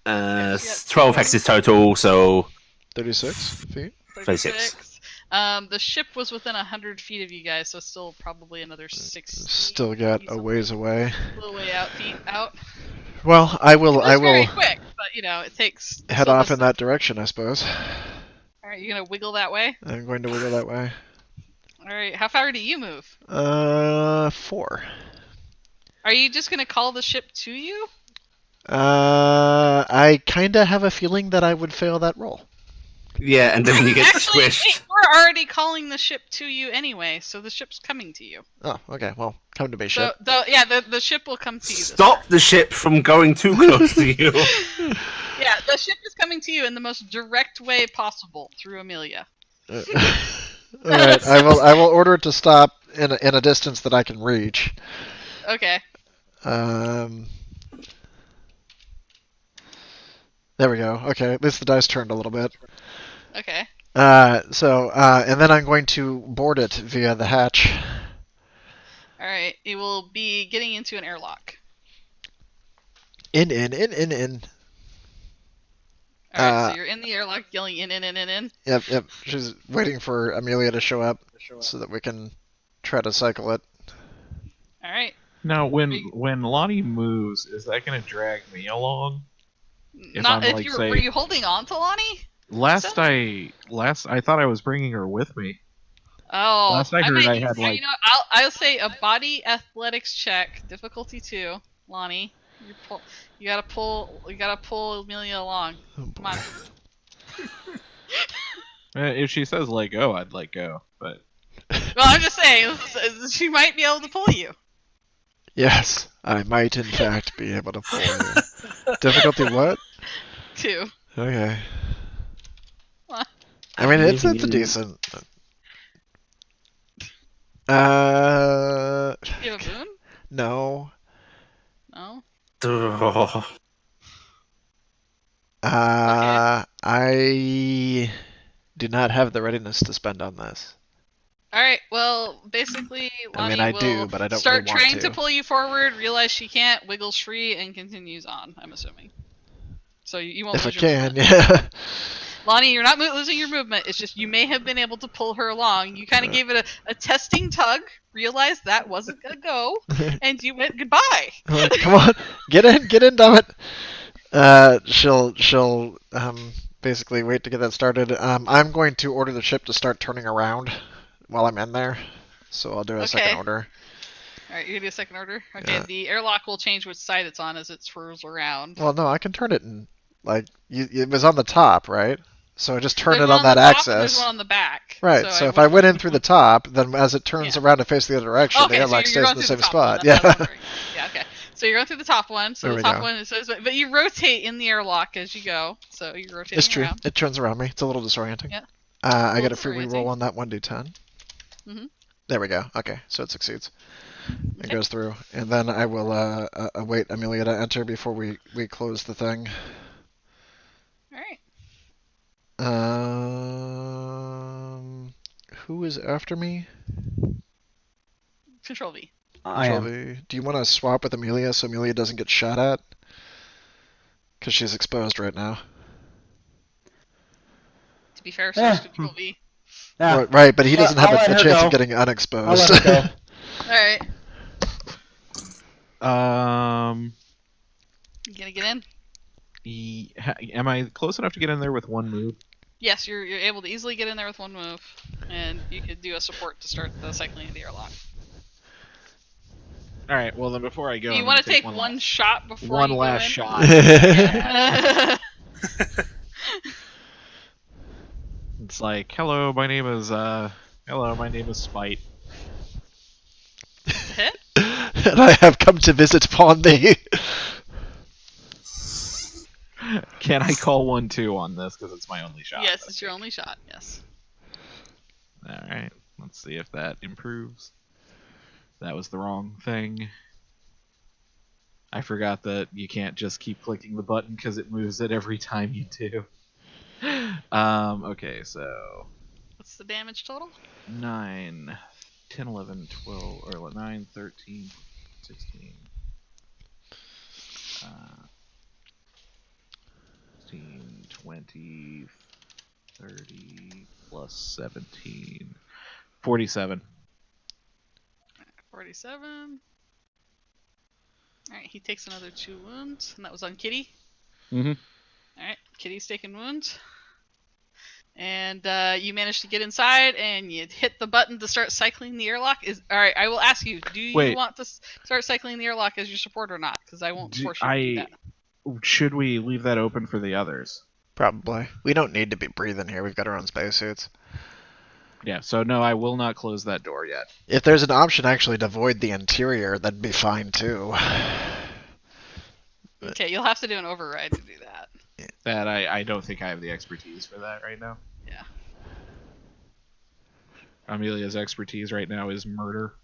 she got 12 two. hexes total, so 36 feet? 36. The ship was within 100 feet of you guys, so still probably another 60. Still got a ways away. A little way out, feet out. Well, I will. It was very quick, but it takes. Head off in that direction, I suppose. All right, you're gonna wiggle that way. I'm going to wiggle that way. All right, how far do you move? 4. Are you just gonna call the ship to you? I kinda have a feeling that I would fail that roll. Yeah, and then when you get Actually, squished. we're already calling the ship to you anyway, so the ship's coming to you. Oh, okay. Well, come to me, So, ship. the ship will come to you. Stop the ship from going too close to you. Yeah, the ship is coming to you in the most direct way possible through Amelia. All right. I will order it to stop in a distance that I can reach. Okay. There we go. Okay, at least the dice turned a little bit. Okay. And then I'm going to board it via the hatch. All right. It will be getting into an airlock. In. All right. So you're in the airlock, yelling in. Yep. She's waiting for Amelia to show up so that we can try to cycle it. All right. Now, when Lonnie moves, is that going to drag me along? Were you holding on to Lonnie? Last I thought I was bringing her with me. Oh, Last I heard, I had like. I'll say a body athletics check, difficulty 2, Lonnie. You gotta pull Amelia along. Come on. If she says let go, I'd let go. But Well, I'm just saying she might be able to pull you. Yes, I might in fact be able to pull you. Difficulty what? 2. Okay. What? I mean, it's a decent. You have a boon? No. No. I do not have the readiness to spend on this. All right. Well, basically, I mean, Lonnie I will do, but I don't start really want trying to. to pull you forward, realize she can't, wiggles free, and continues on. I'm assuming. So you won't If I lose your can, movement. yeah. Lonnie, you're not losing your movement. It's just you may have been able to pull her along. You kind of gave it a testing tug, realized that wasn't gonna go, and you went goodbye. Come on, get in, damn it. She'll basically wait to get that started. I'm going to order the ship to start turning around while I'm in there, so I'll do a second Okay. order. All right, you do a second order. Okay, Yeah. the airlock will change which side it's on as it swirls around. Well, no, I can turn it in. Like it was on the top, right? So I just turn There's it one on on the that top axis. and there's one on the back. Right. So if I went in through the top, then as it turns Yeah. around to face the other direction, Okay, the airlock so stays you're in going the through same top spot. one. That's what I was Yeah. wondering. Yeah, okay. So you're going through the top one. So There the we top go. one is, but you rotate in the airlock as you go. So you're rotating It's true. around. It turns around me. It's a little disorienting. Yeah. I Little get a free reroll on that 1d10. Mhm. There we go. Okay, so it succeeds. It Okay. goes through, and then I will await Amelia to enter before we close the thing. All right. Who is after me? Control V. I Control am. V. Do you want to swap with Amelia so Amelia doesn't get shot at? Because she's exposed right now. To be fair, so Yeah. is Control V. Yeah. Right, but he doesn't have I'll let a her chance go. of getting I'll unexposed. let her All right. You gonna get in? Am I close enough to get in there with one move? Yes, you're able to easily get in there with one move, and you could do a support to start the cycling of the airlock. All right. Well, then before I go, Do you I'm want to gonna take one shot before one you last go in? shot. Yeah. It's like, hello, my name is Spite. Hit? And I have come to visit upon thee. Can I call 1-2 on this because it's my only shot? Yes, it's your only shot. Yes. All right. Let's see if that improves. That was the wrong thing. I forgot that you can't just keep clicking the button because it moves it every time you do. Okay, so What's the damage total? 9, 10, 11, 12, or 9, 13, 16, 16, 20, 30, plus 17, 47. 47. Alright, he takes another 2 wounds, and that was on Kitty. Mm-hmm. Alright, Kitty's taking wounds. And you manage to get inside, and you hit the button to start cycling the airlock. Alright, I will ask you, do you Wait. want to start cycling the airlock as your support or not? Because I won't force you to do that. Should we leave that open for the others? Probably. We don't need to be breathing here. We've got our own spacesuits. Yeah, so no, I will not close that door yet. If there's an option actually to void the interior, that'd be fine too. Okay, you'll have to do an override to do that. That I don't think I have the expertise for that right now. Yeah. Amelia's expertise right now is murder.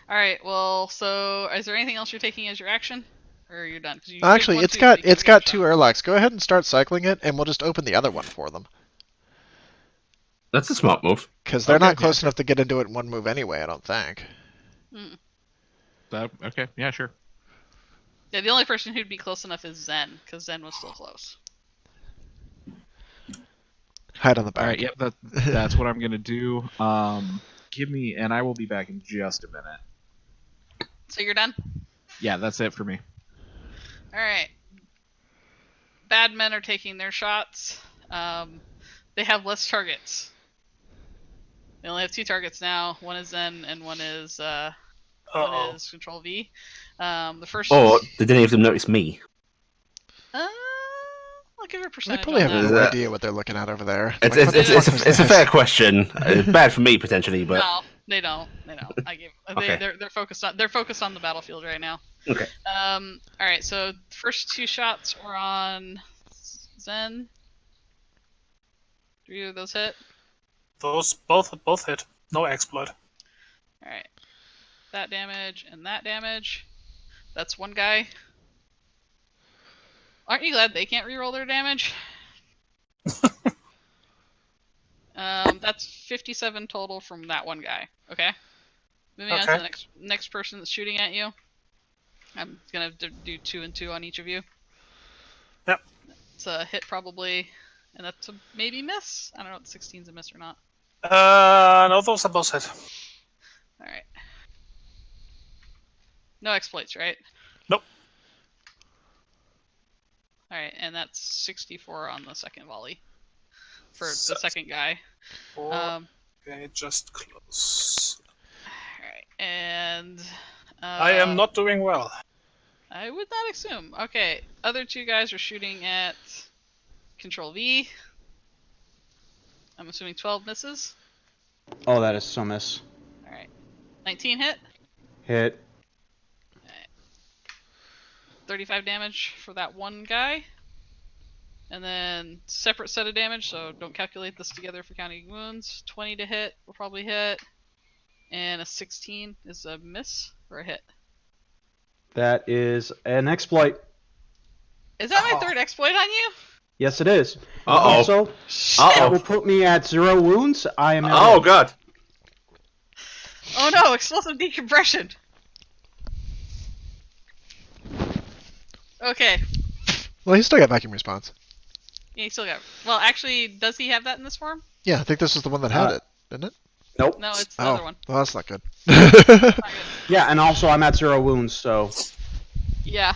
Alright, well, so is there anything else you're taking as your action? Or you're done? 'Cause you Actually, took it's 1, 2, got so you it's can give got it a 2 shot. airlocks. Go ahead and start cycling it, and we'll just open the other one for them. That's a smart move. Because they're Okay, not close yeah. enough to get into it in one move anyway, I don't think. Okay, yeah, sure. Yeah, the only person who'd be close enough is Zen, because Zen was still close. Hide on the back. All right, yep, that's what I'm gonna do. Give me, and I will be back in just a minute. So you're done? Yeah, that's it for me. Alright. Bad men are taking their shots. They have less targets. They only have 2 targets now. One is Zen, and one is Control V. The first. Or did any of them notice me? I'll give her a They percentage probably on have that. no idea what they're looking at over there. It's, Like, what the fuck was it's a this? fair question. Bad for me potentially, but No, they don't. I give. Okay. They're focused on the battlefield right now. okay. All right. So first 2 shots were on Zen. Do either of those hit? Those both hit. No exploit. All right. That damage and that damage. That's one guy. Aren't you glad they can't reroll their damage? That that's 57 total from that one guy. Okay. Moving on to the next person that's shooting at you. I'm gonna do 2 and 2 on each of you. Yep. It's a hit probably, and that's a maybe miss. I don't know if 16's a miss or not. No, those are both hit. All right. No exploits, right? Nope. All right, and that's 64 on the second volley for the second guy. Okay, just close. All right, and I am not doing well. I would not assume. Okay, other 2 guys are shooting at Control V. I'm assuming 12 misses. Oh, that is so miss. All right, 19 hit. Hit. 35 damage for that one guy. And then separate set of damage, so don't calculate this together for counting wounds. 20 to hit will probably hit. And a 16 is a miss or a hit. That is an exploit. Is that my third exploit on you? Yes, it is. Uh-oh. Also, that will put me at 0 wounds. I am. Oh god. Oh no, explosive decompression. Okay. Well, he's still got vacuum response. Yeah, he still got. Well, actually, does he have that in this form? Yeah, I think this is the one that had it, didn't it? Nope. No, it's the other one. Well, that's not good. Not good. Yeah, and also I'm at 0 wounds, so. Yeah.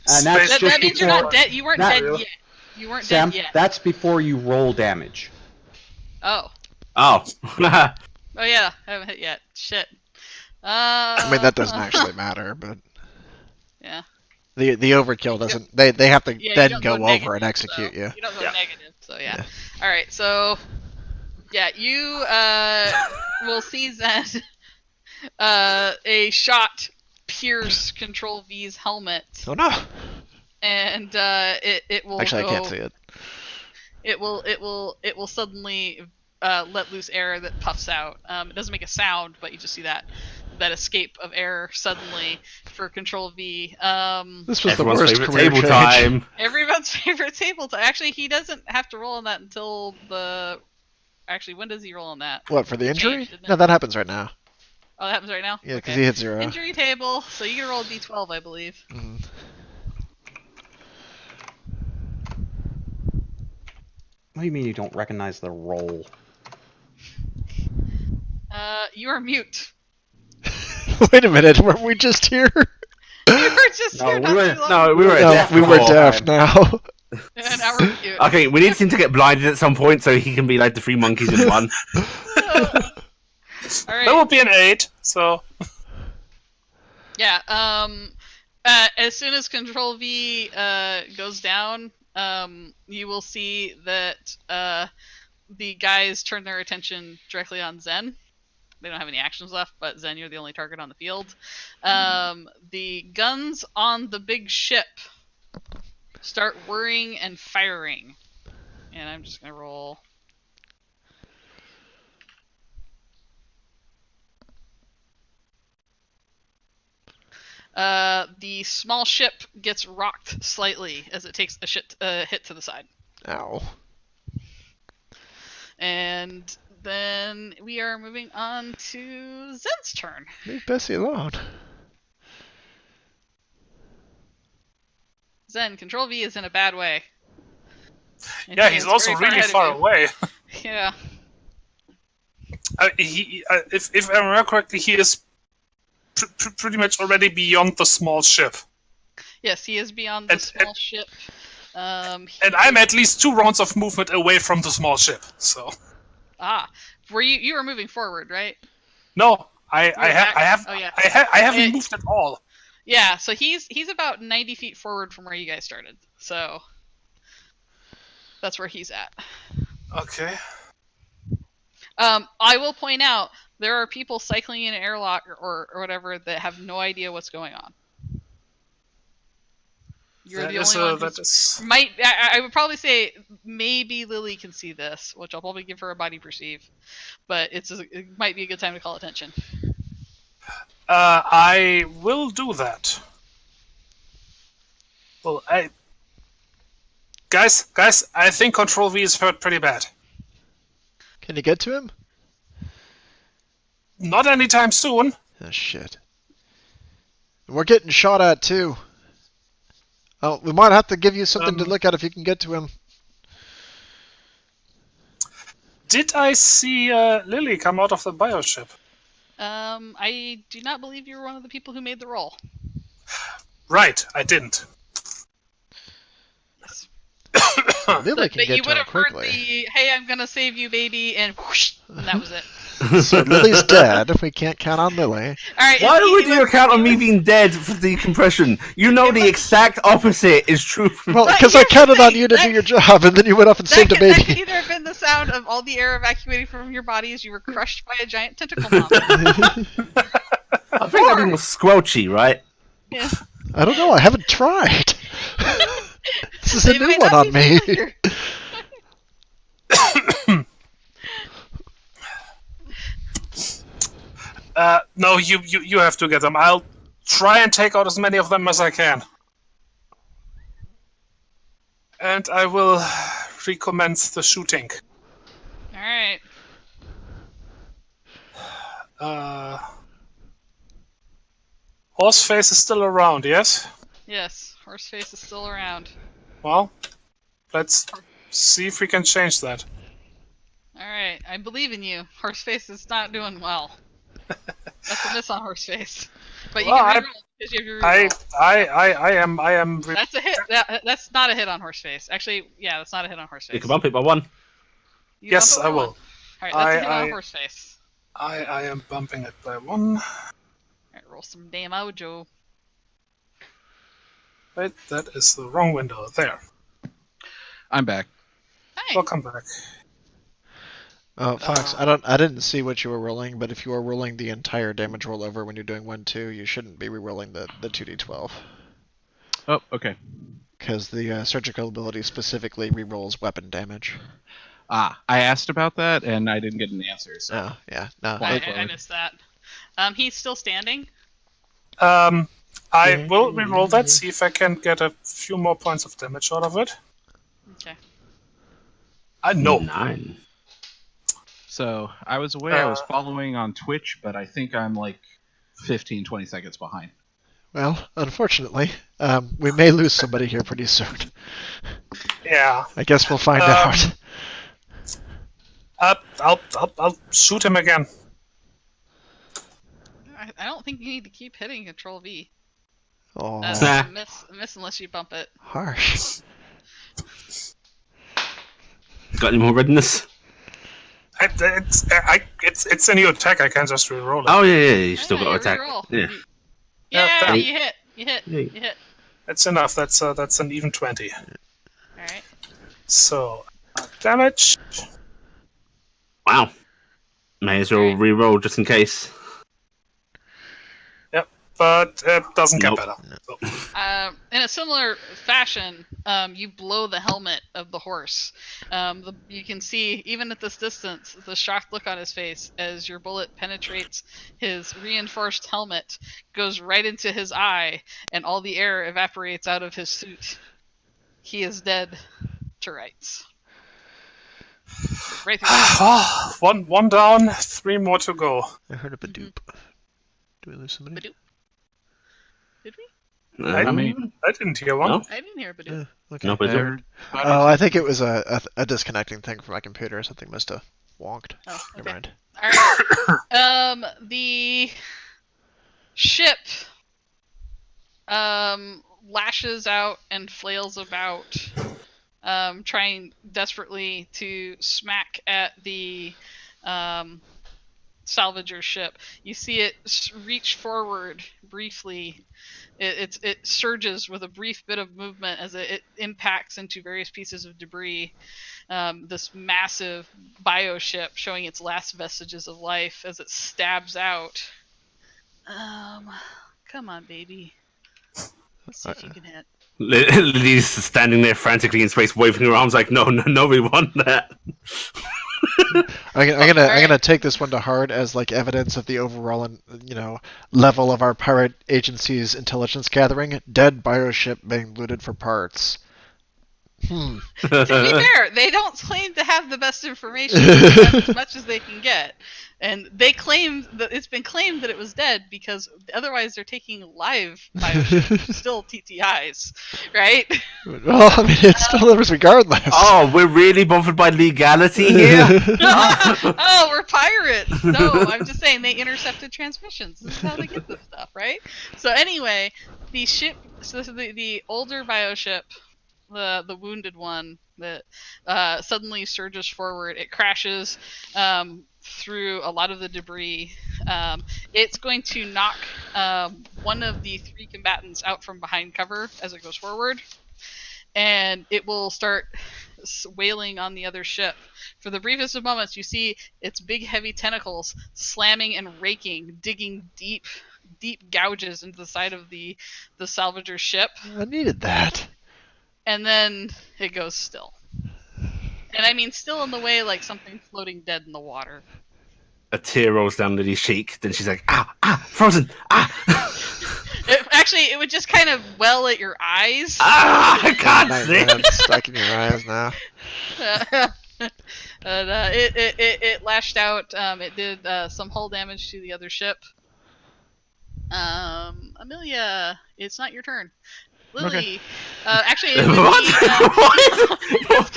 And that's That just That means you're before- not dead. You weren't that- dead yet. You weren't Sam, dead yet. that's before you roll damage. Oh. Oh. Oh yeah, I haven't hit yet. Shit. I mean, that doesn't actually matter, but Yeah. the overkill doesn't. They have to Yeah, you then don't go over negative, and execute so you. You don't go Yeah. negative, so yeah. Yeah. All right, so yeah, you will see then a shot pierce Control V's helmet, Oh no! and it will Actually, go, I can't see it. It will suddenly let loose air that puffs out. It doesn't make a sound, but you just see that escape of air suddenly for Control V. This was Everyone's the worst favorite career table change. time. Everyone's favorite table time. Actually, he doesn't have to roll on that until the. Actually, when does he roll on that? What, for the It injury? changed, didn't it? No, that happens right now. Oh, that happens right now. Yeah, because Okay. he hit 0. Injury table. So you can roll a d12, I believe. Mhm. What do you mean you don't recognize the roll? You are mute. Wait a minute, were we just here? You were just No, here we not were- too long No, ago. we were No, deaf we were before. deaf now. And now we're mute. Okay, we need him to get blinded at some point so he can be like the 3 monkeys in one. All right. That would be an 8, so. Yeah. As soon as Control V goes down, you will see that the guys turn their attention directly on Zen. They don't have any actions left, but Zen, you're the only target on the field. The guns on the big ship start whirring and firing. And I'm just gonna roll. The small ship gets rocked slightly as it takes a hit to the side. Ow. And then we are moving on to Zen's turn. Leave Bessie alone. Zen, Control V is in a bad way. And Yeah, he he's is also very really ahead of far you. away. Yeah. If I remember correctly, he is pretty much already beyond the small ship. Yes, he is beyond the small ship. And I'm at least 2 rounds of movement away from the small ship, so. Were you were moving forward, right? No, I haven't moved at all. Yeah, so he's about 90 feet forward from where you guys started. So that's where he's at. Okay. I will point out there are people cycling in an airlock or whatever that have no idea what's going on. You're the only one who might. I would probably say maybe Lily can see this, which I'll probably give her a body perceive, but it might be a good time to call attention. I will do that. Well, guys, I think Control V is hurt pretty bad. Can you get to him? Not anytime soon. Oh, shit. We're getting shot at, too. Oh, we might have to give you something to look at if you can get to him. Did I see Lily come out of the bioship? I do not believe you were one of the people who made the roll. Right, I didn't. Yes. Lily can But get you to would him have heard quickly. the, hey, I'm gonna save you, baby, and whoosh, and that was it. So Lily's dead. We can't count on Lily. Alright, Why he would you was- account on he me was- being dead for decompression? You know It the was- exact opposite is true. Well, But because I here's the counted on thing, you to that- do your job, and then you went off and That saved a could, that could baby. either have been the sound of all the air evacuating from your body as you were crushed by a giant tentacle mob. I think that thing was squelchy, right? Yeah. I don't know. I haven't tried. This is a It new might one not on be me. familiar. No, you have to get them. I'll try and take out as many of them as I can. And I will recommence the shooting. Alright. Horseface is still around, yes? Yes, Horseface is still around. Well, let's see if we can change that. Alright, I believe in you. Horseface is not doing well. That's a miss on Horseface. But you Well, can reroll because you have your reroll. I am. That's a hit. That's not a hit on Horseface. Actually, yeah, that's not a hit on Horseface. You can bump it by 1. You Yes, bump it I by will. one. Alright, that's a hit on I- Horseface. I am bumping it by 1. Alright, roll some damn mojo. Wait, that is the wrong window. There. I'm back. Hi. Welcome back. Oh, Fox, I didn't see what you were rolling, but if you are rolling the entire damage roll over when you're doing 1-2, you shouldn't be re-rolling the 2d12. Oh, okay. Because the surgical ability specifically re-rolls weapon damage. I asked about that and I didn't get an answer. So Oh, yeah. No, Why? I missed that. He's still standing. I will reroll that, see if I can get a few more points of damage out of it. Okay. I know. 9. So I was away. I was following on Twitch, but I think I'm like 15, 20 seconds behind. well, unfortunately, we may lose somebody here pretty soon. Yeah. I guess we'll find out. I'll shoot him again. I don't think you need to keep hitting Control V. Oh, That's Nah. a miss unless you bump it. harsh. Got any more readiness? It's a new attack. I can't just reroll it. Oh, yeah, you still Yeah, got to you attack. reroll. Yeah. Yeah, Yeah, you hit. You hit. Yeah. You hit. That's enough. That's an even 20. Alright. So damage. Wow. May as well re-roll just in case. But it doesn't get Nope. better. So, In a similar fashion, you blow the helmet of the horse. You can see, even at this distance, the shocked look on his face as your bullet penetrates his reinforced helmet, goes right into his eye, and all the air evaporates out of his suit. He is dead to rights. Right through one down, 3 more to go. I heard a badoop. Do we lose somebody? Badoop. Did we? I mean, I didn't hear one. No? I didn't hear Badoop. Okay. No, but I heard- Oh, I think it was a disconnecting thing from my computer. Something must have wonked. Oh, Never okay. mind. Alright. The ship lashes out and flails about, trying desperately to smack at the salvager ship. You see it reach forward briefly. It surges with a brief bit of movement as it impacts into various pieces of debris. This massive bioship showing its last vestiges of life as it stabs out. Come on, baby. Let's see if you can hit. Lily's standing there frantically in space, waving her arms like, no, we want that. I'm gonna take this one to heart as like evidence of the overall, level of our pirate agency's intelligence gathering. Dead bioship being looted for parts. To be fair, they don't claim to have the best information. They have as much as they can get, and they claim that it's been claimed that it was dead because otherwise they're taking live bioships, still TTIs, right? Well, I mean, it still delivers regardless. Oh, we're really bothered by legality here. Oh, we're pirates. No, I'm just saying they intercepted transmissions. This is how they get this stuff, right? So anyway, the ship, so the older bioship, the wounded one that suddenly surges forward. It crashes through a lot of the debris. It's going to knock one of the 3 combatants out from behind cover as it goes forward, and it will start wailing on the other ship. For the briefest of moments, you see its big, heavy tentacles slamming and raking, digging deep gouges into the side of the salvager ship. I needed that. And then it goes still. And I mean still in the way like something floating dead in the water. A tear rolls down Lily's cheek. Then she's like, frozen, It would just kind of well at your eyes. I can't see. It's stuck in your eyes now. And, it lashed out. It did some hull damage to the other ship. Amelia, it's not your turn. Lily, Okay. Actually, it would What? it's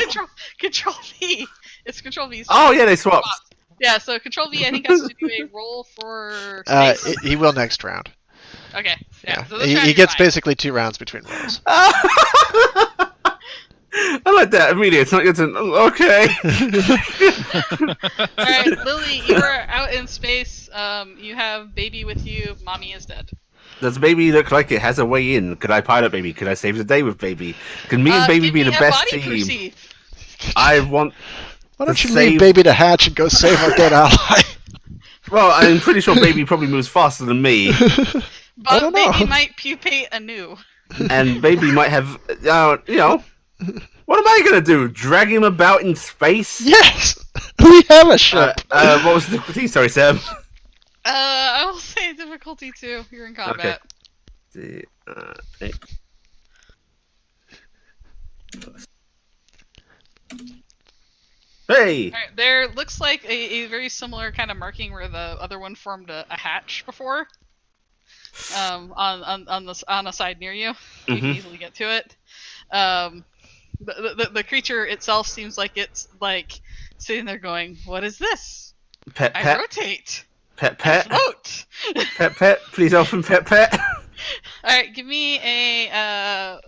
Control V. It's Control V. Oh yeah, they swapped. Yeah, so Control V, I think, has to do a roll for space. He will next round. Okay. Yeah. So He gets basically 2 rounds between rolls. I like that. Amelia, it's not your turn. Okay. All right, Lily, you are out in space. You have baby with you. Mommy is dead. Does baby look like it has a way in? Could I pilot baby? Could I save the day with baby? Can me and baby give be me the a best body team? perceive. I want. Why don't you save- leave baby to hatch and go save our dead ally? Well, I'm pretty sure baby probably moves faster than me, But don't know. baby might pupate anew. and baby might have. You know, what am I gonna do? Drag him about in space? Yes! We have a ship! What was the difficulty? Sorry, Sam. I will say difficulty 2. You're in combat. Hey! Alright, there looks like a very similar kind of marking where the other one formed a hatch before. On a side near you. You can easily get to it. The creature itself seems like it's like sitting there going, "What is this? Pet, I pet, rotate. pet, I pet, float." pet, pet. Please open, pet, pet. Alright, give me a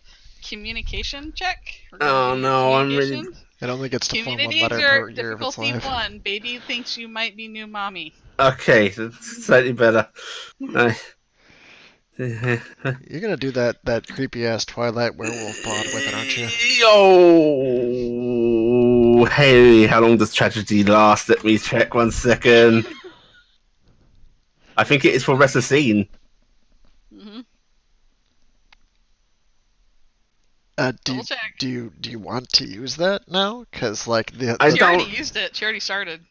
communication check. We're gonna Oh, do no, I'm communication. It only gets to form 1 Community letter exert, per year of its difficulty life. 1. Baby thinks you might be new mommy. Okay, that's slightly better. You're gonna do that creepy ass Twilight werewolf pod with it, aren't you? Yo, hey, how long does tragedy last? Let me check 1 second. I think it is for rest of scene. Mm-hmm. Do check. you want to use that now? Because like She I already don't- used it. She already started.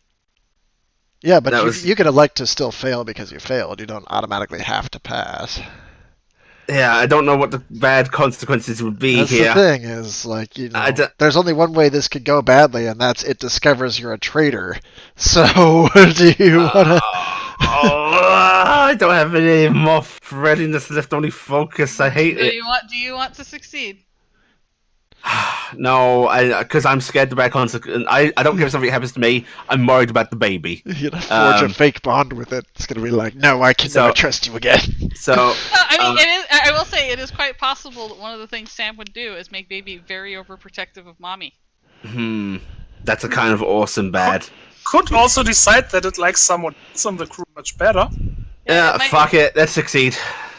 yeah, but That was- you can elect to still fail because you failed. You don't automatically have to pass. Yeah, I don't know what the bad consequences would be That's here. the thing is like I don't- there's only one way this could go badly, and that's it discovers you're a traitor. So do you want to? I don't have any more readiness left, only focus. I hate Do it. you want to succeed? No, because I'm scared the bad consequences. I don't care if something happens to me. I'm worried about the baby. You're gonna forge a fake bond with it. It's gonna be like, no, I can never trust you again. So, I mean, it is. I will say it is quite possible that one of the things Sam would do is make baby very overprotective of mommy. that's a kind of awesome bad. Could also decide that it likes someone else on the crew much better. Yeah, it might- fuck it. Let's succeed.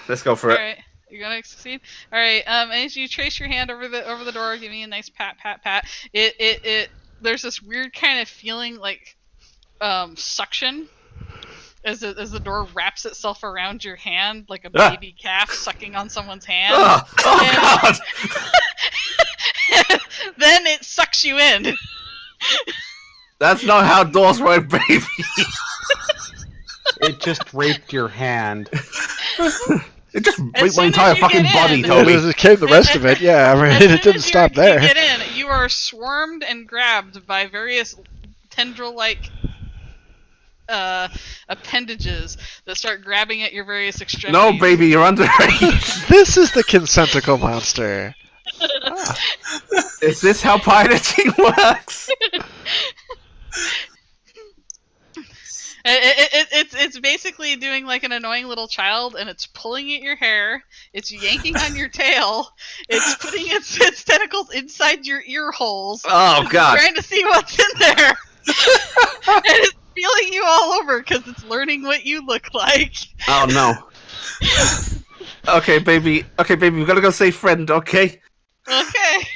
Let's go for All it. right, you're gonna succeed. All right. As you trace your hand over the door, give me a nice pat, pat, pat. It. There's this weird kind of feeling like suction as the door wraps itself around your hand like a baby calf sucking on someone's hand. Oh God! Then it sucks you in. That's not how doors work, baby. It just raped your hand. It just As raped my soon entire as you fucking get body, in- Toby. It came the rest of it. Yeah, I mean, As it soon didn't as stop you there. get in, you you are swarmed and grabbed by various tendril-like appendages that start grabbing at your various extremities. No, baby, you're underage. This is the consentical monster. Ah, Is this how piloting works? It's basically doing like an annoying little child, and it's pulling at your hair, it's yanking on your tail, it's putting its tentacles inside your ear holes, Oh god. trying to see what's in there, and it's feeling you all over because it's learning what you look like. Oh no. Okay, baby. Okay, baby. We gotta go save friend. Okay. Okay.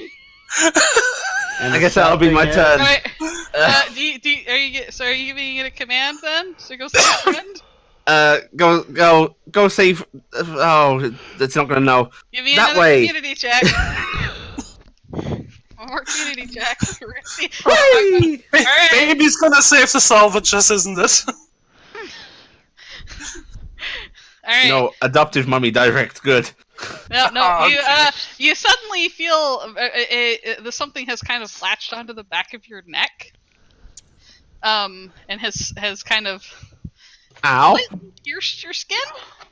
And I guess that'll be my turn. All right. Are you giving it a command then? So go save a friend. Go save. Oh, it's not gonna know. Give me That another way. community check. One more community check. We're gonna see. Whee! All right. Baby's gonna save the salvages, isn't it? All right. No, adoptive mummy direct. Good. No. Okay. You suddenly feel something has kind of latched onto the back of your neck, and has kind of Ow. pierced your skin,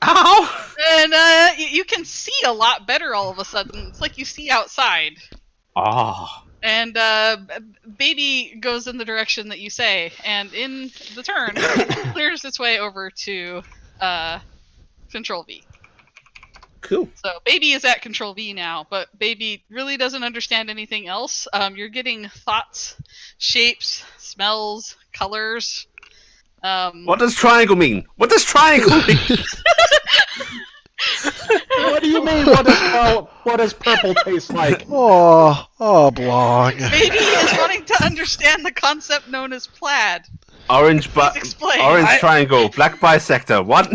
Ow. and you can see a lot better all of a sudden. It's like you see outside. Oh. And baby goes in the direction that you say, and in the turn, clears its way over to Control V. Cool. So baby is at Control V now, but baby really doesn't understand anything else. You're getting thoughts, shapes, smells, colors. What does triangle mean? What does triangle mean? What do you mean? What does purple taste like? oh, blong. Baby is wanting to understand the concept known as plaid. Orange Please explain. orange triangle, black bisector. What?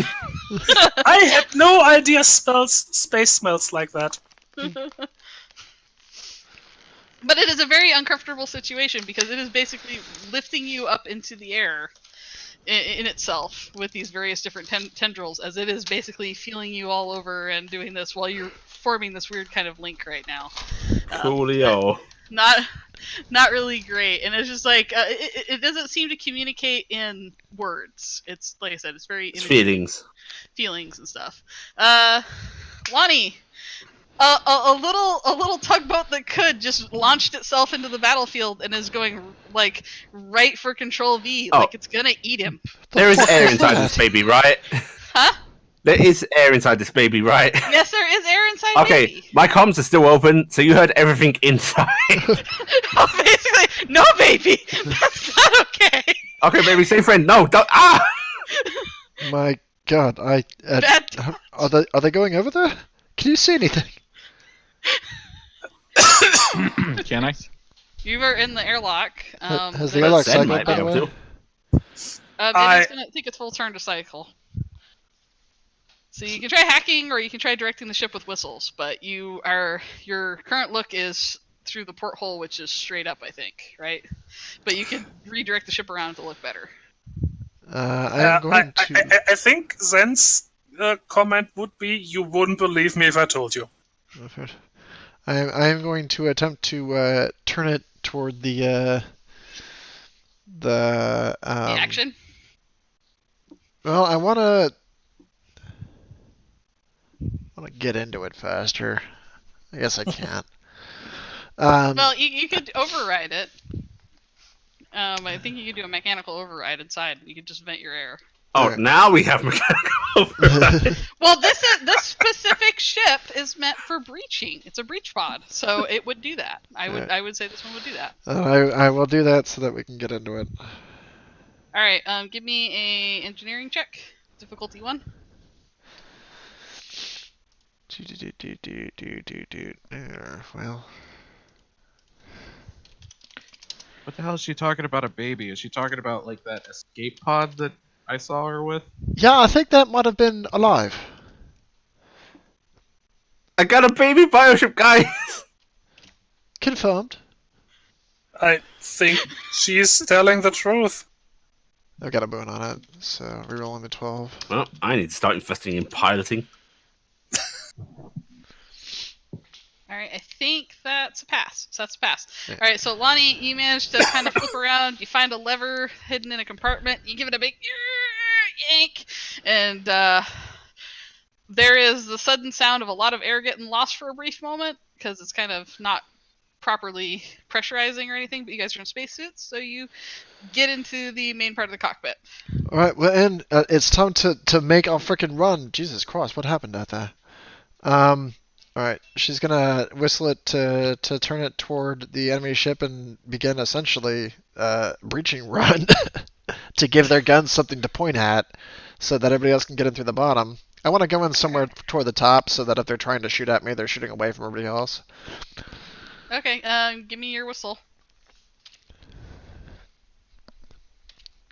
I had no idea space smells like that. But it is a very uncomfortable situation because it is basically lifting you up into the air in itself with these various different tendrils, as it is basically feeling you all over and doing this while you're forming this weird kind of link right now. Coolio. Not really great, and it's just like it doesn't seem to communicate in words. It's like I said, it's very It's feelings. feelings and stuff. Lonnie, a little tugboat that could just launched itself into the battlefield and is going like right for Control V, Oh. like it's gonna eat him. There is fuck air is inside that? this baby, right? Huh? There is air inside this baby, right? Yes, there is air inside. Okay, Baby. my comms are still open, so you heard everything inside. Basically, no, baby, that's not okay. Okay, baby, say friend. No, don't. Ah! My God, That are they going over there? Can you see anything? Can I? you were in the airlock. Has the but- airlock Zen cycled, might by be the able way? to. Baby's gonna take its full turn to cycle. So you can try hacking, or you can try directing the ship with whistles. But your current look is through the porthole, which is straight up, I think, right? But you can redirect the ship around to look better. I'm going to. I think Zen's comment would be, "You wouldn't believe me if I told you." I'm going to attempt to turn it toward the The action. Well, I want to get into it faster. I guess I can't. Well, you could override it. I think you could do a mechanical override inside. You could just vent your air. Oh, Okay. now we have mechanical override. Well, this specific ship is meant for breaching. It's a breach pod, so it would do that. I would say this one would do that. I will do that so that we can get into it. All right, give me a engineering check, difficulty 1. Well, What the hell is she talking about a baby? Is she talking about like that escape pod that I saw her with? yeah, I think that might have been alive. I got a baby bioship, guys. Confirmed. I think she's telling the truth. I've got a boon on it, so rerolling the 12. Well, I need to start investing in piloting. All right, I think that's a pass. So that's a pass. Yeah. All right, so Lonnie, you managed to kind of flip around. You find a lever hidden in a compartment. You give it a big yank, and there is the sudden sound of a lot of air getting lost for a brief moment because it's kind of not properly pressurizing or anything. But you guys are in spacesuits, so you get into the main part of the cockpit. All right, well, and it's time to make our frickin' run. Jesus Christ, what happened out there? All right, she's gonna whistle it to turn it toward the enemy ship and begin essentially breaching run to give their guns something to point at, so that everybody else can get in through the bottom. I want to go in somewhere toward the top, so that if they're trying to shoot at me, they're shooting away from everybody else. Okay, give me your whistle.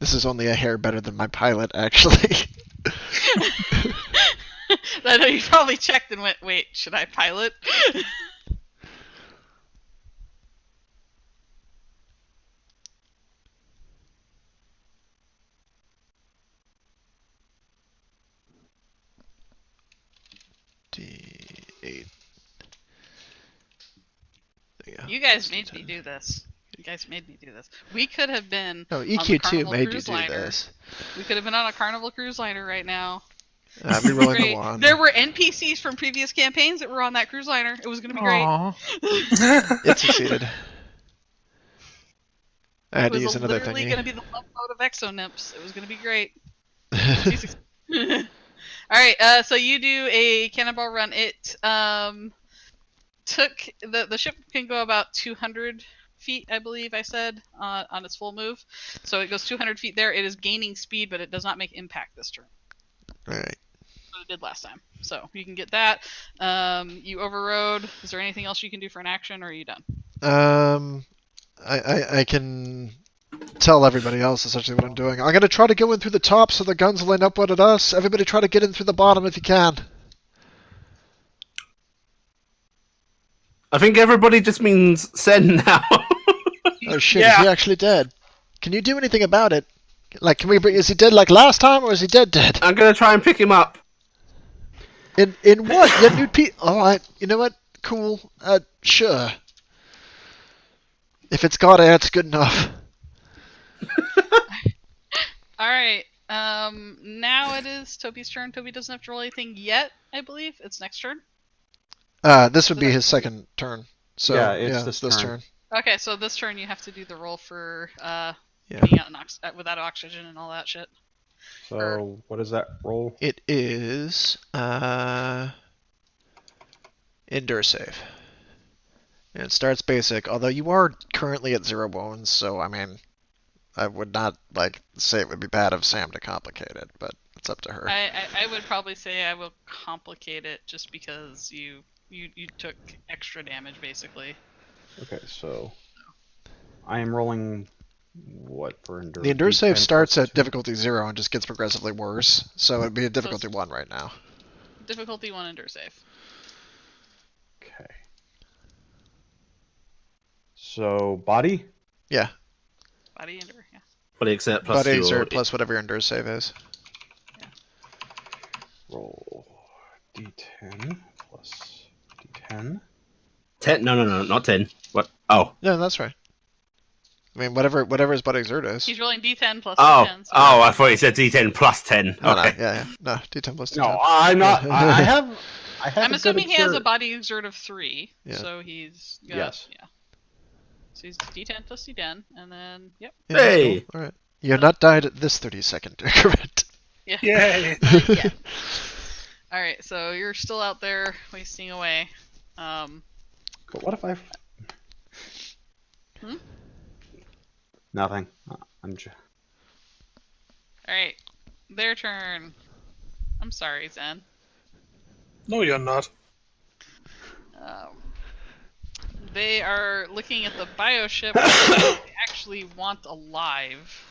This is only a hair better than my pilot, actually. I know you probably checked and went, wait, should I pilot? D8. You guys made me do this. You guys made me do this. We could have been No, on the EQ2 Carnival made you cruise do liner. this. We could have been on a Carnival cruise liner right now. Rerolling the Great. wand. There were NPCs from previous campaigns that were on that cruise liner. It was going to be great. Aw. It succeeded. I It had to was use another literally going to thingy. be the love boat of exonymphs. It was going to be great. Alright, so you do a cannonball run. It took the ship can go about 200 feet, I believe I said, on its full move. So it goes 200 feet there. It is gaining speed, but it does not make impact this turn. Alright. But it did last time. So you can get that. You overrode. Is there anything else you can do for an action, or are you done? I can tell everybody else essentially what I'm doing. I'm gonna try to go in through the top so the guns will line up at us. Everybody try to get in through the bottom if you can. I think everybody just means send now. Oh shit, Yeah. is he actually dead? Can you do anything about it? Like, can we bring, is he dead like last time, or is he dead? I'm gonna try and pick him up. In what? You new alright, you know what? Cool. Sure. If it's got air, it's good enough. Alright, now it is Toby's turn. Toby doesn't have to roll anything yet, I believe. It's next turn. This would be his second turn. So, Yeah, it's this this turn. turn. Okay, so this turn you have to do the roll for Yeah. being out without oxygen and all that shit. So what is that roll? It is, Endure save. And it starts basic, although you are currently at 0 wounds, so I mean, I would not say it would be bad of Sam to complicate it, but it's up to her. I would probably say I will complicate it just because you took extra damage basically. Okay, so I am rolling what for endure? The Endure D10 save starts plus at difficulty 0 and just gets progressively worse, so it'd be a difficulty 1 right now. Difficulty 1 endure save. Okay. So body? Yeah, Body endure, yeah. But except plus but your exert plus whatever your Endure save is. Roll D10 plus D10. 10. No, not 10. What? Oh. Yeah, that's right. I mean, whatever his body exert is. He's rolling D10 plus Oh. D10. So Oh, I thought you said D10 plus 10. No, Okay. no, D10 plus D10. No, I'm not. I have. I'm a assuming good he has a exert. body exert of 3, Yeah. so he's got, Yes. yeah. So he's D10 plus D10, and then yep. Yeah, that's Hey! cool. Alright. You're not died at this 30-second increment. Yeah. Yay! Yeah. All right, so you're still out there wasting away. But what if I? Hmm? Nothing. I'm just. All right, their turn. I'm sorry, Zen. No, you're not. They are looking at the bioship that they actually want alive,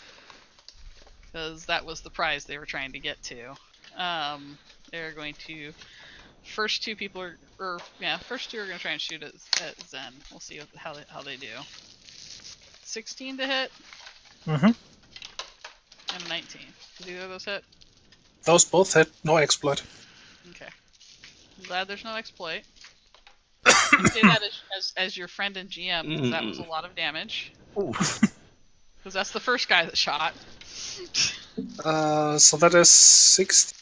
because that was the prize they were trying to get to. They're going to. First two people are, first two are going to try and shoot at Zen. We'll see how they do. 16 to hit Mm-hmm. and 19. Did either of those hit? Those both hit. No exploit. Okay. I'm glad there's no exploit. I say that as your friend and GM, because that was a lot of damage. Because that's the first guy that shot. So that is 60.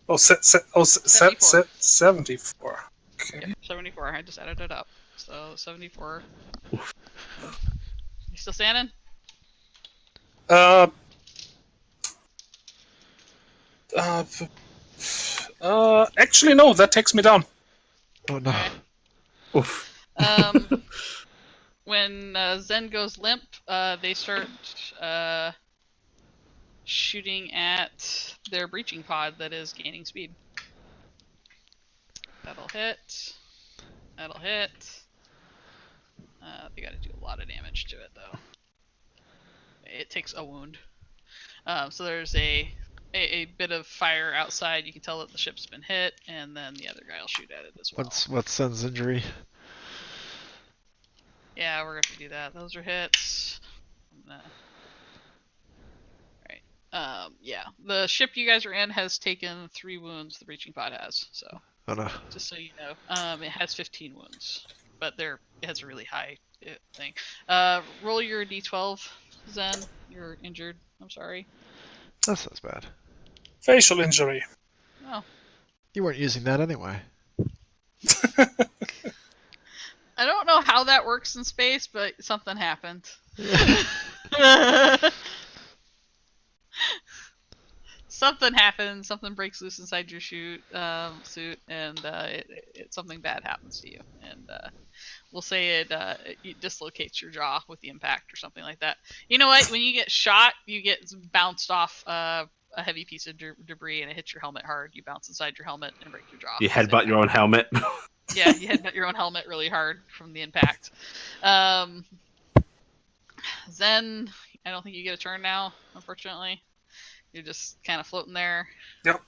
Oh, 74. 74. Okay. Yep, 74. I just added it up. So 74. You still standing? Uh, actually, no, that takes me down. Oh no. Okay. Oof. When Zen goes limp, they start shooting at their breaching pod that is gaining speed. That'll hit. That'll hit. They gotta do a lot of damage to it, though. It takes a wound. So there's a bit of fire outside. You can tell that the ship's been hit, and then the other guy will shoot at it as well. What's Sen's injury? Yeah, we're gonna do that. Those are hits. Alright. Yeah. The ship you guys are in has taken 3 wounds, the breaching pod has, so Oh no. just so you know. It has 15 wounds. But it has a really high thing. Roll your D12, Zen. You're injured. I'm sorry. That sounds bad. Facial injury. Oh. You weren't using that anyway. I don't know how that works in space, but something happened. Something happens. Something breaks loose inside your suit, and something bad happens to you. And we'll say it dislocates your jaw with the impact or something like that. You know what? When you get shot, you get bounced off a heavy piece of debris, and it hits your helmet hard. You bounce inside your helmet and break your jaw. You headbutt your own helmet. Yeah, you headbutt your own helmet really hard from the impact. Zen, I don't think you get a turn now, unfortunately. You're just kind of floating there. Yep.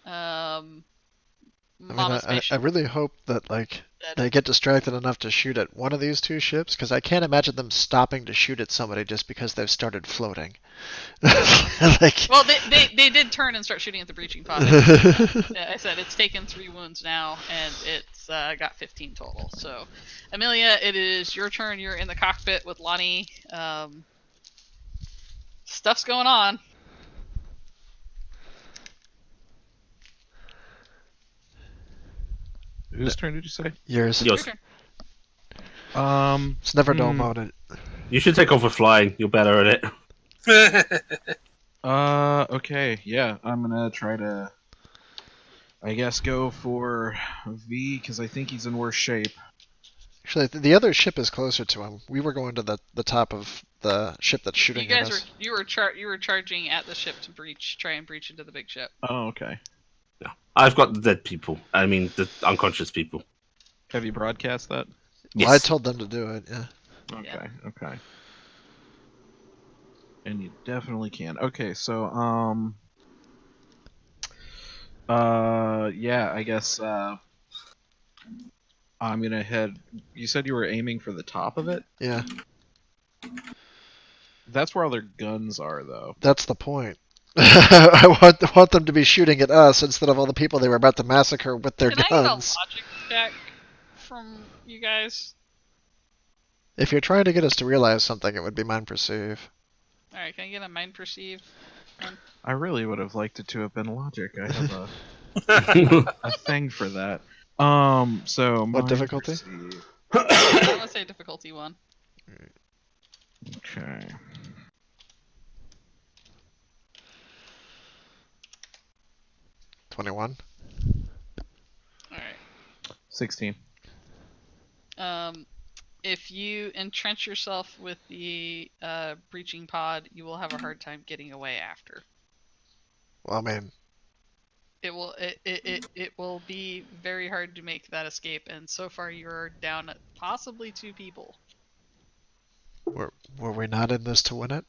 I really hope that they get distracted enough to shoot at one of these 2 ships, because I can't imagine them stopping to shoot at somebody just because they've started floating. Well, they did turn and start shooting at the breaching pod. I said it's taken 3 wounds now, and it's got 15 total. So, Amelia, it is your turn. You're in the cockpit with Lonnie. Stuff's going on. Whose turn did you say? Yours. Your turn. It's never dull about it. You should take over flying. You're better at it. Okay, yeah, I'm gonna try to, I guess, go for V, because I think he's in worse shape. Actually, the other ship is closer to him. We were going to the top of the ship that's shooting You guys at us. you were charging at the ship to try and breach into the big ship. Oh, okay. No. I've got the dead people. I mean, the unconscious people. Have you broadcast that? Yes. Well, I told them to do it, yeah. Okay, okay. And you definitely can. Okay, so, yeah, I guess, I'm gonna head. You said you were aiming for the top of it? Yeah. That's where all their guns are, though. That's the point. I want them to be shooting at us instead of all the people they were about to massacre with their Can guns. I get a logic check from you guys? If you're trying to get us to realize something, it would be mind perceive. Alright, can I get a mind perceive? I really would have liked it to have been logic. I have a thing for that. So What mind difficulty? perceive. I'm gonna say difficulty 1. Okay. $21. Alright. 16. If you entrench yourself with the breaching pod, you will have a hard time getting away after. Well, I mean, It will be very hard to make that escape, and so far you're down at possibly 2 people. were we not in this to win it?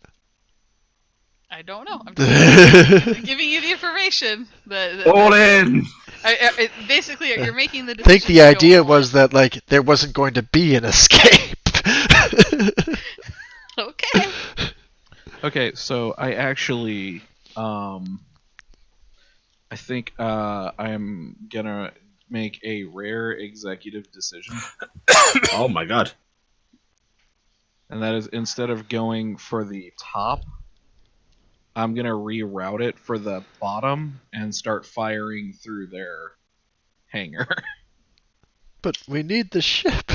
I don't know. I'm just giving you the information. All in! Basically, you're making the I decision. think the idea was that, there wasn't going to be an escape. Okay. Okay, so I actually, I think I'm gonna make a rare executive decision. Oh my god. And that is, instead of going for the top, I'm going to reroute it for the bottom and start firing through their hangar. But we need the ship.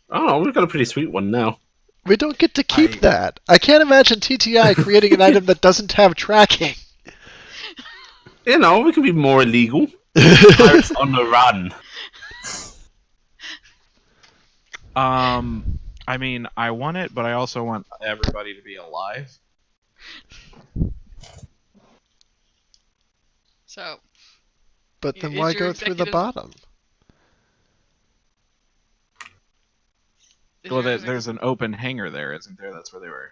Oh, we've got a pretty sweet one now. We don't get to keep that. I can't imagine TTI creating an item that doesn't have tracking. You know, we can be more illegal. Pirates on the run. I mean, I want it, but I also want everybody to be alive. So. But then Is why your go through the executive- bottom? Well, there's an open hangar there, isn't there? That's where they were.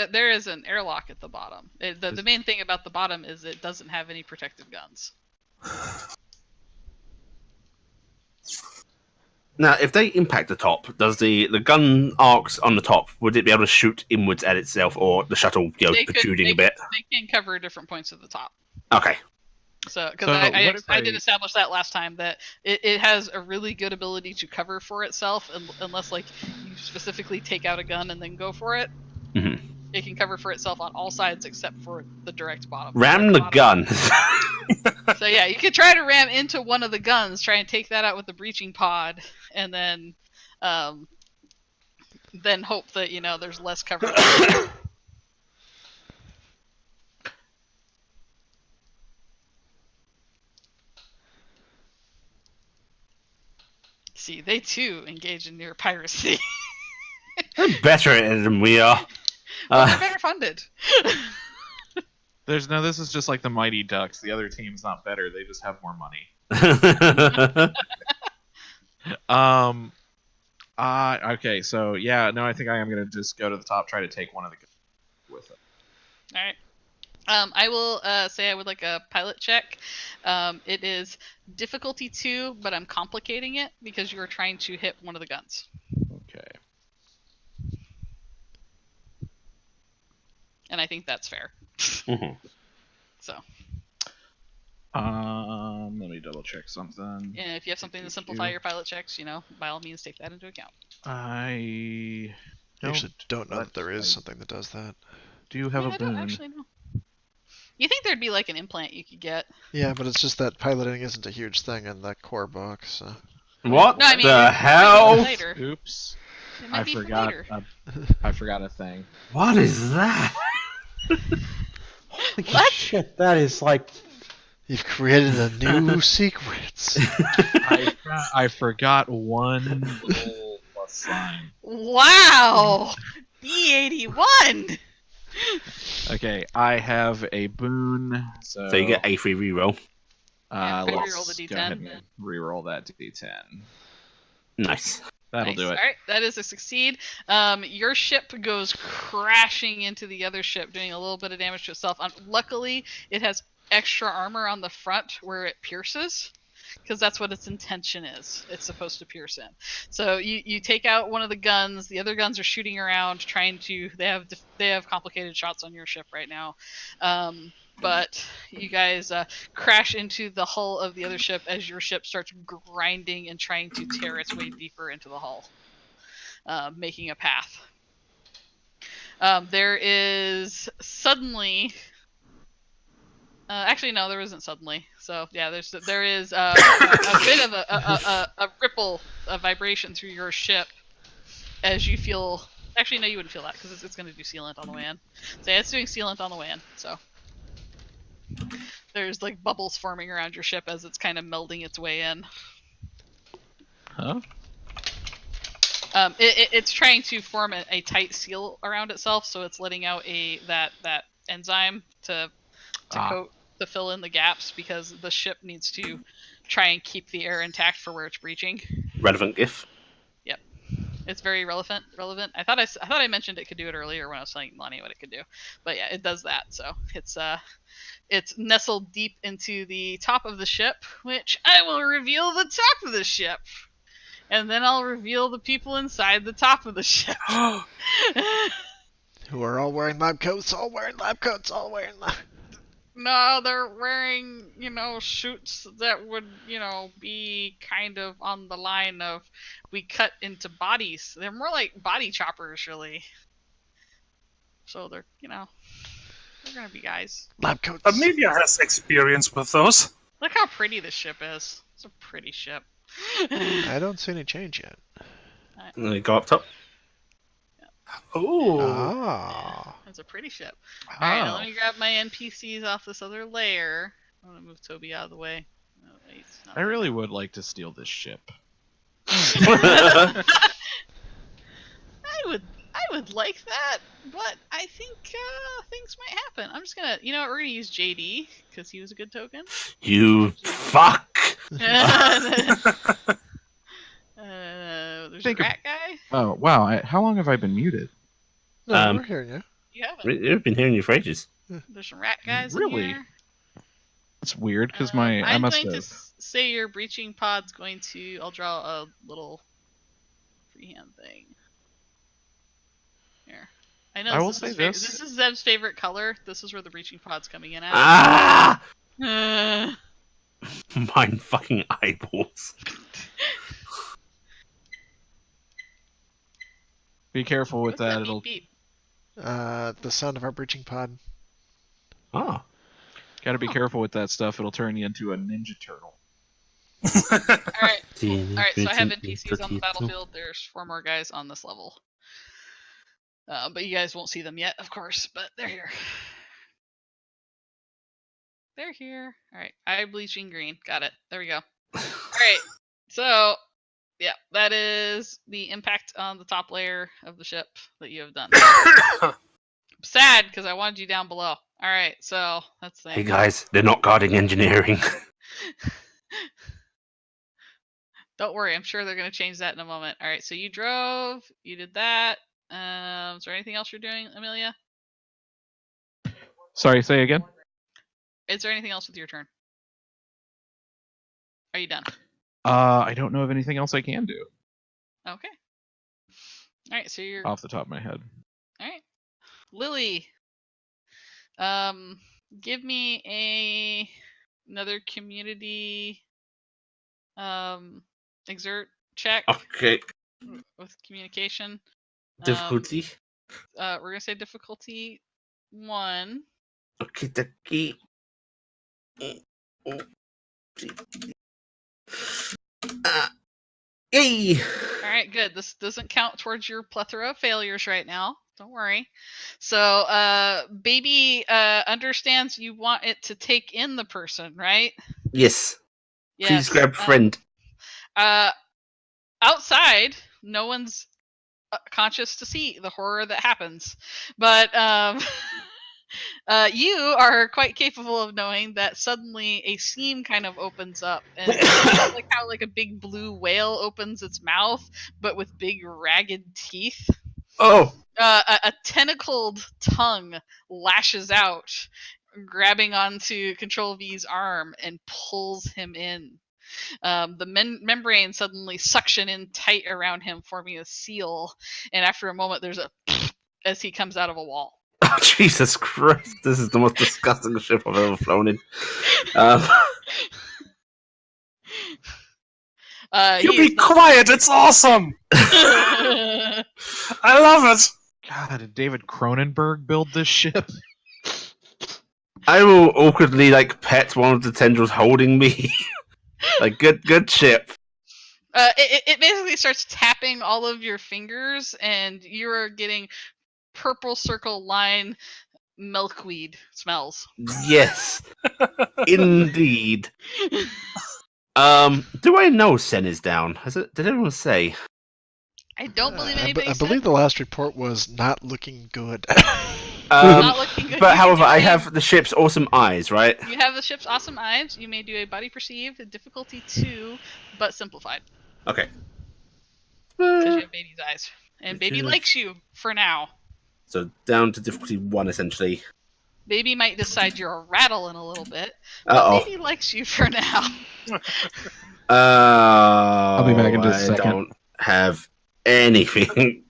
There is an airlock at the bottom. The main thing about the bottom is it doesn't have any protective guns. Now, if they impact the top, does the gun arcs on the top, would it be able to shoot inwards at itself, or the shuttle protruding a bit? They can cover different points of the top. Okay. So, because So I did establish that last time, that it has a really good ability to cover for itself, unless like you specifically take out a gun and then go for it. Mm-hmm. It can cover for itself on all sides except for the direct bottom. Ram the gun. So yeah, you could try to ram into one of the guns, try and take that out with the breaching pod, and then hope that there's less cover. See, they too engage in near piracy. They're better at it than we are. Well, they're better funded. This is just like the Mighty Ducks. The other team's not better; they just have more money. Okay, so yeah, no, I think I am gonna just go to the top, try to take one of the with it. All right. I will say I would like a pilot check. It is difficulty 2, but I'm complicating it because you are trying to hit one of the guns. Okay. And I think that's fair. Mm-hmm. So. Let me double check something. And if you have something to simplify your pilot checks, by all means take that into account. I Actually, don't know that there is something that does that. Do you have I a don't boon? actually know. You think there'd be like an implant you could get? Yeah, but it's just that piloting isn't a huge thing in that core book, so. What No, I mean, the it hell? might be later. Oops. It might I be for forgot. later. I forgot a thing. What is that? Holy What? shit, that is like. You've created a new sequence. I forgot one little plus sign. Wow! B81! Okay, I have a boon, so So you get a free reroll. Yeah, let's reroll the go ahead D10. and reroll that D10. Nice. That'll Nice. do it. Alright, that is a succeed. Your ship goes crashing into the other ship, doing a little bit of damage to itself. Luckily, it has extra armor on the front where it pierces, because that's what its intention is. It's supposed to pierce in. So you take out one of the guns. The other guns are shooting around, trying to. They have complicated shots on your ship right now. But you guys crash into the hull of the other ship as your ship starts grinding and trying to tear its way deeper into the hull, making a path. There is suddenly... actually, no, there isn't suddenly. So yeah, there is a bit of a ripple, a vibration through your ship as you feel. Actually, no, you wouldn't feel that because it's going to do sealant on the way in. So yeah, it's doing sealant on the way in. So there's like bubbles forming around your ship as it's kind of melding its way in. Huh? It's trying to form a tight seal around itself, so it's letting out that enzyme to coat, to fill in the gaps, because the ship needs to try and keep the air intact for where it's breaching. Relevant GIF. Yep, it's very relevant. I thought I mentioned it could do it earlier when I was telling Lonnie what it could do, but yeah, it does that. So it's nestled deep into the top of the ship, which I will reveal the top of the ship, and then I'll reveal the people inside the top of the ship. Who are all wearing lab coats, all wearing lab coats, all wearing lab. No, they're wearing, suits that would, be kind of on the line of we cut into bodies. They're more like body choppers, really. So they're, they're gonna be guys. Lab coats. Amelia has experience with those. Look how pretty this ship is. It's a pretty ship. I don't see any change yet. Go up top. Ooh. Ah. It's a pretty ship. Alright, now Oh. let me grab my NPCs off this other layer. I'm gonna move Toby out of the way. Oh, wait, it's not I really would like to steal this ship. I would like that, but I think things might happen. I'm just gonna, we're gonna use JD because he was a good token. You fuck. There's Think a of- rat guy. Oh wow! How long have I been muted? No, we're hearing you. You haven't. We've been hearing you for ages. There's some rat guys Really? in here. It's weird because I'm I must going have. to say your breaching pod's going to. I'll draw a little freehand thing. Here. I know I will this say is this. This is Zeb's favorite color. This is where the breaching pod's coming in at. Ah! Uh, Mine fucking eyeballs. Be careful with what's that that. It'll beep, beep? The sound of our breaching pod. Oh. gotta be careful with that stuff. It'll turn you into a ninja turtle. Alright. Alright, so I have NPCs on the battlefield. There's 4 more guys on this level. But you guys won't see them yet, of course, but they're here. They're here. Alright, eye bleaching green. Got it. There we go. Alright, so, yeah, that is the impact on the top layer of the ship that you have done. Sad, because I wanted you down below. Alright, so, that's the Hey guys, they're not guarding engineering. Don't worry, I'm sure they're going to change that in a moment. Alright, so you drove, you did that. Is there anything else you're doing, Amelia? Sorry, say again. Is there anything else with your turn? Are you done? I don't know of anything else I can do Okay. Alright, so you're... off the top of my head. Alright. Lily. Give me another community exert check Okay. with communication. Difficulty. We're gonna say difficulty 1. Okay, the key. Yay! Alright, good. This doesn't count towards your plethora of failures right now. Don't worry. So, baby understands you want it to take in the person, right? Yes. Yes. Please grab friend. Outside, no one's conscious to see the horror that happens. But you are quite capable of knowing that suddenly a seam kind of opens up, and like how like a big blue whale opens its mouth, but with big ragged teeth. Oh! A tentacled tongue lashes out, grabbing onto Control V's arm and pulls him in. The membrane suddenly suction in tight around him, forming a seal, and after a moment there's a as he comes out of a wall. Oh, Jesus Christ. This is the most disgusting ship I've ever flown in. You be quiet, it's awesome! I love it! God, did David Cronenberg build this ship? I will awkwardly pet one of the tendrils holding me. Good ship. It basically starts tapping all of your fingers, and you're getting purple circle line milkweed smells. Yes. Indeed. Do I know Sen is down? Did anyone say? I don't believe anybody I said. believe the last report was not looking good. Not looking good. But however, I have the ship's awesome eyes, right? You have the ship's awesome eyes. You may do a body perceived, difficulty 2, but simplified. Okay. Because you have baby's eyes. And baby likes you, for now. So down to difficulty 1, essentially. Baby might decide you're a rattle in a little bit, but Uh-oh. baby likes you for now. I'll be back in just a second. I don't have anything.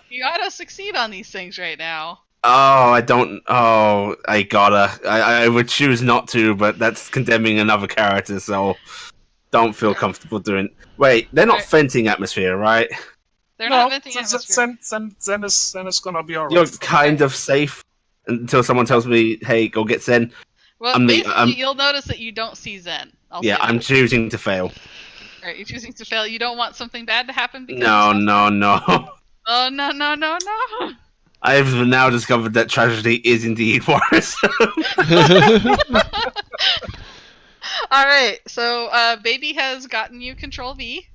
You gotta succeed on these things right now. Oh, I don't. Oh, I gotta. I would choose not to, but that's condemning another character, so don't feel Alright. comfortable doing. Wait, they're not Alright. venting atmosphere, right? They're not No, venting atmosphere. then it's gonna be alright. You're For me. kind of safe until someone tells me, "Hey, go get Zen." Well, I'm the. basically, you'll notice that you don't see Zen. I'll Yeah, say I'm that. choosing to fail. Alright, you're choosing to fail. You don't want something bad to happen because No, it's no, no. Oh, no, no, no, no. I've now discovered that tragedy is indeed worse. Alright, so Baby has gotten you Control V.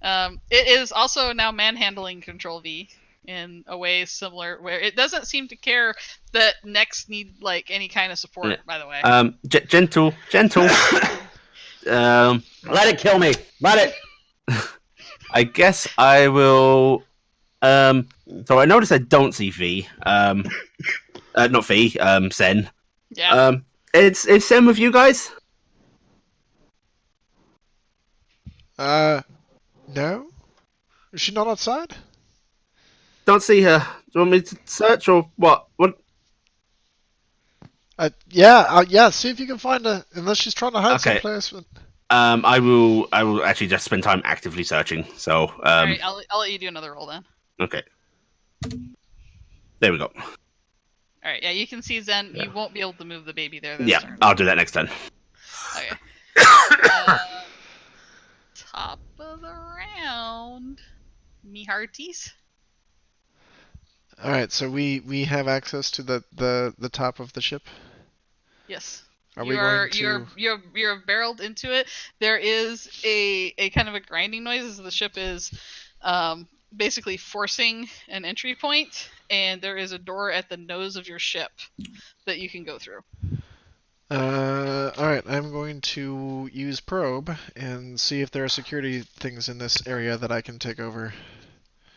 It is also now manhandling Control V in a way similar, where it doesn't seem to care that necks need like any kind of support. Yeah. By the way, Gentle. Let it kill me. Let it. I guess I will. So I notice I don't see V. Not V. Sen. yeah. It's Sen with you guys. No? Is she not outside? Don't see her. Do you want me to search or what? What? Yeah, see if you can find her. Unless she's trying to hide Okay. someplace. But... I will actually just spend time actively searching. So Alright, I'll let you do another roll then. okay. There we go. Alright, yeah, you can see Zen. Yeah. You won't be able to move the baby there this Yeah, turn. I'll do that next turn. Okay. Top of the round. Me hearties. Alright, so we have access to the top of the ship. Yes. Are we going to... You're barreled into it. There is a kind of a grinding noise as the ship is basically forcing an entry point, and there is a door at the nose of your ship that you can go through. Alright, I'm going to use probe and see if there are security things in this area that I can take over.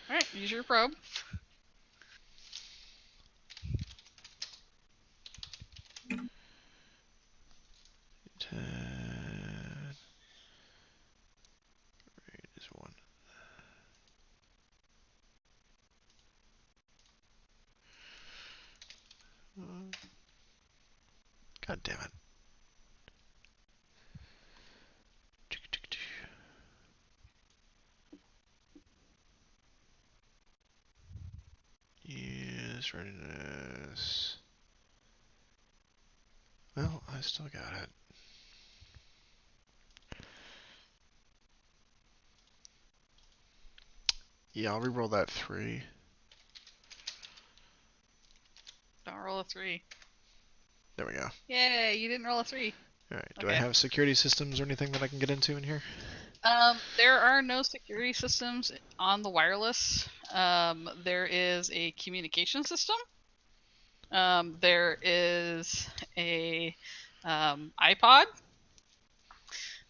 Alright, use your probe. Rate is 1. God damn it. Yes, readiness. Well, I still got it. Yeah, I'll reroll that 3. Don't roll a 3. There we go. Yay, you didn't roll a 3. Alright, do I Okay. have security systems or anything that I can get into in here? There are no security systems on the wireless. There is a communication system. There is a iPod.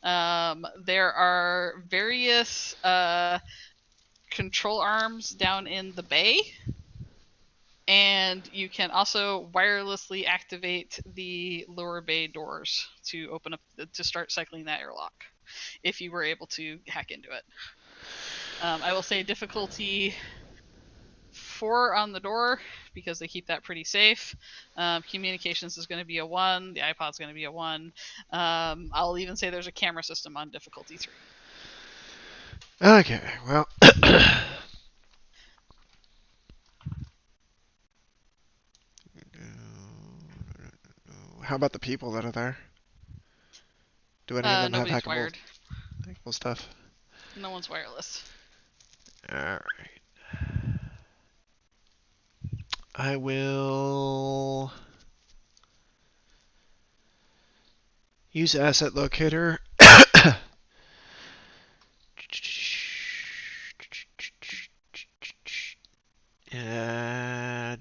There are various control arms down in the bay. And you can also wirelessly activate the lower bay doors to open up to start cycling that airlock, if you were able to hack into it. I will say difficulty 4 on the door because they keep that pretty safe. Communications is going to be a 1. The iPod's going to be a 1. I'll even say there's a camera system on difficulty 3. Okay, well... How about the people that are there? Do any of them have Nobody's hackable wired. stuff? No one's wireless. Alright. I will... use asset locator.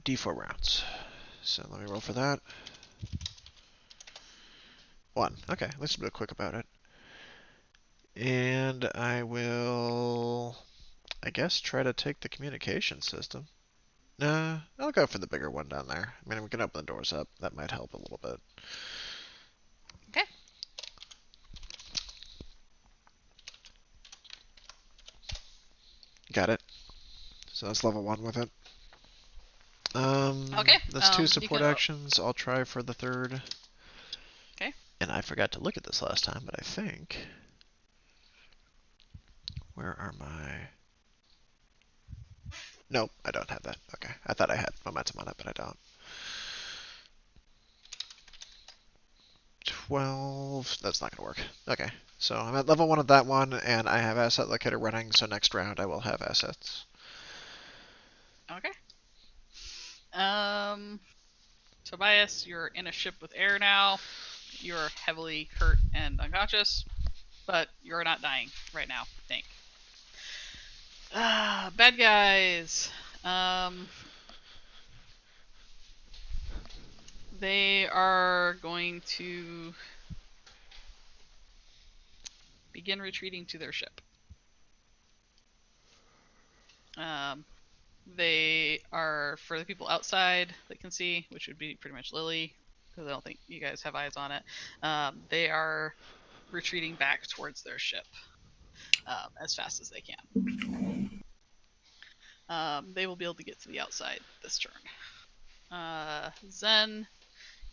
D4 rounds. So let me roll for that. 1. Okay, let's be quick about it. And I will, I guess, try to take the communication system. Nah, I'll go for the bigger one down there. I mean, we can open the doors up. That might help a little bit. Okay. Got it. So that's level 1 with it. Okay, That's two you support can- actions. I'll try for the third. Okay. And I forgot to look at this last time, but I think... Where are my... Nope, I don't have that. Okay, I thought I had momentum on it, but I don't. 12... That's not going to work. Okay, so I'm at level 1 of that one, and I have Asset Locator running, so next round I will have assets. Okay. Tobias, you're in a ship with air now. You're heavily hurt and unconscious, but you're not dying right now, I think. Bad guys. They are going to begin retreating to their ship. They are, for the people outside that can see, which would be pretty much Lily, because I don't think you guys have eyes on it. They are retreating back towards their ship as fast as they can. They will be able to get to the outside this turn. Zen,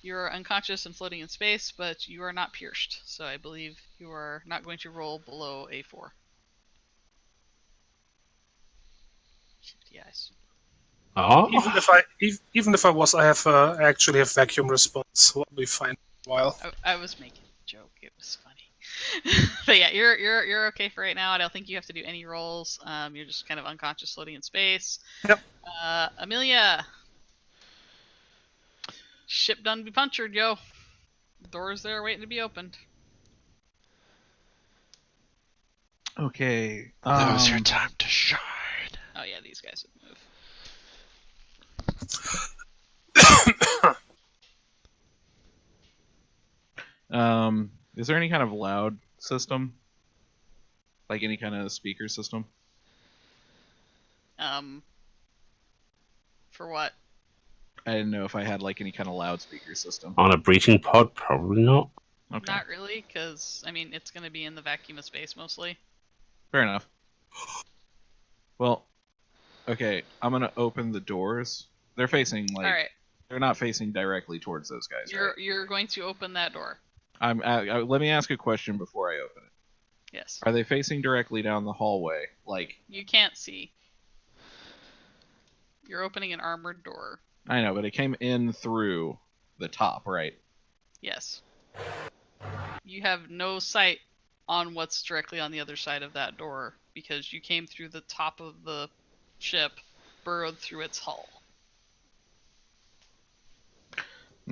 you're unconscious and floating in space, but you are not pierced, so I believe you are not going to roll below a 4. Shifty eyes. Oh, Even if I was, I have actually have vacuum response, so I'll be fine for a while. I was making a joke. It was funny. But yeah, you're okay for right now. I don't think you have to do any rolls. You're just kind of unconscious, floating in space. Yep. Amelia, ship done be punctured, yo. Doors there waiting to be opened. Okay. Now's your time to shine. Oh yeah, these guys would move. Is there any kind of loud system? Like any kind of speaker system? For what? I didn't know if I had like any kind of loudspeaker system. on a breaching pod, probably not. Okay. Not really, because I mean it's going to be in the vacuum of space mostly. Fair enough. Well, okay, I'm gonna open the doors. They're facing like All right, they're not facing directly towards those guys. you're going to open that door. Let me ask a question before I open it. Yes. Are they facing directly down the hallway? Like You can't see. You're opening an armored door. I know, but it came in through the top, right? Yes. You have no sight on what's directly on the other side of that door because you came through the top of the ship, burrowed through its hull.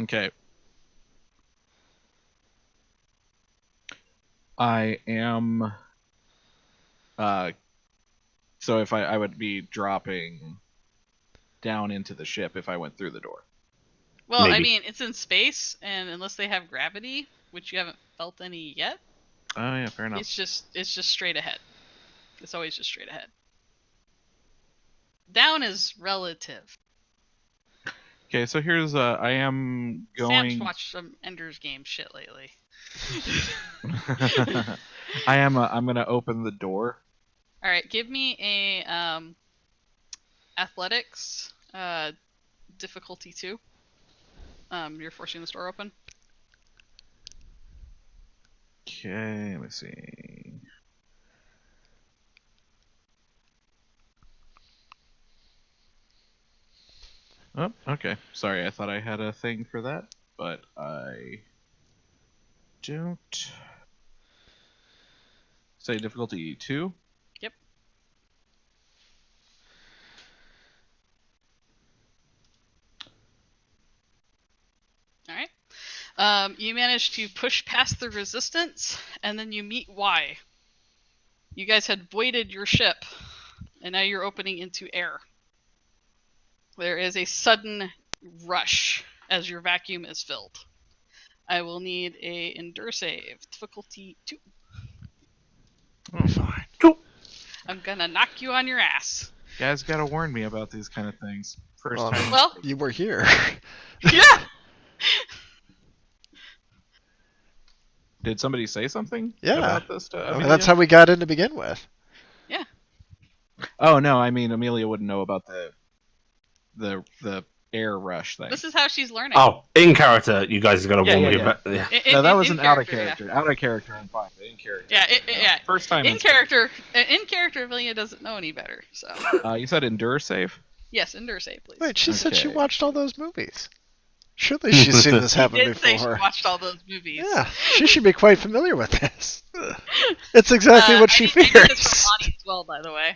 Okay. I am. So if I would be dropping down into the ship if I went through the door. Well, I Maybe. mean, it's in space, and unless they have gravity, which you haven't felt any yet, Oh yeah, fair enough. it's just straight ahead. It's always just straight ahead. Down is relative. Okay, so here's I am going. Sam's watched some Ender's Game shit lately. I'm gonna open the door. All right, give me a athletics difficulty 2. You're forcing this door open. Okay, let me see. Oh, okay. Sorry, I thought I had a thing for that, but I don't. Say difficulty 2. Yep. All right. You manage to push past the resistance, and then you meet Y. You guys had voided your ship, and now you're opening into air. There is a sudden rush as your vacuum is filled. I will need a endure save, difficulty 2. Oh, fine. I'm gonna knock you on your ass. Guys gotta warn me about these kind of things. First Well, time. Well, You were here. yeah. Did somebody say something Yeah. about this to Amelia? That's how we got in to begin with. Oh no, I mean Amelia wouldn't know about the air rush thing. This is how she's learning. Oh, in character, you guys got to Yeah, warn yeah, me yeah. about. Yeah. No, that was in an out of character, character. Out of character, I'm fine. But in character. Yeah, yeah. First time In character, Amelia doesn't know any better. So. You said endure save? Yes, endure save, please. Wait, she said she Okay. watched all those movies. Surely she's seen this She happen did say she before. watched all those movies. Yeah, she should be quite familiar with this. It's exactly what she I did this fears. from Lonnie as well, by the way.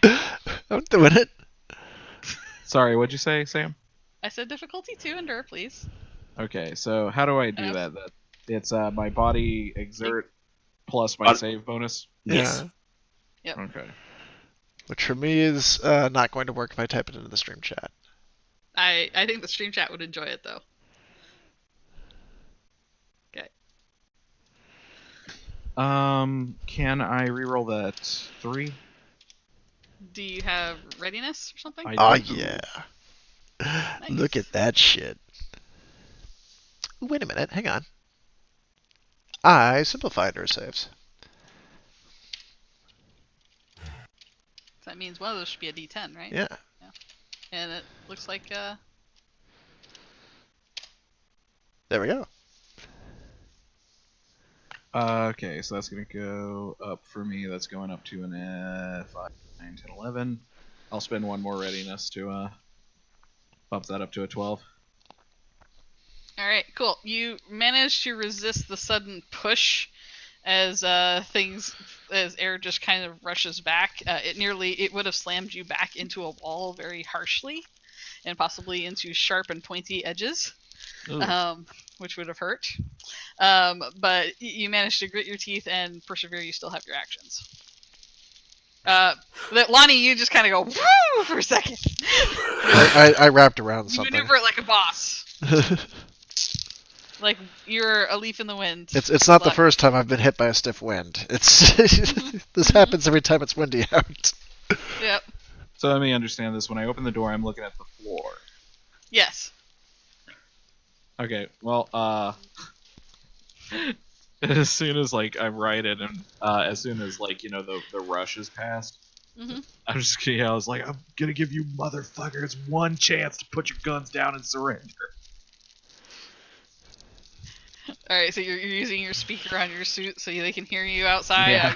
I'm doing it. Sorry, what'd you say, Sam? I said difficulty 2, endure, please. Okay, so how do I do that? It's my body exert plus my save bonus? Yes. Yep. Okay. Which for me is not going to work if I type it into the stream chat. I think the stream chat would enjoy it, though. Okay. Can I reroll that 3? Do you have readiness or something? Oh do. yeah. Nice. Look at that shit. Wait a minute, hang on. I simplified her saves. That means one of those should be a D10, right? Yeah. And it looks like There we go. Okay, so that's gonna go up for me. That's going up to an 5, 9, 10, 11. I'll spend one more readiness to bump that up to a 12. all right, cool. You managed to resist the sudden push as air just kind of rushes back. It would have slammed you back into a wall very harshly, and possibly into sharp and pointy edges, which would have hurt. But you managed to grit your teeth and persevere. You still have your actions. Lonnie, you just kind of go woo for a second. I wrapped around You something. maneuver it like a boss. Like you're a leaf in the wind. It's not the first time I've been hit by a stiff wind. It's this happens every time it's windy out. Yep. So let me understand this. When I open the door, I'm looking at the floor. Yes. Okay, well, as soon as I'm right in, and as soon as the rush is past, I'm just I was like, I'm gonna give you motherfuckers one chance to put your guns down and surrender. All right, so you're using your speaker on your suit so they can hear you outside. Yeah.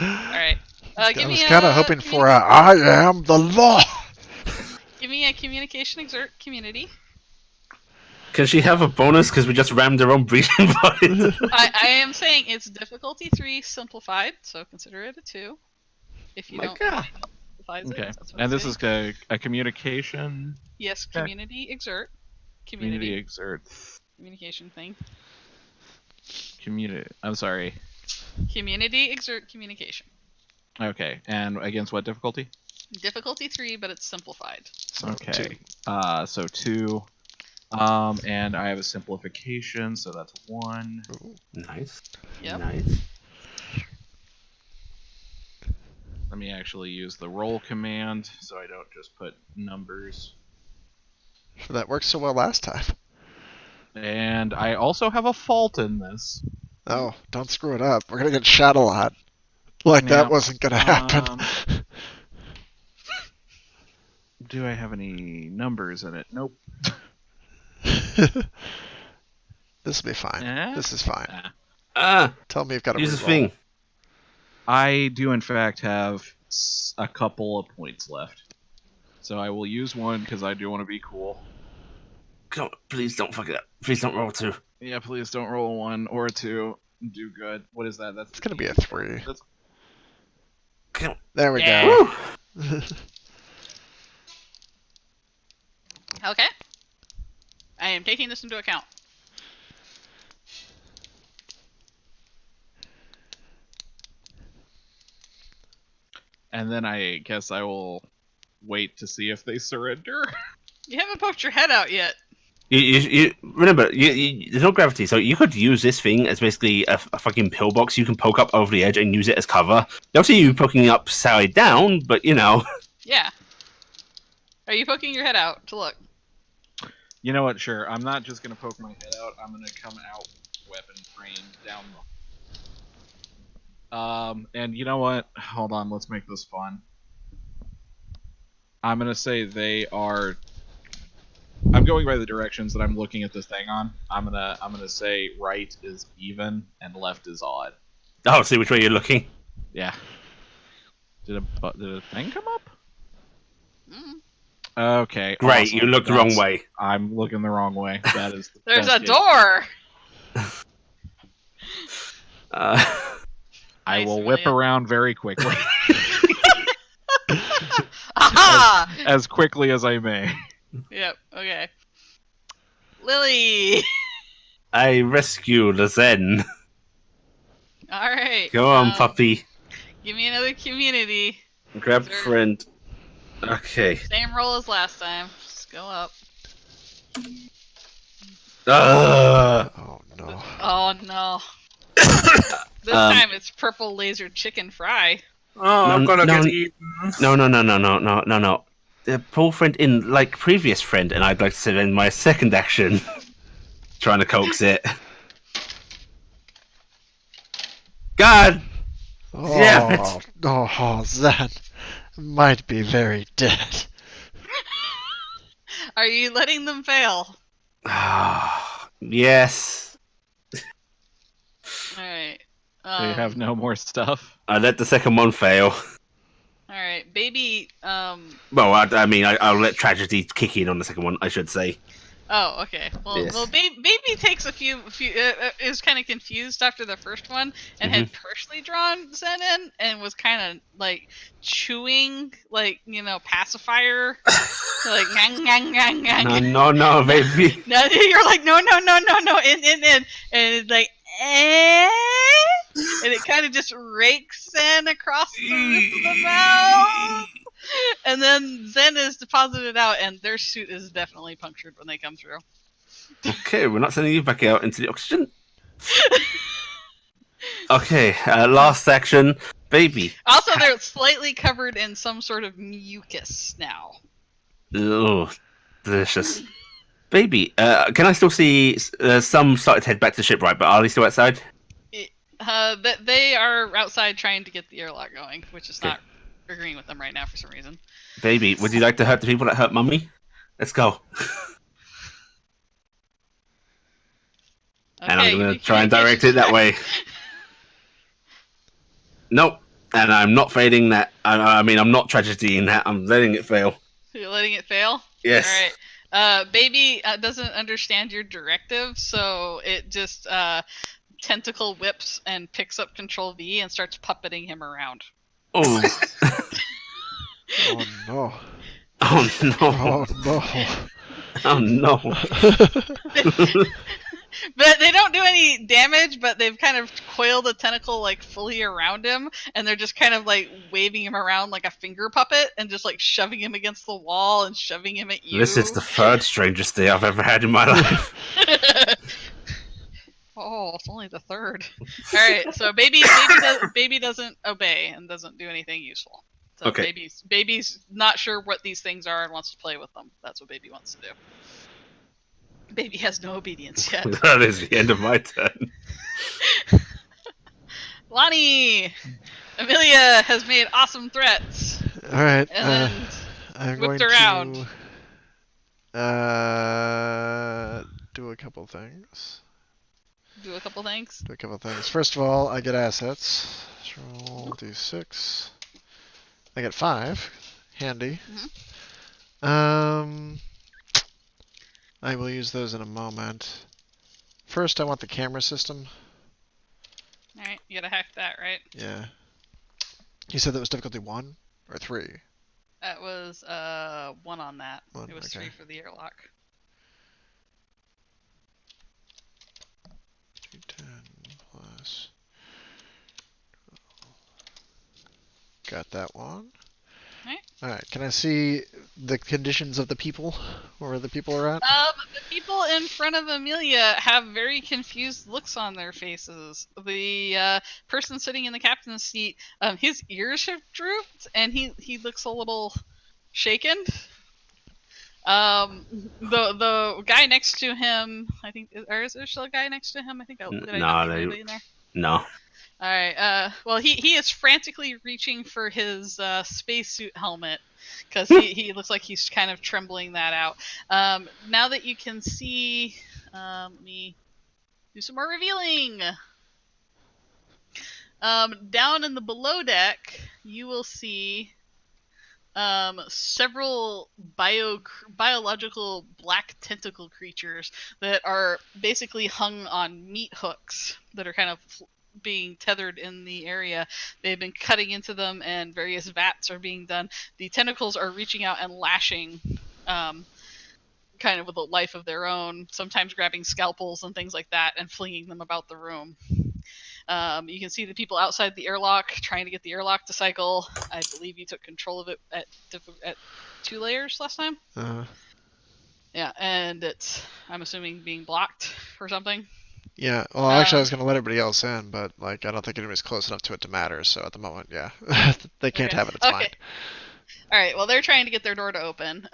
All right. I was kind of hoping for a "I am the law." Give me a communication exert community. Can she have a bonus because we just rammed her own breathing body? I am saying it's difficulty 3 simplified, so consider it a 2. If you My don't. God. Okay, That's what and I'm this saying. is a communication. Yes, community exert. Community exert. Communication thing. I'm sorry. Community exert communication. Okay, and against what difficulty? Difficulty 3, but it's simplified. Okay. So 2. And I have a simplification, so that's 1. Nice. Yep. Nice. Let me actually use the roll command, so I don't just put numbers. That worked so well last time. And I also have a fault in this. Oh, don't screw it up. We're gonna get shot a lot. Like Yeah. that wasn't gonna happen. Do I have any numbers in it? Nope. This will be fine. Eh? This is fine. Ah, Tell me you've got a use the reroll. thing. I do, in fact, have a couple of points left. So I will use one because I do want to be cool. Come on, please don't fuck it up. Please don't roll 2. Yeah, please don't roll a 1 or a 2. Do good. What is that? That's It's gonna be a 3. That's... Come on. There we Yeah. go. Okay. I am taking this into account. And then I guess I will wait to see if they surrender. You haven't poked your head out yet. You remember, there's no gravity, so you could use this thing as basically a fucking pillbox you can poke up over the edge and use it as cover. You'll see you poking up side down, but you know. Yeah. Are you poking your head out to look? You know what? Sure. I'm not just gonna poke my head out. I'm gonna come out weapon frame down the. And you know what? Hold on. Let's make this fun. I'm gonna say they are I'm going by the directions that I'm looking at this thing on. I'm gonna say right is even and left is odd. Oh, see which way you're looking. Yeah. Did a thing come up? Mm. Okay. Great, awesome. you looked the wrong way. I'm looking the wrong way. That is. The There's best a case. door. I Nice, will whip Amelia. around very quickly, Aha! as quickly as I may. Yep. Okay. Lily. I rescue the Zen. All right. Go on, puppy. Give me another community. Grab Sure. friend. Okay. Same roll as last time. Just go up. Oh no. Oh no. This Um, time it's purple laser chicken fry. Oh, I'm gonna no, get eaten. No. The poor friend in like previous friend, and I'd like to say in my second action, trying to coax it. God, Oh, damn it! oh, that might be very dead. Are you letting them fail? Yes. Alright. They have no more stuff. I let the second one fail. Alright, baby, Well, I'll let tragedy kick in on the second one, I should say. oh, okay. Well, Yes. baby takes a few is kind of confused after the first one and had partially drawn Zen in and was kind of like chewing, like, pacifier, like ngang ngang ngang ngang. No, baby. No, you're like no, in, and it's like and it kind of just rakes Zen across the roof of the mouth. And then Zen is deposited out, and their suit is definitely punctured when they come through. Okay, we're not sending you back out into the oxygen. Okay, last action, baby. Also, they're slightly covered in some sort of mucus now. Oh, delicious. Baby, can I still see some started to head back to the ship, right? But are they still outside? They are outside trying to get the airlock going, which is Okay. not agreeing with them right now for some reason. Baby, would you like to hurt the people that hurt Mummy? Let's go. And I'm going to try and direct it that way. Nope. And I'm not fading that. I'm not tragedying that. I'm letting it fail. You're letting it fail? Yes. Alright. Baby doesn't understand your directive, so it just tentacle whips and picks up Control V and starts puppeting him around. Oh. Oh no. Oh no. Oh no. Oh no. But they don't do any damage, but they've kind of coiled a tentacle like fully around him, and they're just kind of like waving him around like a finger puppet and just like shoving him against the wall and shoving him at you. This is the third strangest day I've ever had in my life. Oh, it's only the third. All right, so baby doesn't obey and doesn't do anything useful. So Okay. baby's not sure what these things are and wants to play with them. That's what baby wants to do. Baby has no obedience yet. That is the end of my turn. Lonnie, Amelia has made awesome threats All right. and then I'm whipped going around. to do a couple things. Do a couple things. First of all, I get assets. Let's roll d6. I get 5. Handy. I will use those in a moment. First, I want the camera system. All right, you gotta hack that, right? Yeah. You said that was difficulty 1 or 3? That was 1 on that. 1, It was okay. 3 for the airlock. D10 plus. Got that one. Alright, can I see the conditions of the people? Where the people are at? The people in front of Amelia have very confused looks on their faces. The person sitting in the captain's seat, his ears have drooped, and he looks a little shaken. The guy next to him, I think, or is there still a guy next to him? I think did I not get anybody in there? No. All right. Well, he is frantically reaching for his spacesuit helmet because he looks like he's kind of trembling that out. Now that you can see, let me do some more revealing. Down in the below deck, you will see several biological black tentacle creatures that are basically hung on meat hooks that are kind of being tethered in the area. They've been cutting into them, and various vats are being done. The tentacles are reaching out and lashing, kind of with a life of their own, sometimes grabbing scalpels and things like that and flinging them about the room. You can see the people outside the airlock trying to get the airlock to cycle. I believe you took control of it at 2 layers last time. Yeah, and it's, I'm assuming, being blocked or something. Yeah. Well, actually, I was gonna let everybody else in, but like, I don't think anybody's close enough to it to matter. So at the moment, yeah, they can't have it. It's fine. All right. Well, they're trying to get their door to open.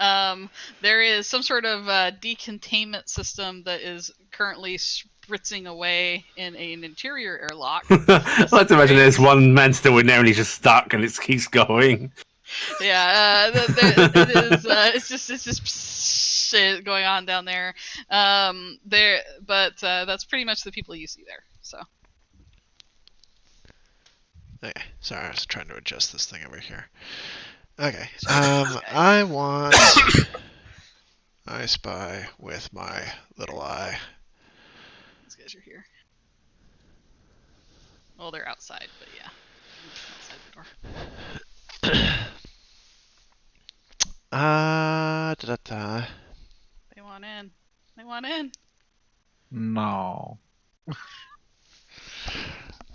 There is some sort of decontainment system that is currently spritzing away in an interior airlock. I like to imagine there's one man still in there and he's just stuck and it keeps going. Yeah, it is. It's just going on down there. But that's pretty much the people you see there. So. Okay. Sorry, I was trying to adjust this thing over here. Okay. I want I spy with my little eye. These guys are here. Well, they're outside, but yeah, outside the door. Da-da-da. They want in. They want in. No.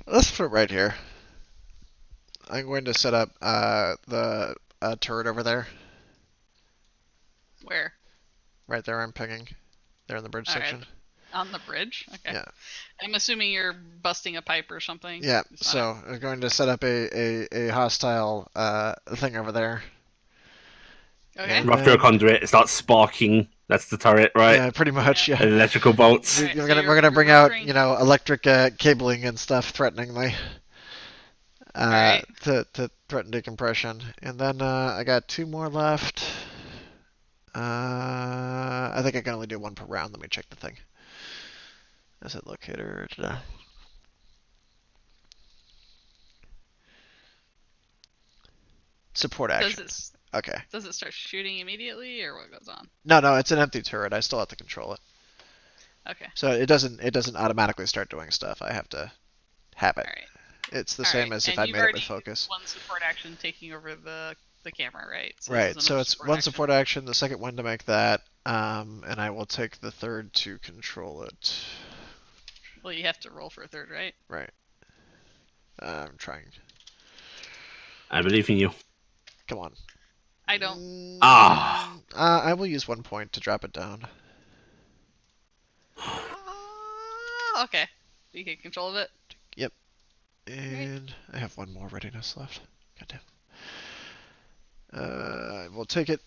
Let's put it right here. I'm going to set up the turret over there. Where? Right there, I'm pinging. There in the bridge section. Right. On the bridge? Okay. Yeah. I'm assuming you're busting a pipe or something. Yeah, so I'm going to set up a hostile thing over there. Okay. Run through a conduit, it starts sparking. That's the turret, right? Yeah, pretty much, yeah. Electrical bolts. Alright, we're so gonna bring you're out, offering- electric cabling and stuff threateningly. Alright. To threaten decompression. And then I got 2 more left. I think I can only do 1 per round. Let me check the thing. Asset locator. Support action. Okay. Does it start shooting immediately, or what goes on? No, it's an empty turret. I still have to control it. Okay. So it doesn't automatically start doing stuff. I have to have it. All right. It's the same as if I made it with focus. One support action taking over the camera, right? Right. So it's one support action, the second one to make that, and I will take the third to control it. Well, you have to roll for a third, right? Right. I'm trying. I believe in you. Come on. I don't. I will use 1 point to drop it down. Okay. You can control of it. Yep. And I have 1 more readiness left. Goddamn. We'll take it.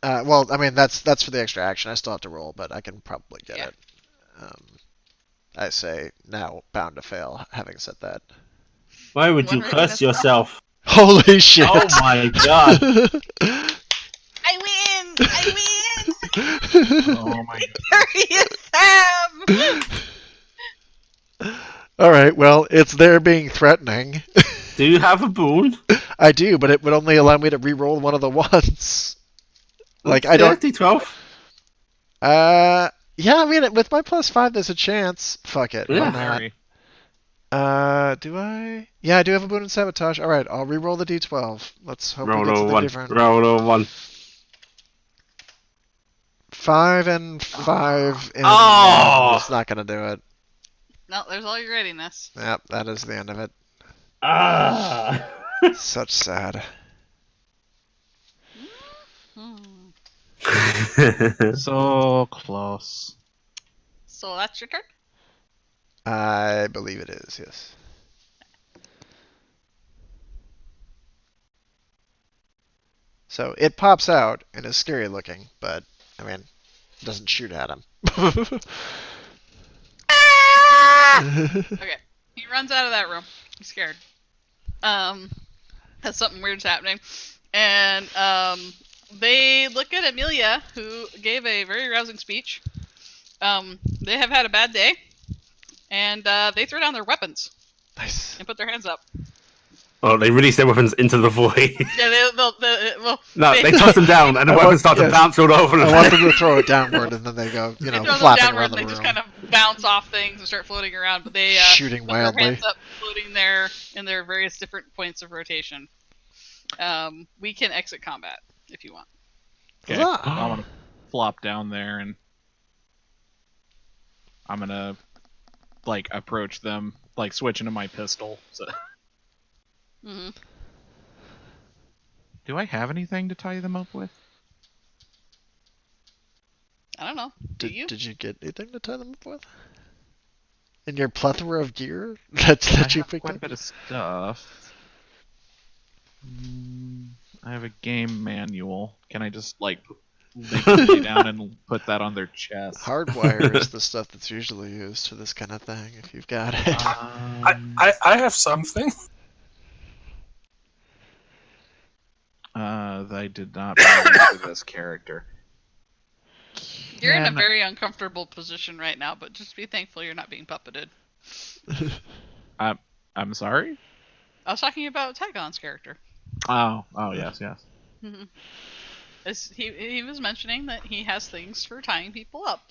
Well, I mean that's for the extra action. I still have to roll, but I can probably get it. I say now bound to fail. Having said that. Why would you curse yourself? Holy shit! Oh my god! I win! I win! Oh my god! Sam! Alright, well, it's there being threatening. Do you have a boon? I do, but it would only allow me to re-roll one of the ones. Like, I don't... D12? Yeah, I mean, with my +5, there's a chance. Fuck it. Yeah. Why not? Do I? Yeah, I do have a boon in sabotage. Alright, I'll re-roll the d12. Let's hope we get something different. Roll a 1. 5 and 5 and Oh! It's not gonna do it. No, there's all your readiness. Yep, that is the end of it. Ah! Such sad. So close. So that's your turn? I believe it is, yes. So it pops out and is scary looking, but I mean, it doesn't shoot at him. Okay. He runs out of that room. He's scared. That something weird's happening. And they look at Amelia, who gave a very rousing speech. They have had a bad day, and they throw down their weapons Nice. and put their hands up. Oh, they release their weapons into the void. Yeah, No, they toss them down, and the I weapons want- start to yes. bounce all over the I want place. them to throw it downward, and then they go, they throw them flapping downward, around and the they room, just kind of bounce off things and start floating around. But they shooting put their wildly. hands up, floating there in their various different points of rotation. We can exit combat if you want. Okay. Huzzah! I'm gonna flop down there and I'm gonna like approach them, like switch into my pistol. So. Mm-hmm. Do I have anything to tie them up with? I don't know. Do you? Did you get anything to tie them up with? In your plethora of gear that I you have picked quite up? a bit of stuff. I have a game manual. Can I just like make them lay down and put that on their chest? Hardwire is the stuff that's usually used for this kind of thing, if you've got it. I have something. I did not buy into this character. You're in a Can- very uncomfortable position right now, but just be thankful you're not being puppeted. I'm sorry? I was talking about Tygon's character. Oh, yes. Mm-hmm. He was mentioning that he has things for tying people up.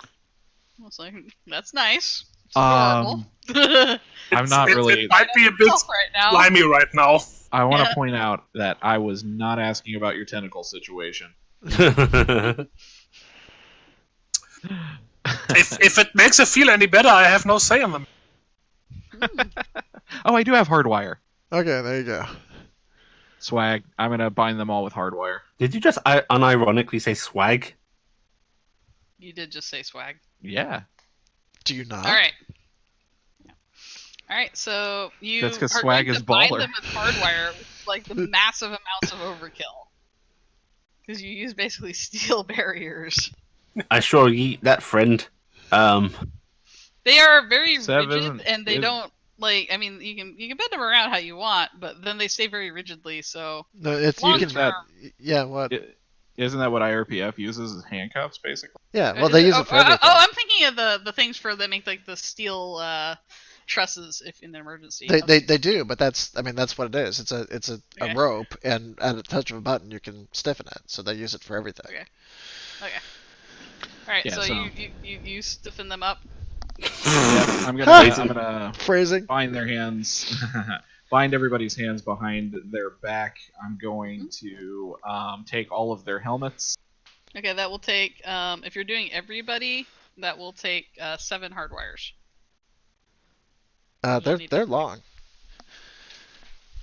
I was like, that's nice. It's adorable. I'm not really. It might be a bit right now. slimy right now. I want to point out that I was not asking about your tentacle situation. If it makes it feel any better, I have no say in them. Oh, I do have hardwire. Okay, there you go. Swag. I'm gonna bind them all with hardwire. Did you just unironically say swag? You did just say swag. Yeah. Do you not? All right. All right, so you That's 'cause are swag going is to bind baller. them with hardwire, with, like the massive amounts of overkill, because you use basically steel barriers. I sure yeet that friend. They are very Seven rigid, and they is- don't like. I mean, you can bend them around how you want, but then they stay very rigidly. So No, it's you long can. term, Yeah, what? Isn't that what IRPF uses as handcuffs, basically? Yeah, well, they use it for everything. I'm thinking of the things for that make like the steel trusses if in an emergency. They do, but that's what it is. It's a Okay. rope, and at a touch of a button you can stiffen it. So they use it for everything. Okay. All right, Yeah, so so- you stiffen them up. Yeah, I'm gonna Phrasing. bind their hands, bind everybody's hands behind their back. I'm going to take all of their helmets. Okay, that will take. If you're doing everybody, that will take 7 hardwires. You'll need They're to- long.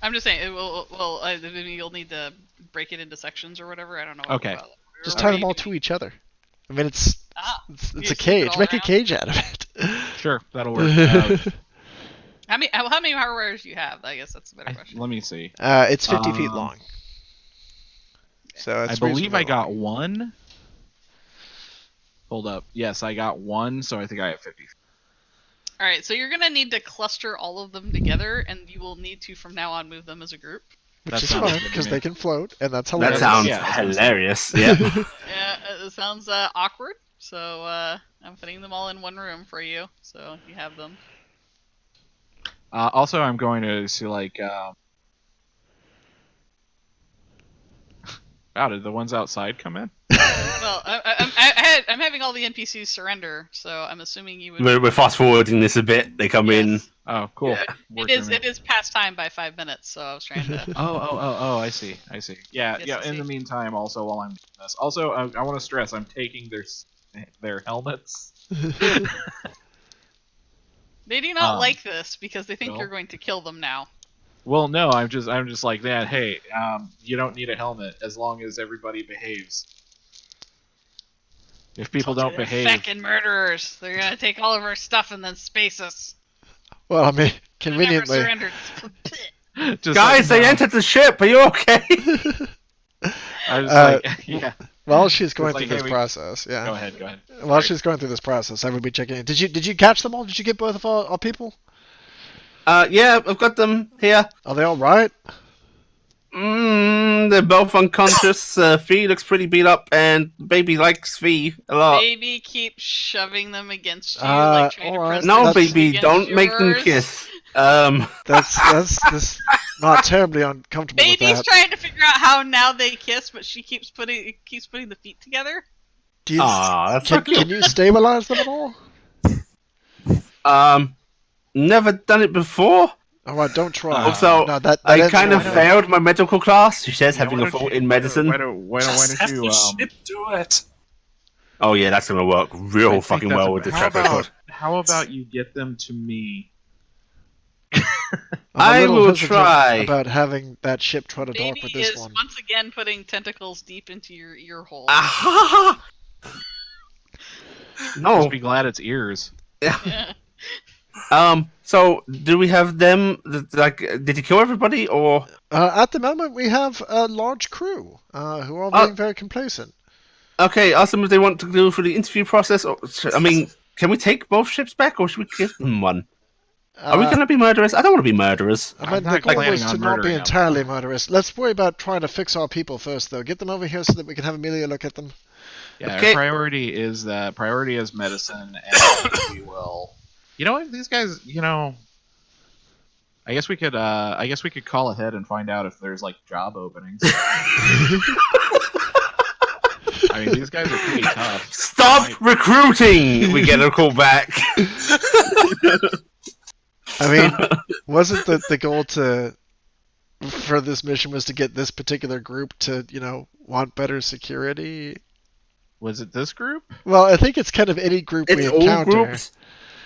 I'm just saying, it will. Well, I mean, you'll need to break it into sections or whatever. I don't know. Okay. Just Or tie what them are all you to doing? each other. I mean, it's You a just keep it cage. all Make a around? cage out of it. Sure, that'll work. How many hardwires do you have? I guess that's a better question. Let me see. It's 50 feet Um, long. So I it's believe I reasonably got long. one. Hold up. Yes, I got one, so I think I have 50. All right, so you're gonna need to cluster all of them together, and you will need to from now on move them as a group. Which That is sounds fine good to because me. they can float, and that's That hilarious. sounds Yeah, that's what I'm hilarious. Yeah. Yeah, it sounds awkward. So I'm putting them all in one room for you, so you have them. Also, I'm going to see like. Wow, did the ones outside come in? Well, I'm having all the NPCs surrender, so I'm assuming you would. We're fast forwarding this a bit. They come in. Yes. Oh, cool. It Working is. me. It is past time by 5 minutes, so I was trying to. Oh, I see. Yeah, Yes, yeah. I In see. the meantime, also while I'm doing this, also I want to stress I'm taking their helmets. They do not Um, like this because they think no. you're going to kill them now. Well, no, I'm just like that. Hey, you don't need a helmet as long as everybody behaves. If people don't They're behave, Feckin' murderers! They're gonna take all of our stuff and then space us. Well, I mean, They never conveniently. surrendered. just Guys, like, they no. entered the ship. Are you okay? I was Uh, like, yeah. While she's going like, through this hey, we- process, yeah. Go ahead. While she's going through this process, I would be checking in. Did you catch them all? Did you get both of all people? Yeah, I've got them here. Are they all right? They're both unconscious. Fee looks pretty beat up, and Baby likes Fee a lot. Baby keeps shoving them against you, like trying to alright. press No, their That's- cheek Baby, against don't make them yours. kiss. That's not terribly uncomfortable with Baby's that. trying to figure out how now they kiss, but she keeps putting the feet together. Do you, That's so can you stabilize them at all? Never done it before. Alright, don't try. Also, no, that I ends kind of well. failed my medical class. She says Yeah, having why a don't fault you- in medicine. Why don't Just have you? the ship do it. Oh yeah, that's gonna work I real think fucking that's well a- with the how track about, record. How about you get them to me? I'm a I little will hesitant try. about having that ship try to dock Baby with this is one. once again putting tentacles deep into your ear hole. Aha! Just No. be glad it's ears. Yeah. So do we have them? Like, did you kill everybody or? At the moment, we have a large crew who are being very complacent. Okay, ask them if they want to go through the interview process. Or, I mean, can we take both ships back, or should we give them one? Are we going to be murderers? I don't want to be murderers. I mean, I'm the not goal planning was to on not be murdering them. entirely murderous. Let's worry about trying to fix our people first, though. Get them over here so that we can have Amelia look at them. Yeah, Okay. our priority is medicine, and we will. You know what? These guys. I guess we could. I guess we could call ahead and find out if there's like job openings. I mean, these guys are pretty tough. Stop recruiting! We get a call back. I mean, wasn't the goal for this mission was to get this particular group to, want better security? Was it this group? Well, I think it's kind of any group we It's all encounter. groups.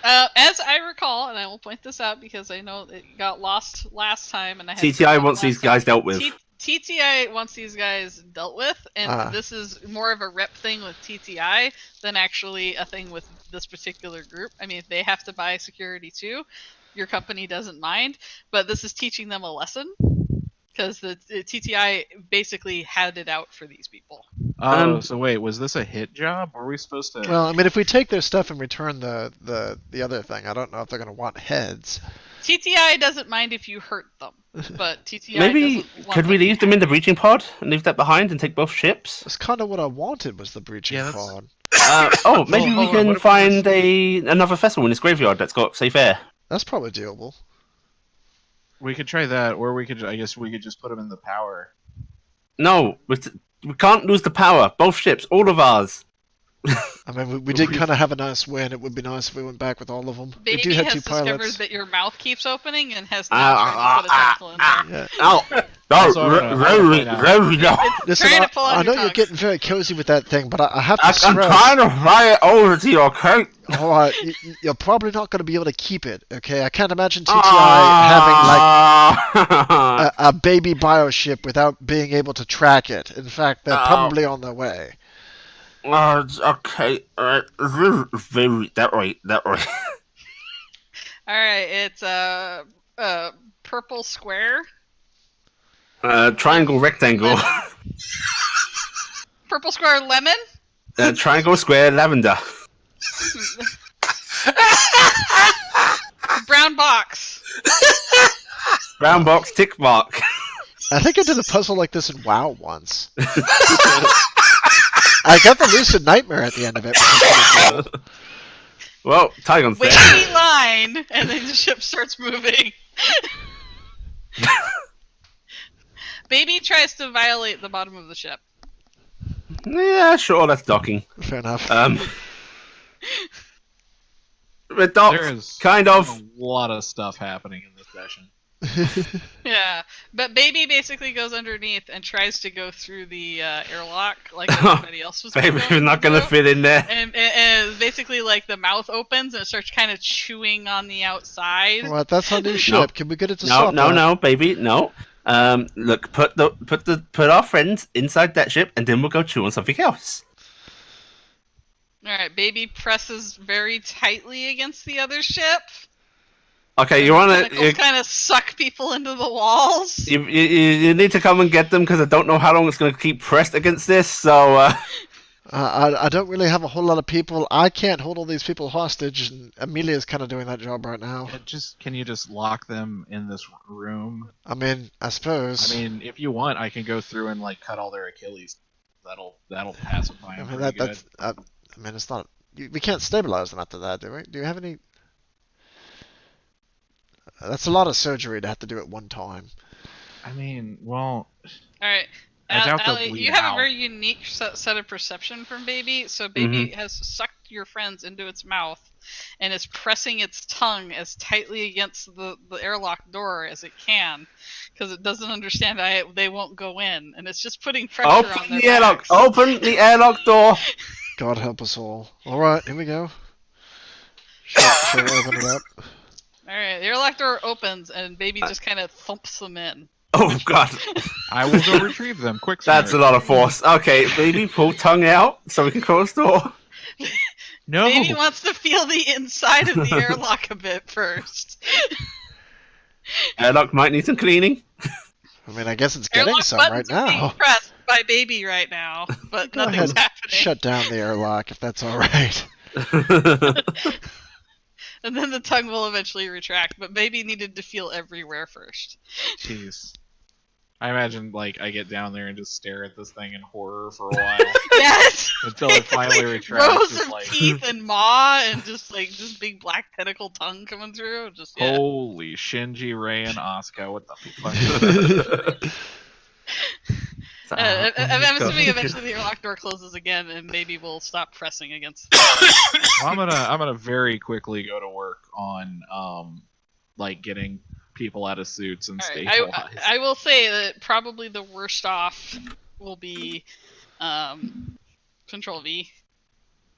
As I recall, and I will point this out because I know it got lost last time, and I had TTI wants these guys dealt with. TTI wants these guys dealt with, and Ah. this is more of a rep thing with TTI than actually a thing with this particular group. I mean, if they have to buy security too, your company doesn't mind, but this is teaching them a lesson because the TTI basically had it out for these people. Oh, so wait, was this a hit job? Were we supposed to? Well, I mean, if we take their stuff and return the other thing, I don't know if they're going to want heads. TTI doesn't mind if you hurt them, but TTI Maybe doesn't want could we leave them in the breaching pod and leave that behind and take both ships? That's kind of what I wanted was the breaching Yeah, that's- pod. Maybe Hold we on, can what if find another vessel in this graveyard that's got safe air. That's probably doable. We could try that, or we could. I guess we could just put them in the power. No, we can't lose the power. Both ships, all of ours. I mean, we did kind of have a nice win. It would be nice if we went back with all of them. We do Baby have has two discovered pilots. that your mouth keeps opening and has now tried to put a tentacle in there. Yeah. Oh, no, Also, I'm gonna find out. no. It's Listen, trying to pull out I know your you're tongue. getting very cozy with that thing, but I have to I'm stress. trying to fly it over to you, okay? All right, you're probably not going to be able to keep it. Okay, I can't imagine TTI having like a baby bioship without being able to track it. In fact, they're probably on their way. Okay, alright. That right. Alright, it's a purple square. Triangle, rectangle. Purple square lemon? Triangle, square, lavender. Brown box. Brown box, tick mark. I think I did a puzzle like this in WoW once. I got the lucid nightmare at the end of it. Which is pretty cool. Well, Tygon's there. Wavy line, and then the ship starts moving. Baby tries to violate the bottom of the ship. Yeah, sure, that's docking. Fair enough. It docks, There is kind of. a lot of stuff happening in this session. Yeah, but Baby basically goes underneath and tries to go through the airlock like everybody else was. Baby, going we're not gonna through. fit in there. And basically, like the mouth opens and it starts kind of chewing on the outside. What? That's our new ship. Can we get it to No, stop that? no, baby, no. Look, put our friends inside that ship, and then we'll go chew on something else. All right, Baby presses very tightly against the other ship. Okay, you wanna kind of suck people into the walls. you need to come and get them because I don't know how long it's gonna keep pressed against this. So I don't really have a whole lot of people. I can't hold all these people hostage, and Amelia's kind of doing that job right now. Can you just lock them in this room? I mean, I suppose. I mean, if you want, I can go through and like cut all their Achilles. That'll pacify them pretty good. I mean, it's not. We can't stabilize them after that, do we? Do you have any? That's a lot of surgery to have to do at one time. I mean, well, Alright. I doubt they'll Allie, bleed you have out. a very unique set of perception from Baby. So Baby has sucked your friends into its mouth and is pressing its tongue as tightly against the airlock door as it can because it doesn't understand they won't go in, and it's just putting pressure on Open their the airlock! backs. Open the airlock door! God help us all. All right, here we go. Shall we open it up? Alright, the airlock door opens and Baby just kind of thumps them in. Oh god, I will go retrieve them. Quick. that's a lot of force. Okay, baby, pull tongue out so we can close the door. No. Baby wants to feel the inside of the airlock a bit first. Airlock might need some cleaning. I mean, I guess it's getting Airlock some right buttons are being now. pressed by Baby right now, but Go nothing's ahead, happening. shut down the airlock if that's all right. And then the tongue will eventually retract, but Baby needed to feel everywhere first. Jeez. I imagine like I get down there and just stare at this thing in horror for a while Yes! until it finally retracts. Rows Just of like, teeth and maw and just big black tentacle tongue coming through. Just yeah. holy Shinji, Rei, and Asuka! What the fuck? I'm assuming eventually the airlock door closes again and Baby will stop pressing against. I'm gonna very quickly go to work on like getting people out of suits and Alright, stabilized. I will say that probably the worst off will be Control V.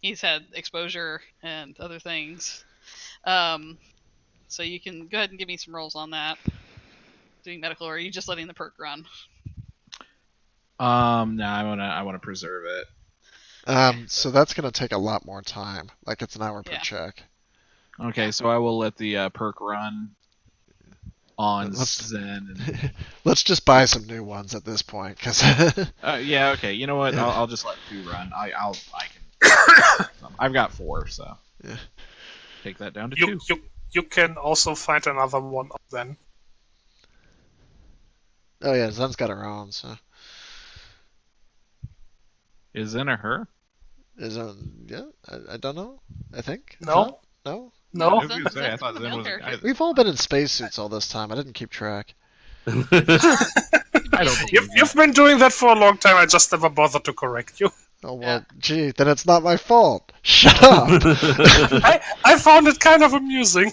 He's had exposure and other things. So you can go ahead and give me some rolls on that. Doing medical, or are you just letting the perk run? No, I wanna preserve it. So that's gonna take a lot more time. Like it's an hour per Yeah. check. Okay, so I will let the perk run on Let's- Zen. And, Let's just buy some new ones at this point, because yeah, okay. You know what? I'll just let 2 run. I can. I've got 4, so Yeah. take that down to You 2. you can also find another one then. oh yeah, Zen's got her own. So Is Zen a her? is yeah, I don't know. I think No. Huh? No. No. I was gonna say, I thought Zen was a guy. We've all been in spacesuits all this time. I didn't keep track. I don't believe You've been doing that for a long time. I just never bothered to correct you. Oh well, Yeah. gee, then it's not my fault. Shut up. I found it kind of amusing.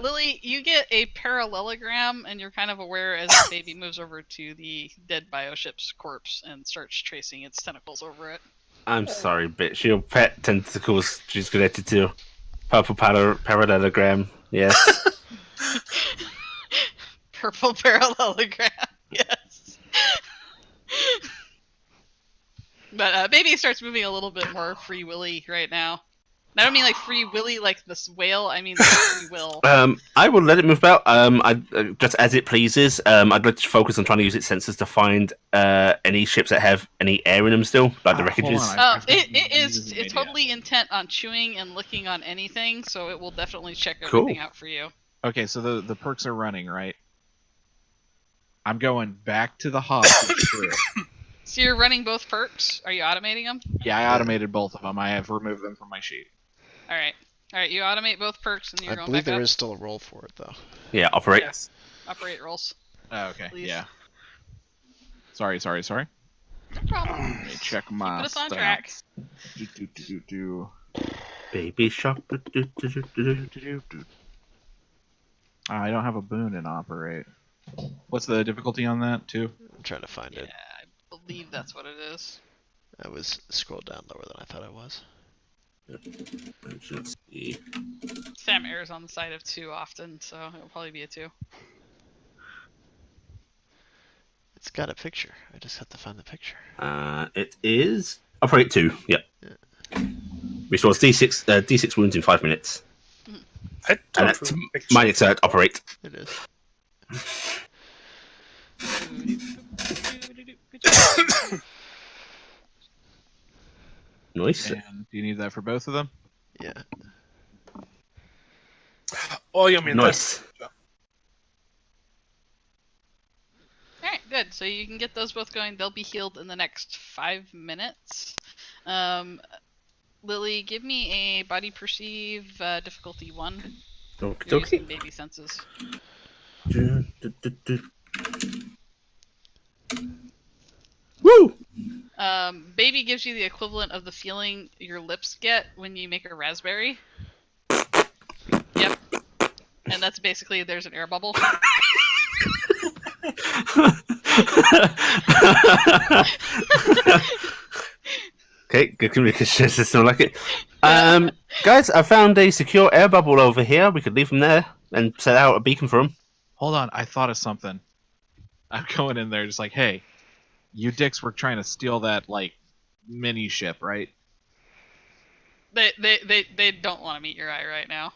Lily, you get a parallelogram, and you're kind of aware as Baby moves over to the dead bioship's corpse and starts tracing its tentacles over it. I'm sorry, bitch. Your pet tentacles she's connected to. Purple parallelogram. Yes. Purple parallelogram, yes. But Baby starts moving a little bit more free willy right now. And I don't mean like free willy like this whale. I mean like free will. I will let it move about. Just as it pleases. I'd like to focus on trying to use its sensors to find any ships that have any air in them still, like the Hold wreckages. on, I- It's totally intent on chewing and licking on anything, so it will definitely check everything Cool. out for you. Okay, so the perks are running, right? I'm going back to the hostage crew. So you're running both perks? Are you automating them? Yeah, I automated both of them. I have removed them from my sheet. Alright, you automate both perks and you're I going believe back there up. is still a roll for it though. Yeah, operate. Yes. Operate rolls. Oh, okay, Please. yeah. Sorry. No problem. Let me check my Put us on stats. track. Do. Baby shark. I don't have a boon in operate. What's the difficulty on that, too? I'm trying to find Yeah, it. I believe that's what it is. I was scrolled down lower than I thought I was. Let's see. Sam errs on the side of 2 often, so it'll probably be a 2. It's got a picture. I just have to find the picture. It is operate 2. Yep. Restores D6 wounds in 5 minutes. I And don't that's really picture. my exert operate. It is. Nice. And do you need that for both of them? Yeah. Oh, you mean Nice. that? Alright, good. So you can get those both going. They'll be healed in the next 5 minutes. Lily, give me a body perceive difficulty 1. Okie You're using dokie. baby senses. Woo! Baby gives you the equivalent of the feeling your lips get when you make a raspberry. Yep. And that's basically there's an air bubble. Okay, good communication system, like it. Guys, I found a secure air bubble over here. We could leave them there and set out a beacon for them. Hold on, I thought of something. I'm going in there just like, hey, you dicks were trying to steal that, like, mini ship, right? They don't want to meet your eye right now.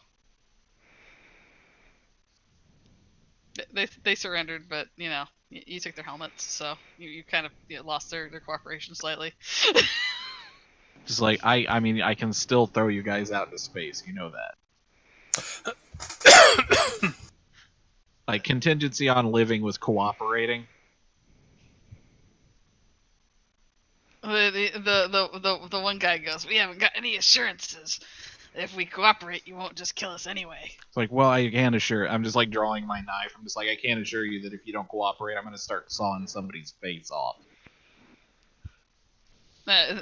They surrendered, but you know you took their helmets, so you kind of lost their cooperation slightly. Just like, I mean, I can still throw you guys out into space, you know that. Like, contingency on living was cooperating. The one guy goes, we haven't got any assurances. If we cooperate, you won't just kill us anyway. It's like, well, I can assure. I'm just like drawing my knife. I'm just like, I can't assure you that if you don't cooperate, I'm going to start sawing somebody's face off. They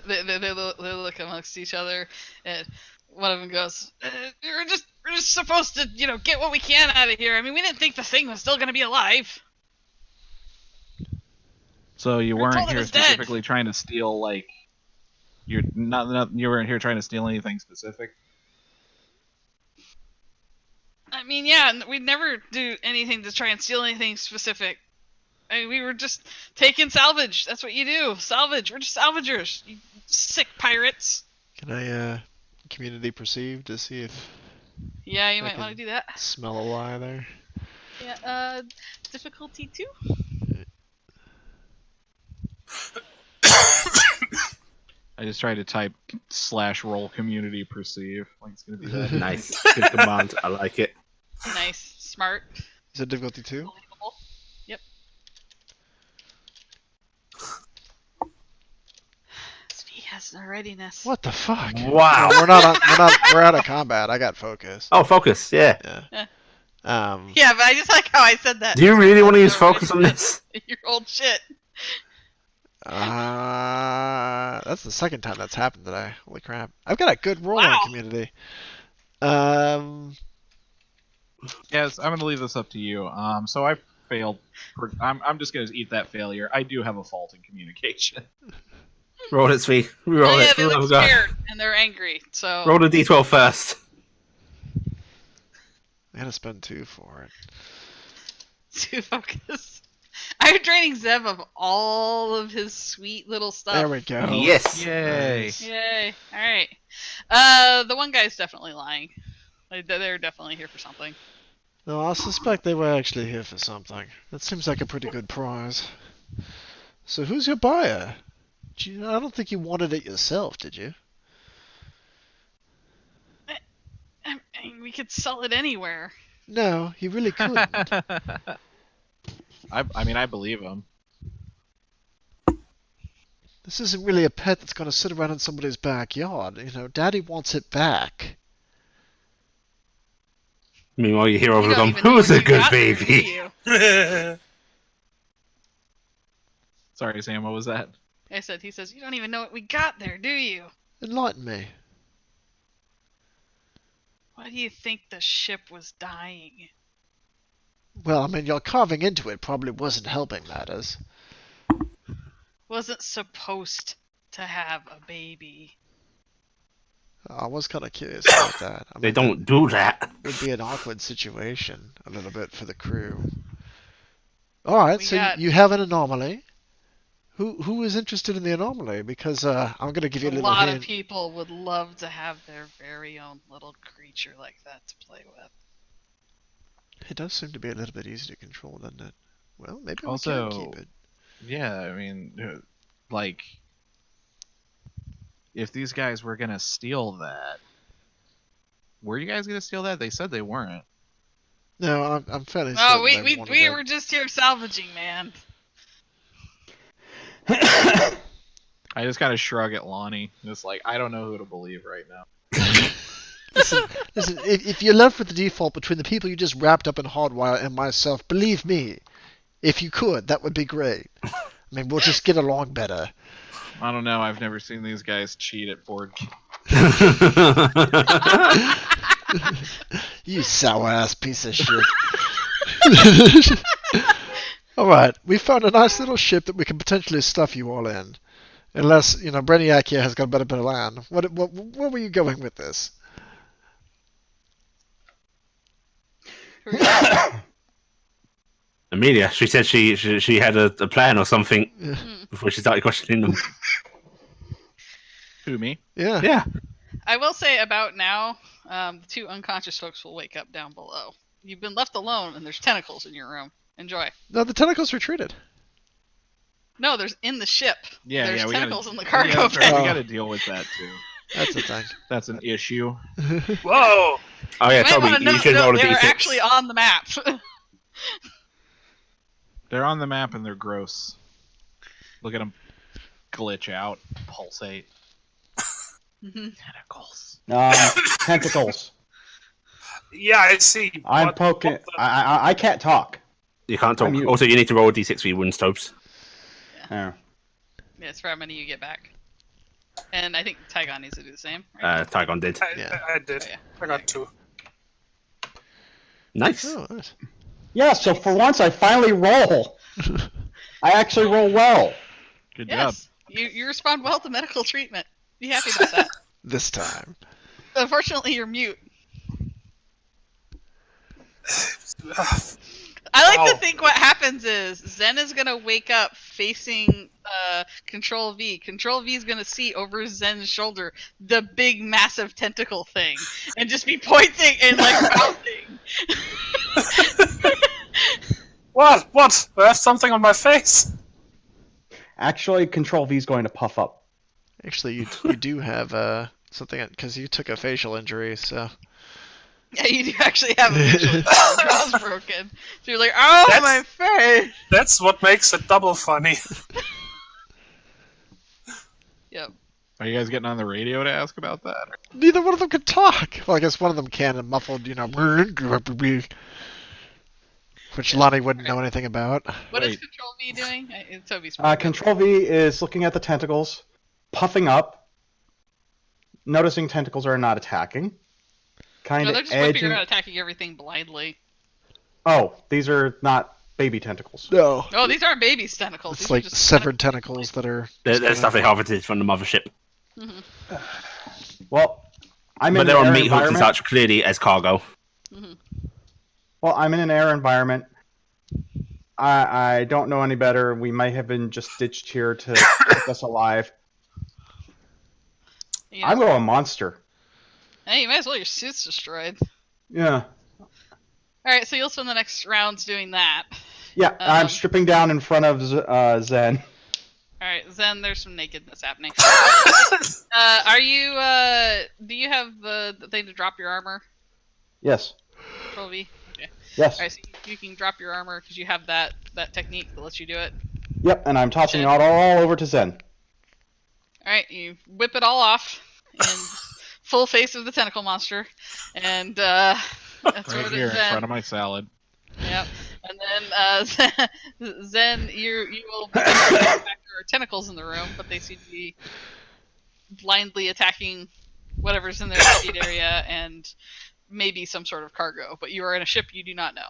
look amongst each other, and one of them goes, we're just supposed to, get what we can out of here. I mean, we didn't think the thing was still going to be alive. So you We're weren't told it here was dead. specifically trying to steal, like, you weren't here trying to steal anything specific? I mean, yeah, we'd never do anything to try and steal anything specific. I mean, we were just taking salvage. That's what you do. Salvage. We're just salvagers. You sick pirates. Can I community perceive to see if Yeah, you I might want to can do that. smell a lie there? Yeah, difficulty 2. I just tried to type /roll community perceive. Like it's gonna be that. Nice. Good command. I like it. Nice. Smart. Is it difficulty 2? Believable. Yep. He has no readiness. What the fuck? Wow. We're out of combat. I got focus. Oh, focus. Yeah. Yeah. Yeah, but I just like how I said that. Do you really want to use focus on this? Your old shit. That's the second time that's happened today. Holy crap! I've got a good roll Wow. on community. Yes, I'm gonna leave this up to you. So I failed. I'm just gonna eat that failure. I do have a fault in communication. Roll it, sweet. Roll Oh, yeah, it. they Oh, look God. scared and they're angry. So Roll the d12 first. I gotta spend 2 for it. to focus. I'm draining Zev of all of his sweet little stuff. There we go. Yes. Yay! Nice. Yay! All right. The one guy's definitely lying. Like, they're definitely here for something. No, I suspect they were actually here for something. That seems like a pretty good prize. So who's your buyer? I don't think you wanted it yourself, did you? I mean, we could sell it anywhere. No, you really couldn't. I mean, I believe him. This isn't really a pet that's going to sit around in somebody's backyard. You know, Daddy wants it back. Meanwhile, you hear over You the don't gum. even know Who's what a you good got there, do baby? you? Sorry, Sam. What was that? He says, you don't even know what we got there, do you? Enlighten me. Why do you think the ship was dying? Well, I mean, your carving into it probably wasn't helping matters. Wasn't supposed to have a baby. I was kind of curious about that. I They mean, don't do that. it would be an awkward situation a little bit for the crew. All right, We so got- you have an anomaly. Who is interested in the anomaly? Because I'm going to give you A a little lot hint. of people would love to have their very own little creature like that to play with. It does seem to be a little bit easy to control, doesn't it? Well, maybe we Also, can keep it. yeah, I mean, like, if these guys were gonna steal that, were you guys gonna steal that? They said they weren't. No, I'm fairly Oh, certain we they wanted we to- were just here salvaging, man. I just kind of shrug at Lonnie. Just like, I don't know who to believe right now. Listen, if you're left with the default between the people you just wrapped up in Hardwire and myself, believe me, if you could, that would be great. I mean, we'll just get along better. I don't know. I've never seen these guys cheat at board games. You sour ass piece of shit. Alright, we found a nice little ship that we can potentially stuff you all in. Unless, Brainiac here has got a better plan. Where were you going with this? Amelia, she said she had a plan or something Yeah. before she started questioning them. Who, me? Yeah. Yeah. I will say about now, the two unconscious folks will wake up down below. You've been left alone, and there's tentacles in your room. Enjoy. No, the tentacles retreated. No, there's in the ship. Yeah, There's yeah. tentacles We in the gotta, cargo we bay. gotta deal with that too. That's the thing. That's an issue. Whoa! Oh yeah, You might Toby, wanna you know should that roll a they're d6. actually on the map. They're on the map and they're gross. Look at them glitch out, pulsate. Tentacles. Tentacles. Yeah, I see. I'm What- poking. what the- I can't talk. You can't talk. I'm mute. Also, you need to roll a d6 for your wounds, Tobes. Yeah. Yeah, it's for how many you get back. And I think Tygon needs to do the same. Right? Tygon did. Yeah. I did. Oh, yeah. I got 2. Nice. Oh, nice. Yeah. So for once, I finally roll. I actually roll well. Good job. Yes, you respond well to medical treatment. Be happy about that. This time. Unfortunately, you're mute. I like to Wow. think what happens is Zen is gonna wake up facing Control V. Control V is gonna see over Zen's shoulder the big, massive tentacle thing, and just be pointing and like mouthing. What? What? I have something on my face. Actually, Control V is going to puff up. Actually, you do have something because you took a facial injury, so. Yeah, you do actually have a visual jaw's broken. So you're like, oh, That's- my face. That's what makes it double funny. Yep. Are you guys getting on the radio to ask about that? Neither one of them can talk. Well, I guess one of them can, and muffled, which Lonnie wouldn't know anything about. What is Wait. Control V doing? Toby's Control V is looking at the tentacles, puffing up, noticing tentacles are not attacking, kind No, of they're just whipping edging. around attacking everything blindly. Oh, these are not baby tentacles. No. Oh, these aren't baby tentacles. It's These are like just severed tentacles that are. There's stuff they harvested from the mothership. Well, I'm But in they're an on air meat hooks and environment. such, clearly as cargo. Well, I'm in an air environment. I don't know any better. We might have been just ditched here to keep us alive. Yeah. I'm going monster. Hey, you might as well. Your suit's destroyed. Yeah. All right, so you'll spend the next rounds doing that. Yeah, I'm stripping down in front of Zen. All right, Zen, there's some nakedness happening. Are you? Do you have the thing to drop your armor? Yes. Control V. Okay. Yes. All right, so you can drop your armor because you have that technique that lets you do it. Yep, and I'm tossing it all over to Zen. All right, you whip it all off in full face of the tentacle monster, and that's Right what here in Zen. front of my salad. Yep. And then Zen, you will be back. There are tentacles in the room, but they seem to be blindly attacking whatever's in their immediate area and maybe some sort of cargo. But you are in a ship you do not know.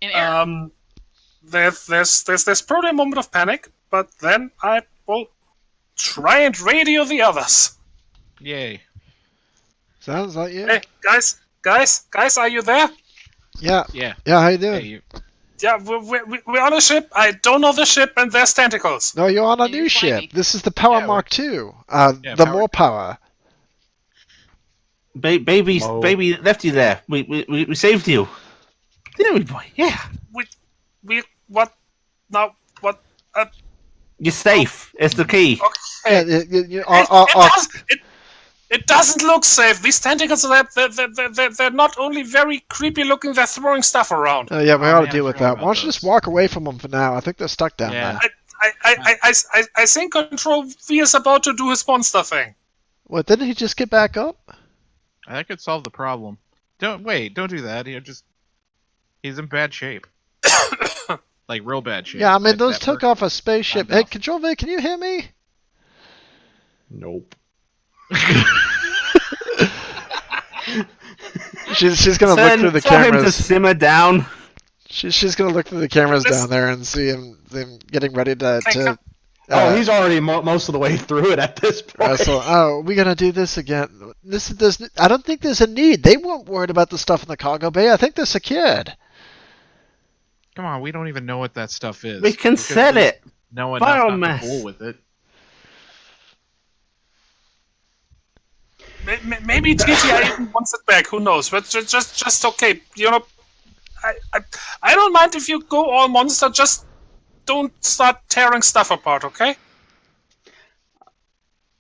In air. There's probably a moment of panic, but then I will try and radio the others. Yay. Sounds like you. Hey, guys, are you there? Yeah. Yeah. Yeah, how you doing? Hey, you, Yeah, we're on a ship. I don't know the ship, and there's tentacles. No, you're on a And you're new flying. ship. This is the Power Yeah, Mark II. Yeah, The power- more power. Baby left you there. We saved you. Didn't we, boy? Yeah. We what? Now what? You're safe. It's the key. Yeah, It doesn't look safe. These tentacles, they're not only very creepy looking, they're throwing stuff around. yeah, we Oh, ought to man, I deal with forgot that. about Why don't you just those. walk away from them for now? I think they're stuck down Yeah. there. I think Control V is about to do his monster thing. What, didn't he just get back up? That could solve the problem. Don't do that. He's in bad shape. Like real bad shape. Yeah, I mean, That- those that took perk- off a spaceship. Time Hey, off. Control V, can you hear me? Nope. She's gonna look Send- through the tell him to cameras. simmer down. She's gonna look through the cameras This- down there and see them getting ready to Oh, he's already most of the way through it at this point. wrestle. Oh, we gonna do this again. I don't think there's a need. They weren't worried about the stuff in the cargo bay. I think they're secured. Come on, we don't even know what that stuff is. We can Because sell we it. know enough not Biomass. to fool with it. Maybe TTI even wants it back. Who knows? But just okay. You know, I don't mind if you go all monster. Just don't start tearing stuff apart, okay?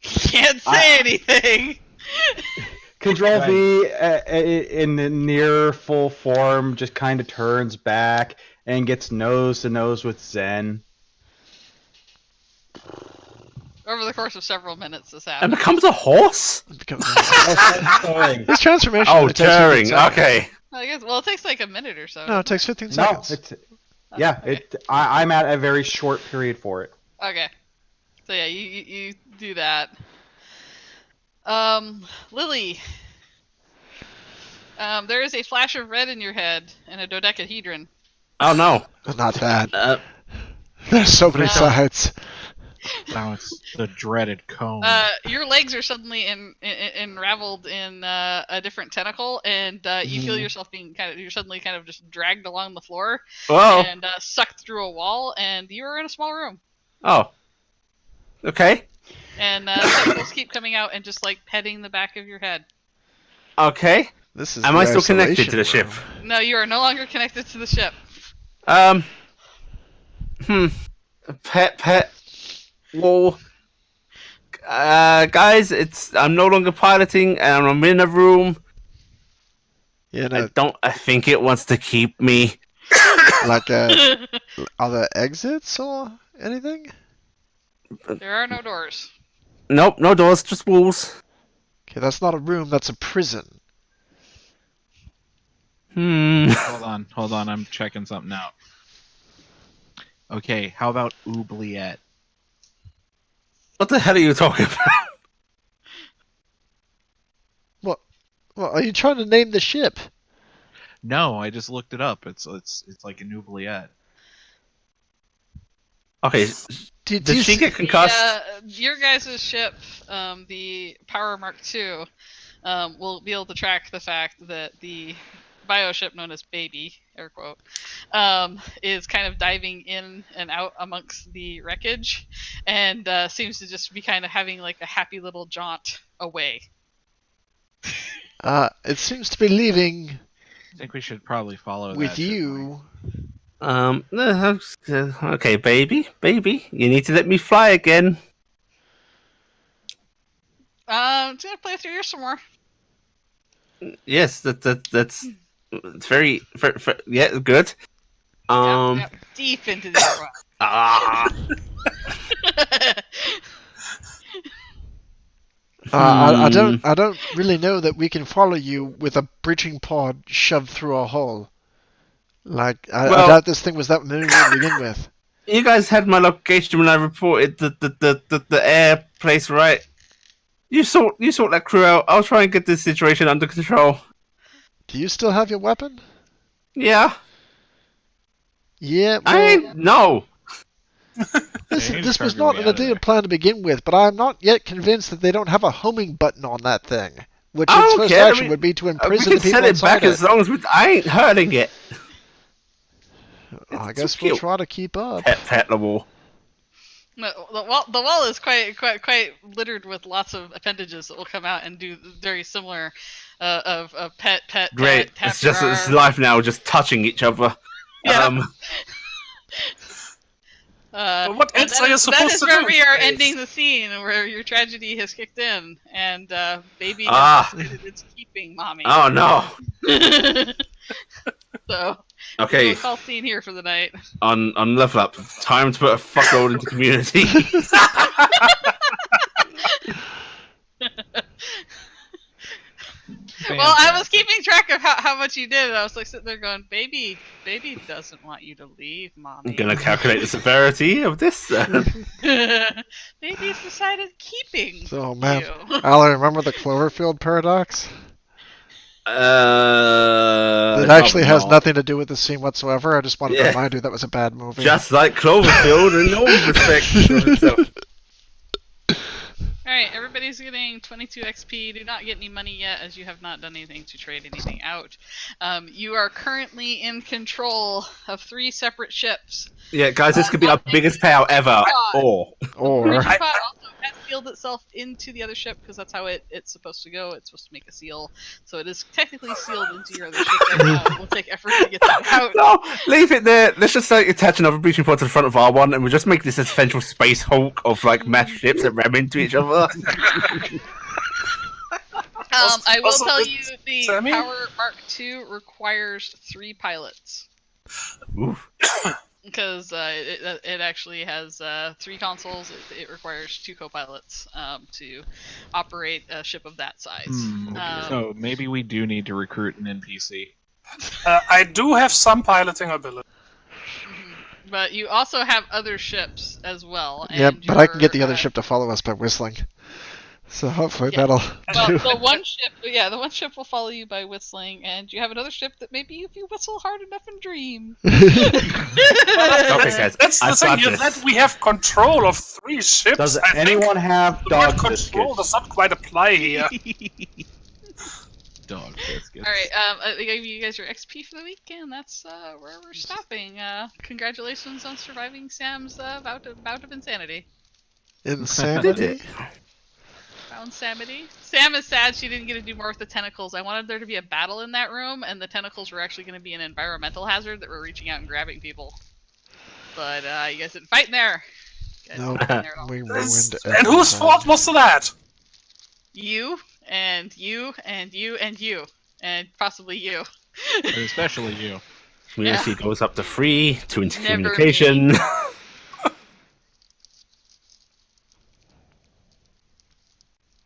Can't say anything. Control V in the near full form just kind of turns back and gets nose to nose with Zen. Over the course of several minutes, this And happened. becomes a horse? This transformation Oh, only takes 15 Turing. seconds. Okay. I guess. Well, it takes like a minute or so. No, it takes 15 No, seconds. yeah, Okay. I'm at a very short period for it. Okay. So yeah, you do that. Lily. There is a flash of red in your head and a dodecahedron. Oh no. Not that. Uh, There's so many No. sides. Now it's the dreaded cone. Your legs are suddenly unraveled in a different tentacle, and you feel yourself being you're suddenly kind of just dragged along the floor whoa. and sucked through a wall, and you are in a small room. Oh. Okay. And tentacles keep coming out and just like petting the back of your head. Okay. This is Am the I still connected isolation to the ship? room. No, you are no longer connected to the ship. Pet. Whoa. Guys, I'm no longer piloting, and I'm in a room. Yeah, no, I think it wants to keep me. like, are there exits or anything? There are no doors. Nope, no doors, just walls. Okay, that's not a room, that's a prison. Hold on, I'm checking something out. Okay, how about oubliette? What the hell are you talking about? Well, are you trying to name the ship? No, I just looked it up. It's like an oubliette. Okay, Did did you she see- get concussed? Your guys' ship, the Power Mark II, will be able to track the fact that the bioship known as Baby, air quote, is kind of diving in and out amongst the wreckage, and seems to just be kind of having like a happy little jaunt away. It seems to be leaving I think we should probably follow that. with shouldn't we? you. Okay, baby, you need to let me fly again. I'm gonna play through yours some more. Yes, that's it's very, yeah, good. Yep, deep into the air. Ah, I don't really know that we can follow you with a bridging pod shoved through a hole. Like, I Well- doubt this thing was that moving to begin with. you guys had my location when I reported the air place, right? You sort that crew out. I'll try and get this situation under control. Do you still have your weapon? Yeah, Yeah, I ain't no. Listen, Yeah, this was cargo not me an out of ideal there. plan to begin with, but I'm not yet convinced that they don't have a homing button on that thing. Which I its don't first care, action would be to We imprison can the people send it inside back as long as I ain't hurting it. I It's guess so we'll cute. try to keep up. Pet the wall. No, the wall is quite littered with lots of appendages that will come out and do very similar of pet. Great. tap It's just your it's arm. life now, just touching each other. Yeah. What and else are you that supposed is to where do? we are Dave? ending the scene, where your tragedy has kicked in, and baby Ah. has decided it's keeping mommy. Oh no. So, Okay. we'll call scene here for the night. On level up, time to put a fuckload into community. Well, I was keeping track of how much you did, and I was like sitting there going, baby doesn't want you to leave, mommy. I'm gonna calculate the severity of this. Baby's decided keeping So, man, you. Alan, remember the Cloverfield paradox? It It actually has nothing to do with the scene whatsoever. I just wanted to Yeah. remind you that was a bad movie. Just like Cloverfield in all respects of itself. Alright, everybody's getting 22 XP. Do not get any money yet, as you have not done anything to trade anything out. You are currently in control of 3 separate ships. Yeah, guys, this could be our biggest payout ever. Or Or Breach pod also has sealed itself into the other ship, because that's how it's supposed to go. It's supposed to make a seal. So it is technically sealed into your other ship right now. It will take effort to get that out. no, leave it there. Let's just like attach another breaching pod to the front of our one, and we'll just make this a central space hulk of like mass ships that ram into each other. I will Also, tell you the Sammy? Power Mark II requires 3 pilots. Oof. Because it actually has 3 consoles. It requires 2 co-pilots to operate a ship of that size. So maybe we do need to recruit an NPC. I do have some piloting ability. But you also have other ships as well. yeah, And but I can get the your, other ship to follow us by whistling. So hopefully Yeah. that'll Well, do. the one ship will follow you by whistling, and you have another ship that maybe if you whistle hard enough and dream. Okay, guys, That's the I've thing. got You this. said we have control of 3 ships. Does I think anyone have the word dog control biscuits? does not quite apply here. Dog biscuits. All right, I gave you guys your XP for the week, and that's where we're stopping. Congratulations on surviving Sam's bout of insanity. Insanity? Found Samity. Sam is sad she didn't get to do more with the tentacles. I wanted there to be a battle in that room, and the tentacles were actually going to be an environmental hazard that were reaching out and grabbing people. But you guys didn't fight in there. You guys Nope. didn't fight in there at all. We ruined And whose fault was that? You, and you, and you, and you. And possibly you. But especially you. Community goes up to 3, 2 into Never communication.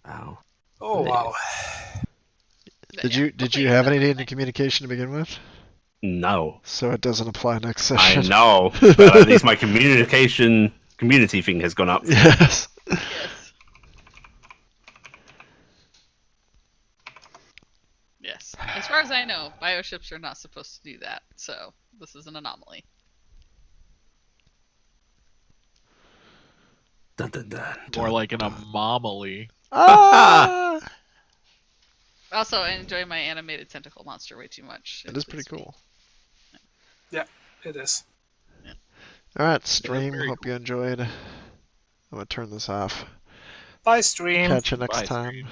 Wow. Oh wow. Did you have any into communication to begin with? No. So it doesn't apply next I session. know. But at least my community thing has gone up. Yes. Yes. Yes. As far as I know, bioships are not supposed to do that, so this is an anomaly. Dun, dun, dun. More like an anomaly. Ah! Also, I enjoy my animated tentacle monster way too much. It is pretty cool. It is. Alright, stream. very Hope you enjoyed. I'm gonna turn this off. Bye, stream. Catch you next Bye, time. stream.